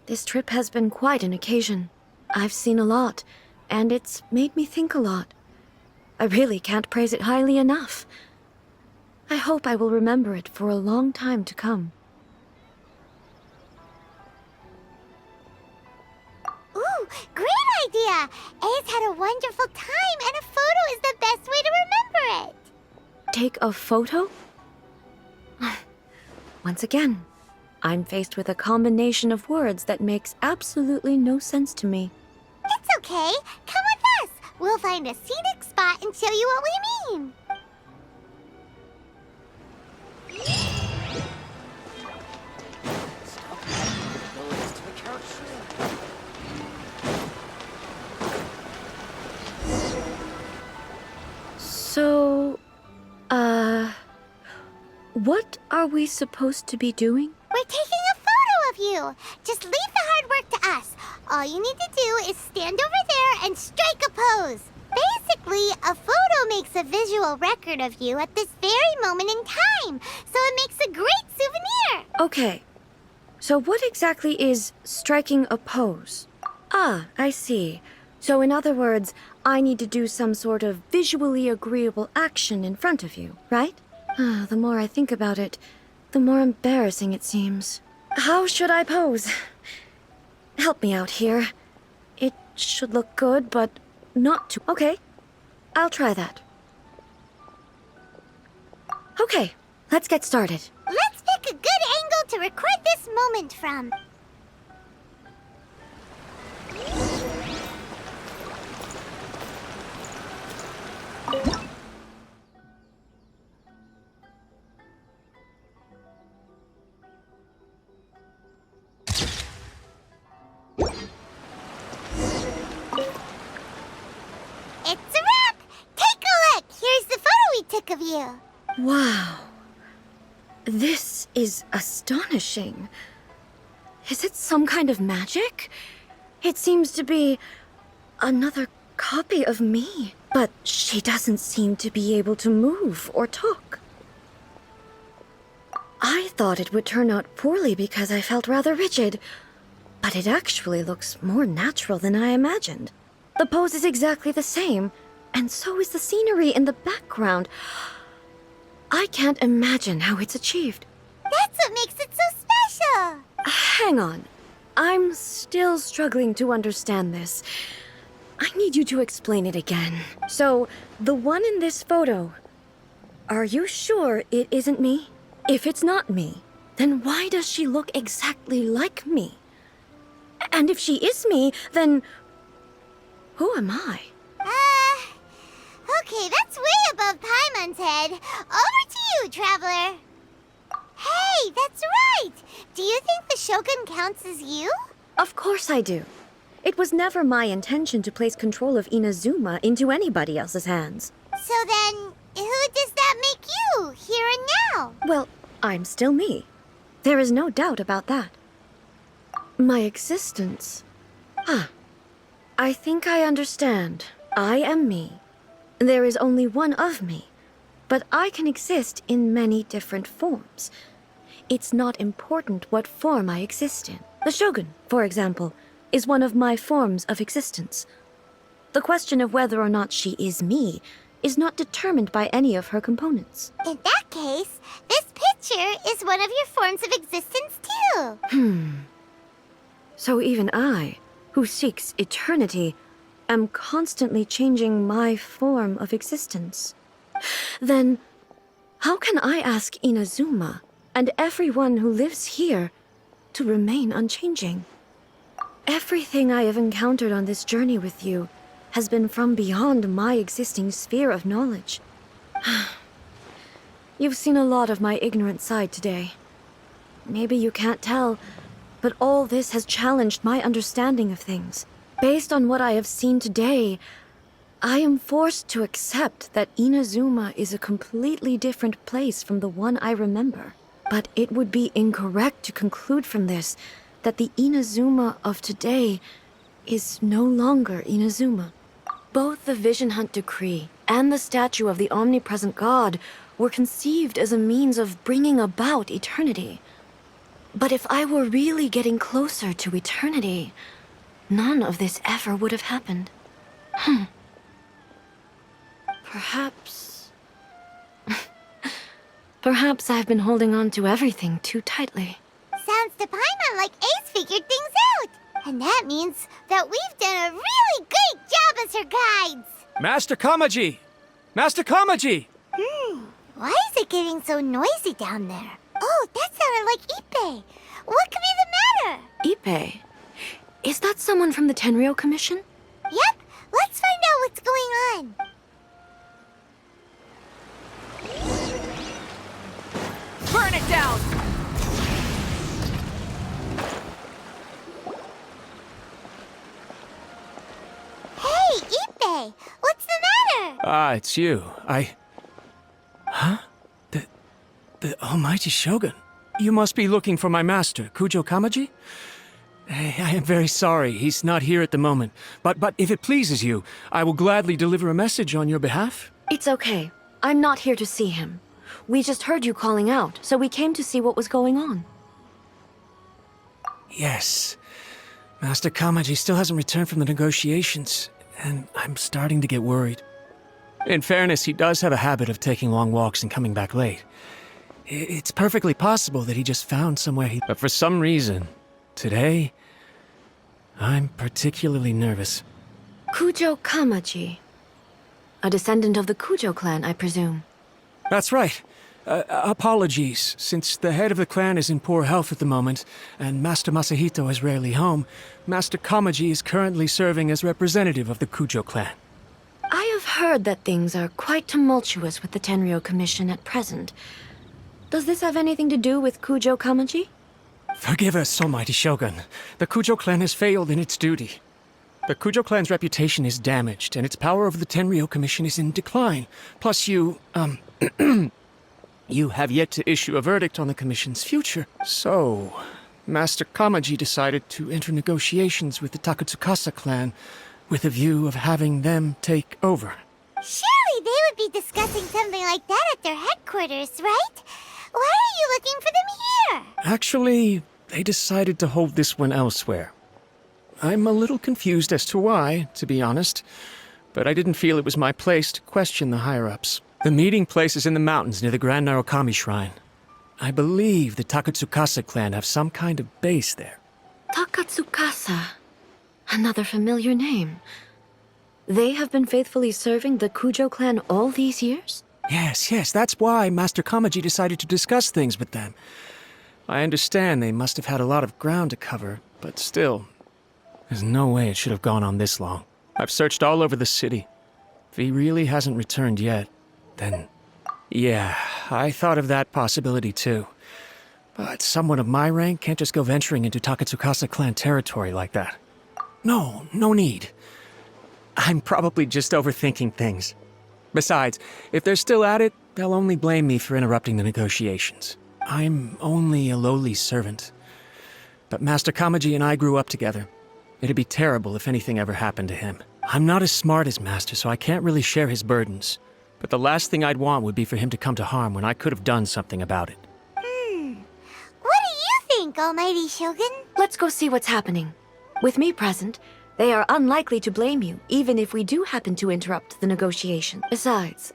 this trip has been quite an occasion. I've seen a lot, and it's made me think a lot. I really can't praise it highly enough. I hope I will remember it for a long time to come. Ooh, great idea! A's had a wonderful time, and a photo is the best way to remember it. Take a photo? Once again, I'm faced with a combination of words that makes absolutely no sense to me. It's okay. Come with us. We'll find a scenic spot and show you what we mean. So, what are we supposed to be doing? We're taking a photo of you. Just leave the hard work to us. All you need to do is stand over there and strike a pose. Basically, a photo makes a visual record of you at this very moment in time, so it makes a great souvenir. Okay, so what exactly is striking a pose? Ah, I see. So in other words, I need to do some sort of visually agreeable action in front of you, right? The more I think about it, the more embarrassing it seems. How should I pose? Help me out here. It should look good, but not too... Okay, I'll try that. Okay, let's get started. Let's pick a good angle to record this moment from. It's a wrap! Take a look! Here's the photo we took of you. Wow. This is astonishing. Is it some kind of magic? It seems to be another copy of me. But she doesn't seem to be able to move or talk. I thought it would turn out poorly because I felt rather rigid, but it actually looks more natural than I imagined. The pose is exactly the same, and so is the scenery in the background. I can't imagine how it's achieved. That's what makes it so special. Hang on. I'm still struggling to understand this. I need you to explain it again. So, the one in this photo, are you sure it isn't me? If it's not me, then why does she look exactly like me? And if she is me, then who am I? Okay, that's way above Paimon's head. Over to you, Traveler. Hey, that's right! Do you think the Shogun counts as you? Of course I do. It was never my intention to place control of Inazuma into anybody else's hands. So then, who does that make you, here and now? Well, I'm still me. There is no doubt about that. My existence... I think I understand. I am me. There is only one of me, but I can exist in many different forms. It's not important what form I exist in. The Shogun, for example, is one of my forms of existence. The question of whether or not she is me is not determined by any of her components. In that case, this picture is one of your forms of existence too. So even I, who seeks eternity, am constantly changing my form of existence. Then, how can I ask Inazuma and everyone who lives here to remain unchanging? Everything I have encountered on this journey with you has been from beyond my existing sphere of knowledge. You've seen a lot of my ignorant side today. Maybe you can't tell, but all this has challenged my understanding of things. Based on what I have seen today, I am forced to accept that Inazuma is a completely different place from the one I remember. But it would be incorrect to conclude from this that the Inazuma of today is no longer Inazuma. Both the Vision Hunt Decree and the statue of the omnipresent God were conceived as a means of bringing about eternity. But if I were really getting closer to eternity, none of this ever would have happened. Perhaps... Perhaps I've been holding on to everything too tightly. Sounds to Paimon like Ace figured things out. And that means that we've done a really great job as her guides. Master Kamaji! Master Kamaji! Why is it getting so noisy down there? Oh, that sounded like Ippei. What could be the matter? Ippei? Is that someone from the Tenryou Commission? Yep, let's find out what's going on. Burn it down! Hey, Ippei, what's the matter? Ah, it's you. Huh? The Almighty Shogun. You must be looking for my master, Kujo Kamaji? I am very sorry, he's not here at the moment. But if it pleases you, I will gladly deliver a message on your behalf. It's okay. I'm not here to see him. We just heard you calling out, so we came to see what was going on. Yes. Master Kamaji still hasn't returned from the negotiations, and I'm starting to get worried. In fairness, he does have a habit of taking long walks and coming back late. It's perfectly possible that he just found somewhere he... But for some reason, today, I'm particularly nervous. Kujo Kamaji. A descendant of the Kujo clan, I presume. That's right. Apologies, since the head of the clan is in poor health at the moment, and Master Masahito is rarely home, Master Kamaji is currently serving as representative of the Kujo clan. I have heard that things are quite tumultuous with the Tenryou Commission at present. Does this have anything to do with Kujo Kamaji? Forgive us, Almighty Shogun. The Kujo clan has failed in its duty. The Kujo clan's reputation is damaged, and its power over the Tenryou Commission is in decline. Plus you have yet to issue a verdict on the Commission's future. So, Master Kamaji decided to enter negotiations with the Takatsukasa clan with a view of having them take over. Surely they would be discussing something like that at their headquarters, right? Why are you looking for them here? Actually, they decided to hold this one elsewhere. I'm a little confused as to why, to be honest, but I didn't feel it was my place to question the higher-ups. The meeting place is in the mountains near the Grand Narukami Shrine. I believe the Takatsukasa clan have some kind of base there. Takatsukasa. Another familiar name. They have been faithfully serving the Kujo clan all these years? Yes, that's why Master Kamaji decided to discuss things with them. I understand they must have had a lot of ground to cover, but still, there's no way it should have gone on this long. I've searched all over the city. If he really hasn't returned yet, then... Yeah, I thought of that possibility too. But someone of my rank can't just go venturing into Takatsukasa clan territory like that. No need. I'm probably just overthinking things. Besides, if they're still at it, they'll only blame me for interrupting the negotiations. I'm only a lowly servant. But Master Kamaji and I grew up together. It'd be terrible if anything ever happened to him. I'm not as smart as Master, so I can't really share his burdens. But the last thing I'd want would be for him to come to harm when I could have done something about it. What do you think, Almighty Shogun? Let's go see what's happening. With me present, They are unlikely to blame you, even if we do happen to interrupt the negotiation. Besides,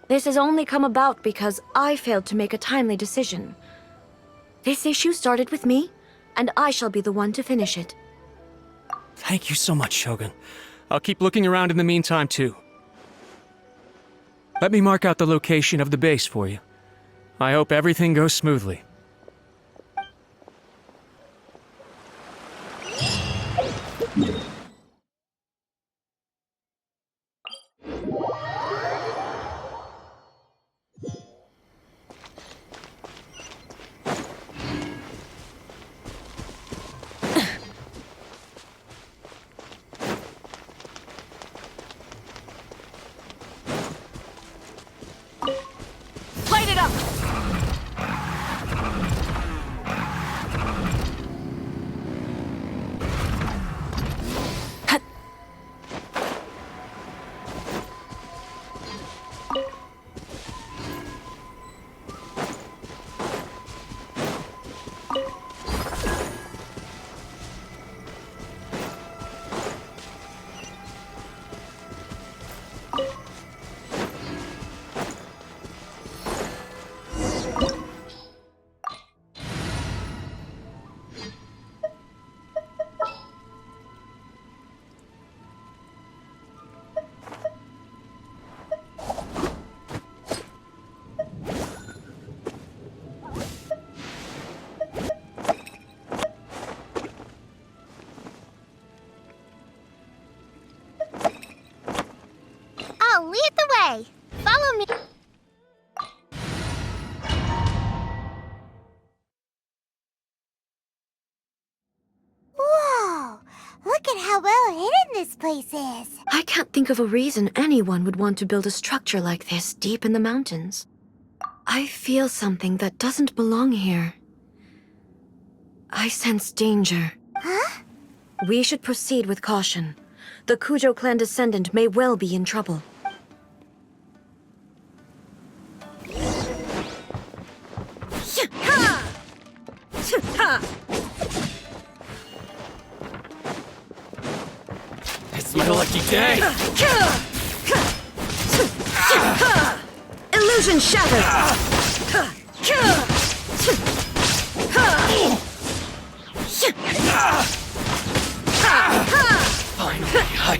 this has only come about because I failed to make a timely decision. This issue started with me, and I shall be the one to finish it. Thank you so much, Shogun. I'll keep looking around in the meantime, too. Let me mark out the location of the base for you. I hope everything goes smoothly. Light it up! I'll lead the way. Follow me. Whoa! Look at how well hidden this place is. I can't think of a reason anyone would want to build a structure like this deep in the mountains. I feel something that doesn't belong here. I sense danger. Huh? We should proceed with caution. The Kujo clan descendant may well be in trouble. It's my lucky day! Illusion shattered! Finally,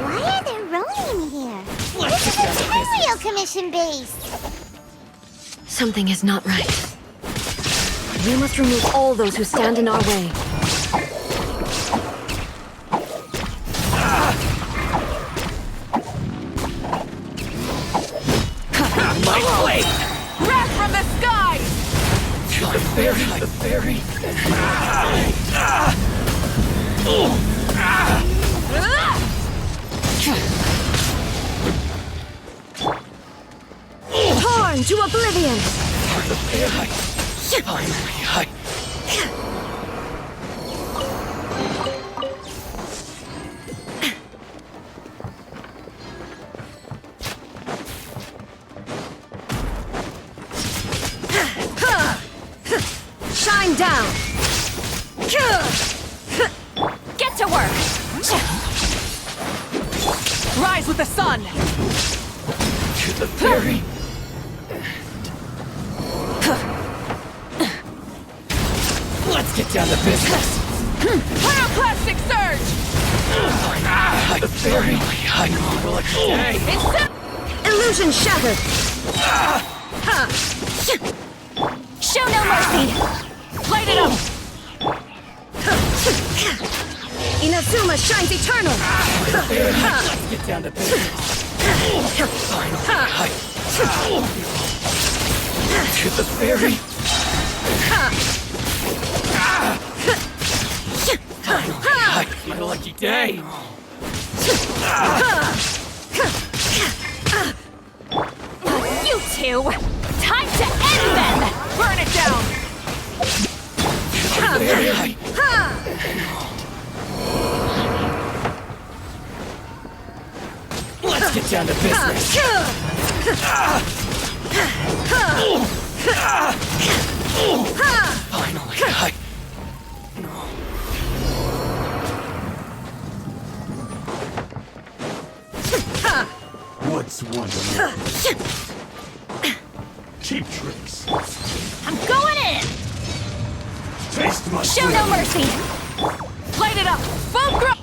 Why are there Ronin here? This is a Terrio Commission base. Something is not right. We must remove all those who stand in our way. My way! Wrath from the sky! The fairy. Torn to oblivion! Shine down! Get to work! Rise with the sun! To the fairy. Let's get down to business. Pyroclastic surge! The fairy. Illusion shattered! Show no mercy! Light it up! Inazuma shines eternal! Let's get down to business. To the fairy. My lucky day. You two! Time to end them! Burn it down! Let's get down to business. Finally. What's one more? Cheap tricks. I'm going in! Taste my Show no mercy! Light it up! Full grow!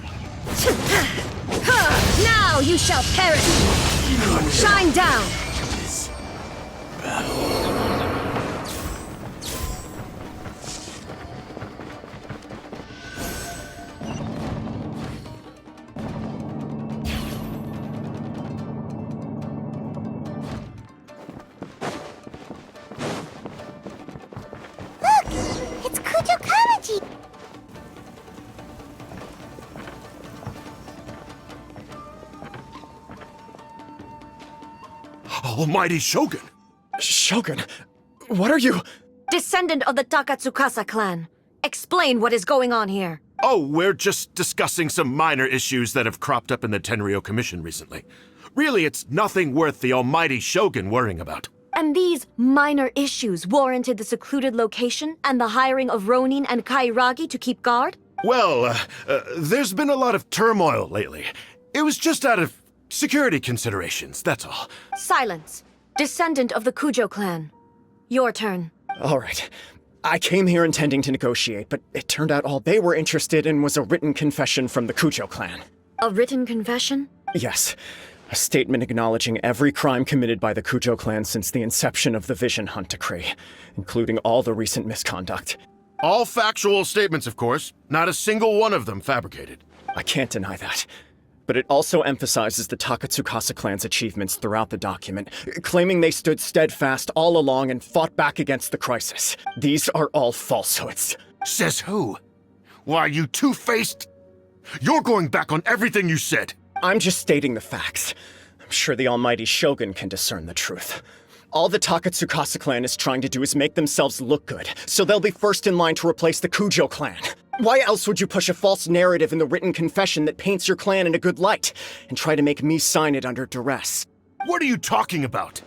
Now you shall perish! Shine down! Look! It's Kujo Kamaji! Almighty Shogun! Shogun, what are you? Descendant of the Takatsukasa clan. Explain what is going on here. Oh, we're just discussing some minor issues that have cropped up in the Tenryo Commission recently. Really, it's nothing worth the Almighty Shogun worrying about. And these minor issues warranted the secluded location and the hiring of Ronin and Kairagi to keep guard? Well, there's been a lot of turmoil lately. It was just out of security considerations, that's all. Silence. Descendant of the Kujo clan. Your turn. All right. I came here intending to negotiate, but it turned out all they were interested in was a written confession from the Kujo clan. A written confession? Yes. A statement acknowledging every crime committed by the Kujo clan since the inception of the Vision Hunt Decree, including all the recent misconduct. All factual statements, of course. Not a single one of them fabricated. I can't deny that. But it also emphasizes the Takatsukasa clan's achievements throughout the document, claiming they stood steadfast all along and fought back against the crisis. These are all falsehoods. Says who? Why, you two-faced... You're going back on everything you said. I'm just stating the facts. I'm sure the almighty Shogun can discern the truth. All the Takatsukasa clan is trying to do is make themselves look good, so they'll be first in line to replace the Kujo clan. Why else would you push a false narrative in the written confession that paints your clan in a good light, and try to make me sign it under duress? What are you talking about?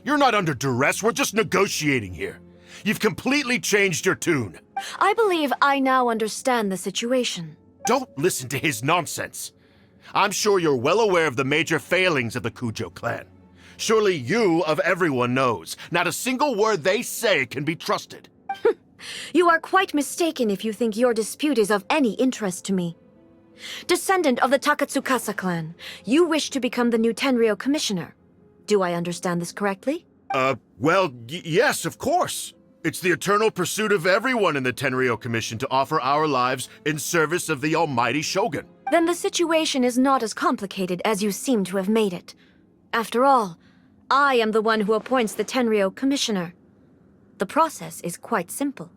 You're not under duress, we're just negotiating here. You've completely changed your tune. I believe I now understand the situation. Don't listen to his nonsense. I'm sure you're well aware of the major failings of the Kujo clan. Surely you, of everyone, knows. Not a single word they say can be trusted. You are quite mistaken if you think your dispute is of any interest to me. Descendant of the Takatsukasa clan, you wish to become the new Tenryo commissioner. Do I understand this correctly? Well, yes, of course. It's the eternal pursuit of everyone in the Tenryo Commission to offer our lives in service of the almighty Shogun. Then the situation is not as complicated as you seem to have made it. After all, I am the one who appoints the Tenryo commissioner. The process is quite simple.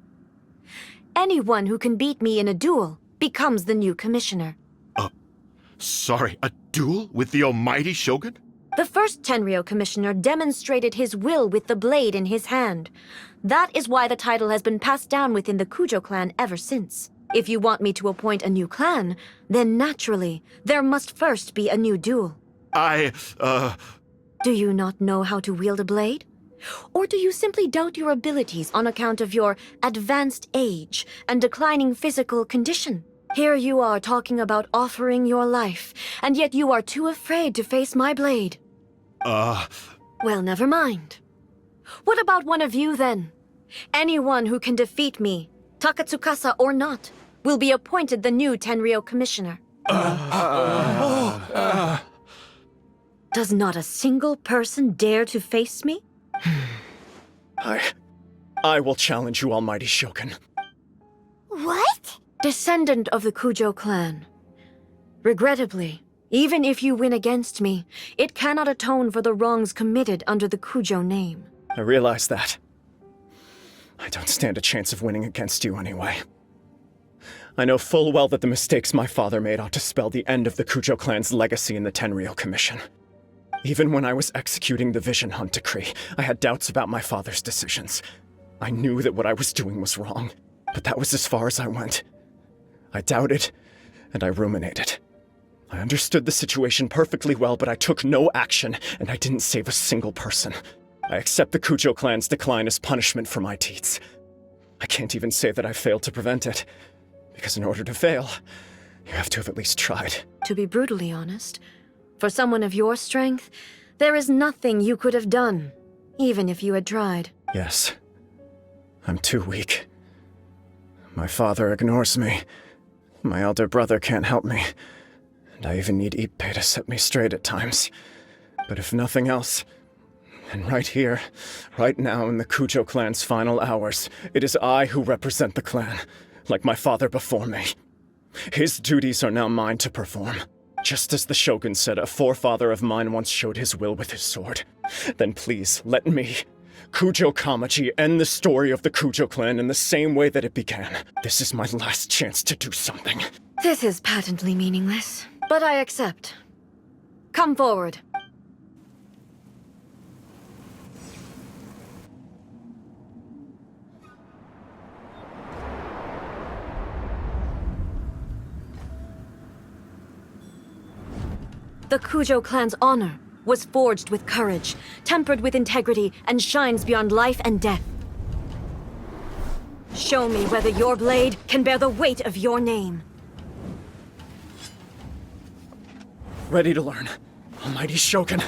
Anyone who can beat me in a duel becomes the new commissioner. Sorry, a duel with the almighty Shogun? The first Tenryo commissioner demonstrated his will with the blade in his hand. That is why the title has been passed down within the Kujo clan ever since. If you want me to appoint a new clan, then naturally, there must first be a new duel. Do you not know how to wield a blade? Or do you simply doubt your abilities on account of your advanced age and declining physical condition? Here you are talking about offering your life, and yet you are too afraid to face my blade. Well, never mind. What about one of you, then? Anyone who can defeat me, Takatsukasa or not, will be appointed the new Tenryo commissioner. Does not a single person dare to face me? I will challenge you, almighty Shogun. What? Descendant of the Kujo clan. Regrettably, even if you win against me, it cannot atone for the wrongs committed under the Kujo name. I realize that. I don't stand a chance of winning against you anyway. I know full well that the mistakes my father made ought to spell the end of the Kujo clan's legacy in the Tenryo Commission. Even when I was executing the Vision Hunt Decree, I had doubts about my father's decisions. I knew that what I was doing was wrong, but that was as far as I went. I doubted, and I ruminated. I understood the situation perfectly well, but I took no action, and I didn't save a single person. I accept the Kujo clan's decline as punishment for my deeds. I can't even say that I failed to prevent it, because in order to fail, you have to have at least tried. To be brutally honest, for someone of your strength, There is nothing you could have done, even if you had tried. Yes. I'm too weak. My father ignores me. My elder brother can't help me. And I even need Ippei to set me straight at times. But if nothing else, then right here, right now in the Kujo clan's final hours, it is I who represent the clan, like my father before me. His duties are now mine to perform. Just as the Shogun said a forefather of mine once showed his will with his sword. Then please, let me, Kujo Kamaji, end the story of the Kujo clan in the same way that it began. This is my last chance to do something. This is patently meaningless, but I accept. Come forward. The Kujo clan's honor was forged with courage, tempered with integrity, and shines beyond life and death. Show me whether your blade can bear the weight of your name. Ready to learn. Almighty Shogun.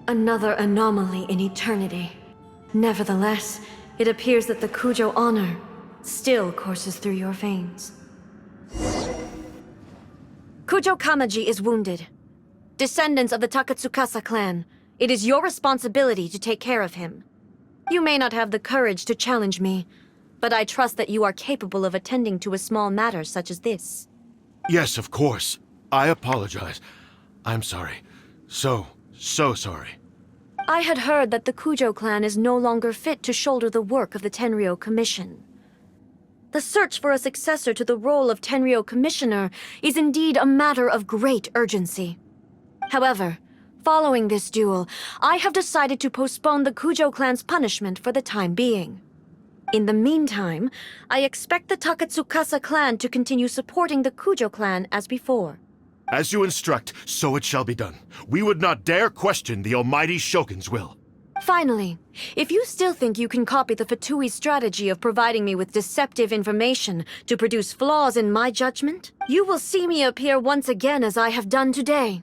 Another anomaly in eternity. Nevertheless, it appears that the Kujo honor still courses through your veins. Kujo Kamaji is wounded. Descendants of the Takatsukasa clan, it is your responsibility to take care of him. You may not have the courage to challenge me, but I trust that you are capable of attending to a small matter such as this. Yes, of course. I apologize. I'm sorry. So sorry. I had heard that the Kujo clan is no longer fit to shoulder the work of the Tenryou Commission. The search for a successor to the role of Tenryou Commissioner is indeed a matter of great urgency. However, following this duel, I have decided to postpone the Kujo clan's punishment for the time being. In the meantime, I expect the Takatsukasa clan to continue supporting the Kujo clan as before. As you instruct, so it shall be done. We would not dare question the almighty Shogun's will. Finally, if you still think you can copy the Fatui strategy of providing me with deceptive information to produce flaws in my judgment, you will see me appear once again as I have done today.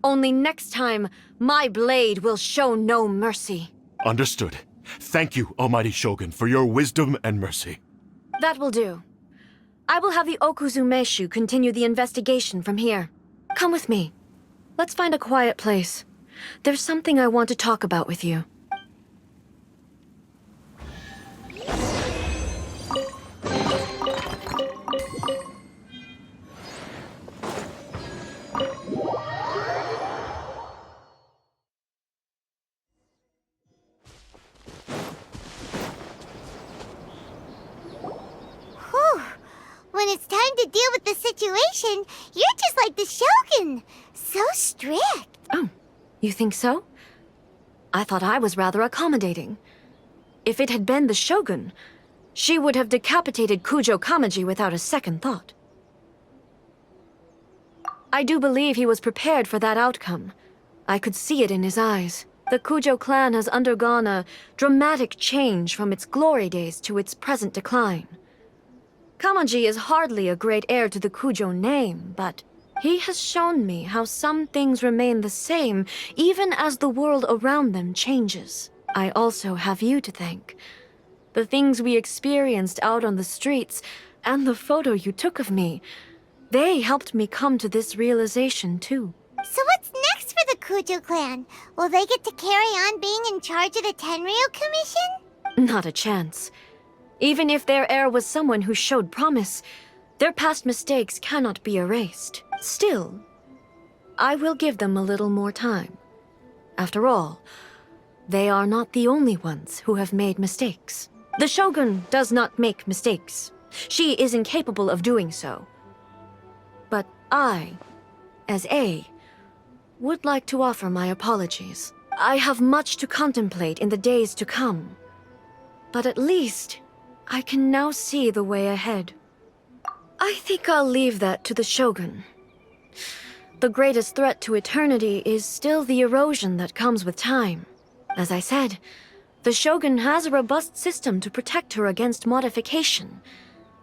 Only next time, my blade will show no mercy. Understood. Thank you, almighty Shogun, for your wisdom and mercy. That will do. I will have the Okuzumeshu continue the investigation from here. Come with me. Let's find a quiet place. There's something I want to talk about with you. When it's time to deal with the situation, you're just like the Shogun. So strict. Oh, you think so? I thought I was rather accommodating. If it had been the Shogun, she would have decapitated Kujo Kamaji without a second thought. I do believe he was prepared for that outcome. I could see it in his eyes. The Kujo clan has undergone a dramatic change from its glory days to its present decline. Kamaji is hardly a great heir to the Kujo name, but he has shown me how some things remain the same even as the world around them changes. I also have you to thank. The things we experienced out on the streets, and the photo you took of me, they helped me come to this realization too. So what's next for the Kujo clan? Will they get to carry on being in charge of the Tenryu Commission? Not a chance. Even if their heir was someone who showed promise, their past mistakes cannot be erased. Still, I will give them a little more time. After all, they are not the only ones who have made mistakes. The Shogun does not make mistakes. She is incapable of doing so. But I, as A, would like to offer my apologies. I have much to contemplate in the days to come. But at least, I can now see the way ahead. I think I'll leave that to the Shogun. The greatest threat to eternity is still the erosion that comes with time. As I said, the Shogun has a robust system to protect her against modification.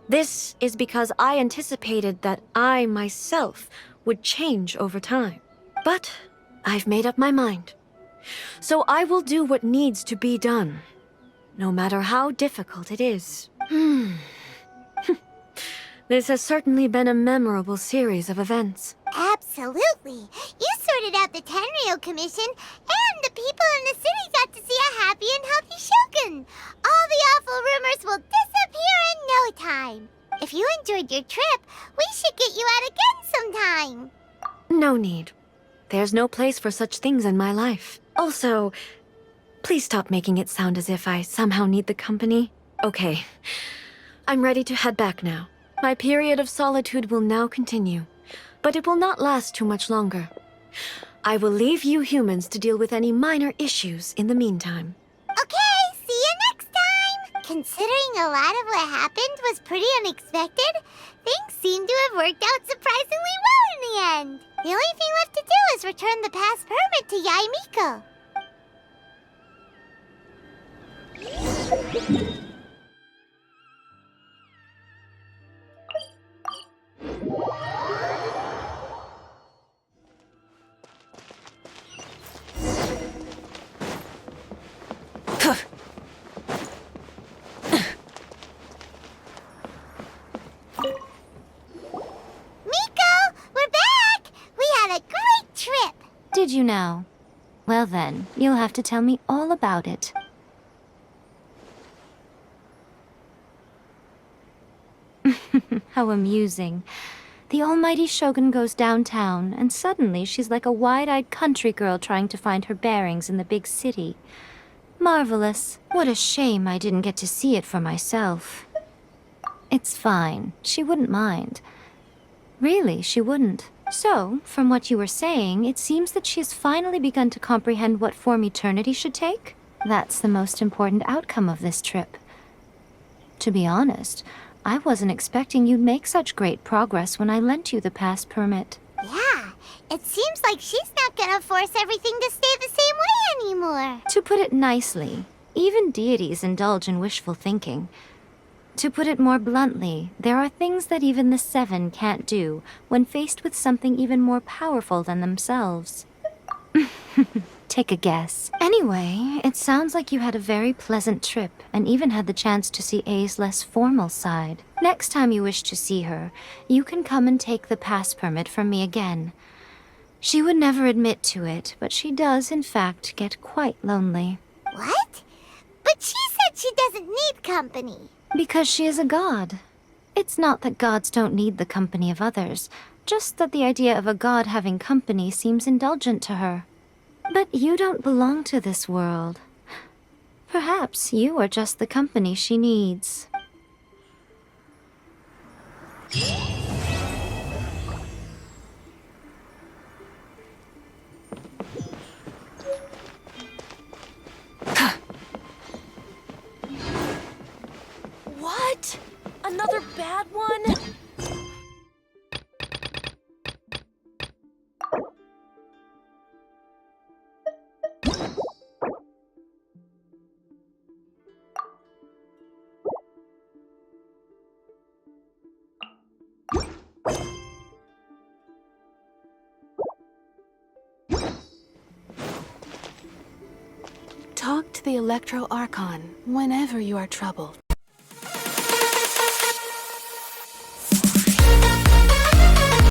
This is because I anticipated that I myself would change over time. But I've made up my mind. So I will do what needs to be done, no matter how difficult it is. This has certainly been a memorable series of events. Absolutely. You sorted out the Tenryu Commission, and the people in the city got to see a happy and healthy Shogun. All the awful rumors will disappear in no time. If you enjoyed your trip, we should get you out again sometime. No need. There's no place for such things in my life. Also, please stop making it sound as if I somehow need the company. Okay, I'm ready to head back now. My period of solitude will now continue, but it will not last too much longer. I will leave you humans to deal with any minor issues in the meantime. Okay, see you next time! Considering a lot of what happened was pretty unexpected, things seem to have worked out surprisingly well in the end. The only thing left to do is return the pass permit to Yae Miko. Did you now? Well then, you'll have to tell me all about it. How amusing. The almighty Shogun goes downtown, and suddenly she's like a wide-eyed country girl trying to find her bearings in the big city. Marvelous. What a shame I didn't get to see it for myself. It's fine. She wouldn't mind. Really, she wouldn't. So, from what you were saying, it seems that she has finally begun to comprehend what form eternity should take? That's the most important outcome of this trip. To be honest, I wasn't expecting you'd make such great progress when I lent you the pass permit. Yeah, it seems like she's not gonna force everything to stay the same way anymore. To put it nicely, even deities indulge in wishful thinking. To put it more bluntly, there are things that even the Seven can't do when faced with something even more powerful than themselves. Take a guess. Anyway, it sounds like you had a very pleasant trip and even had the chance to see A's less formal side. Next time you wish to see her, you can come and take the pass permit from me again. She would never admit to it, but she does, in fact, get quite lonely. What? But she said she doesn't need company. Because she is a god. It's not that gods don't need the company of others, just that the idea of a god having company seems indulgent to her. But you don't belong to this world. Perhaps you are just the company she needs. Another bad one? Talk to the Electro Archon whenever you are troubled.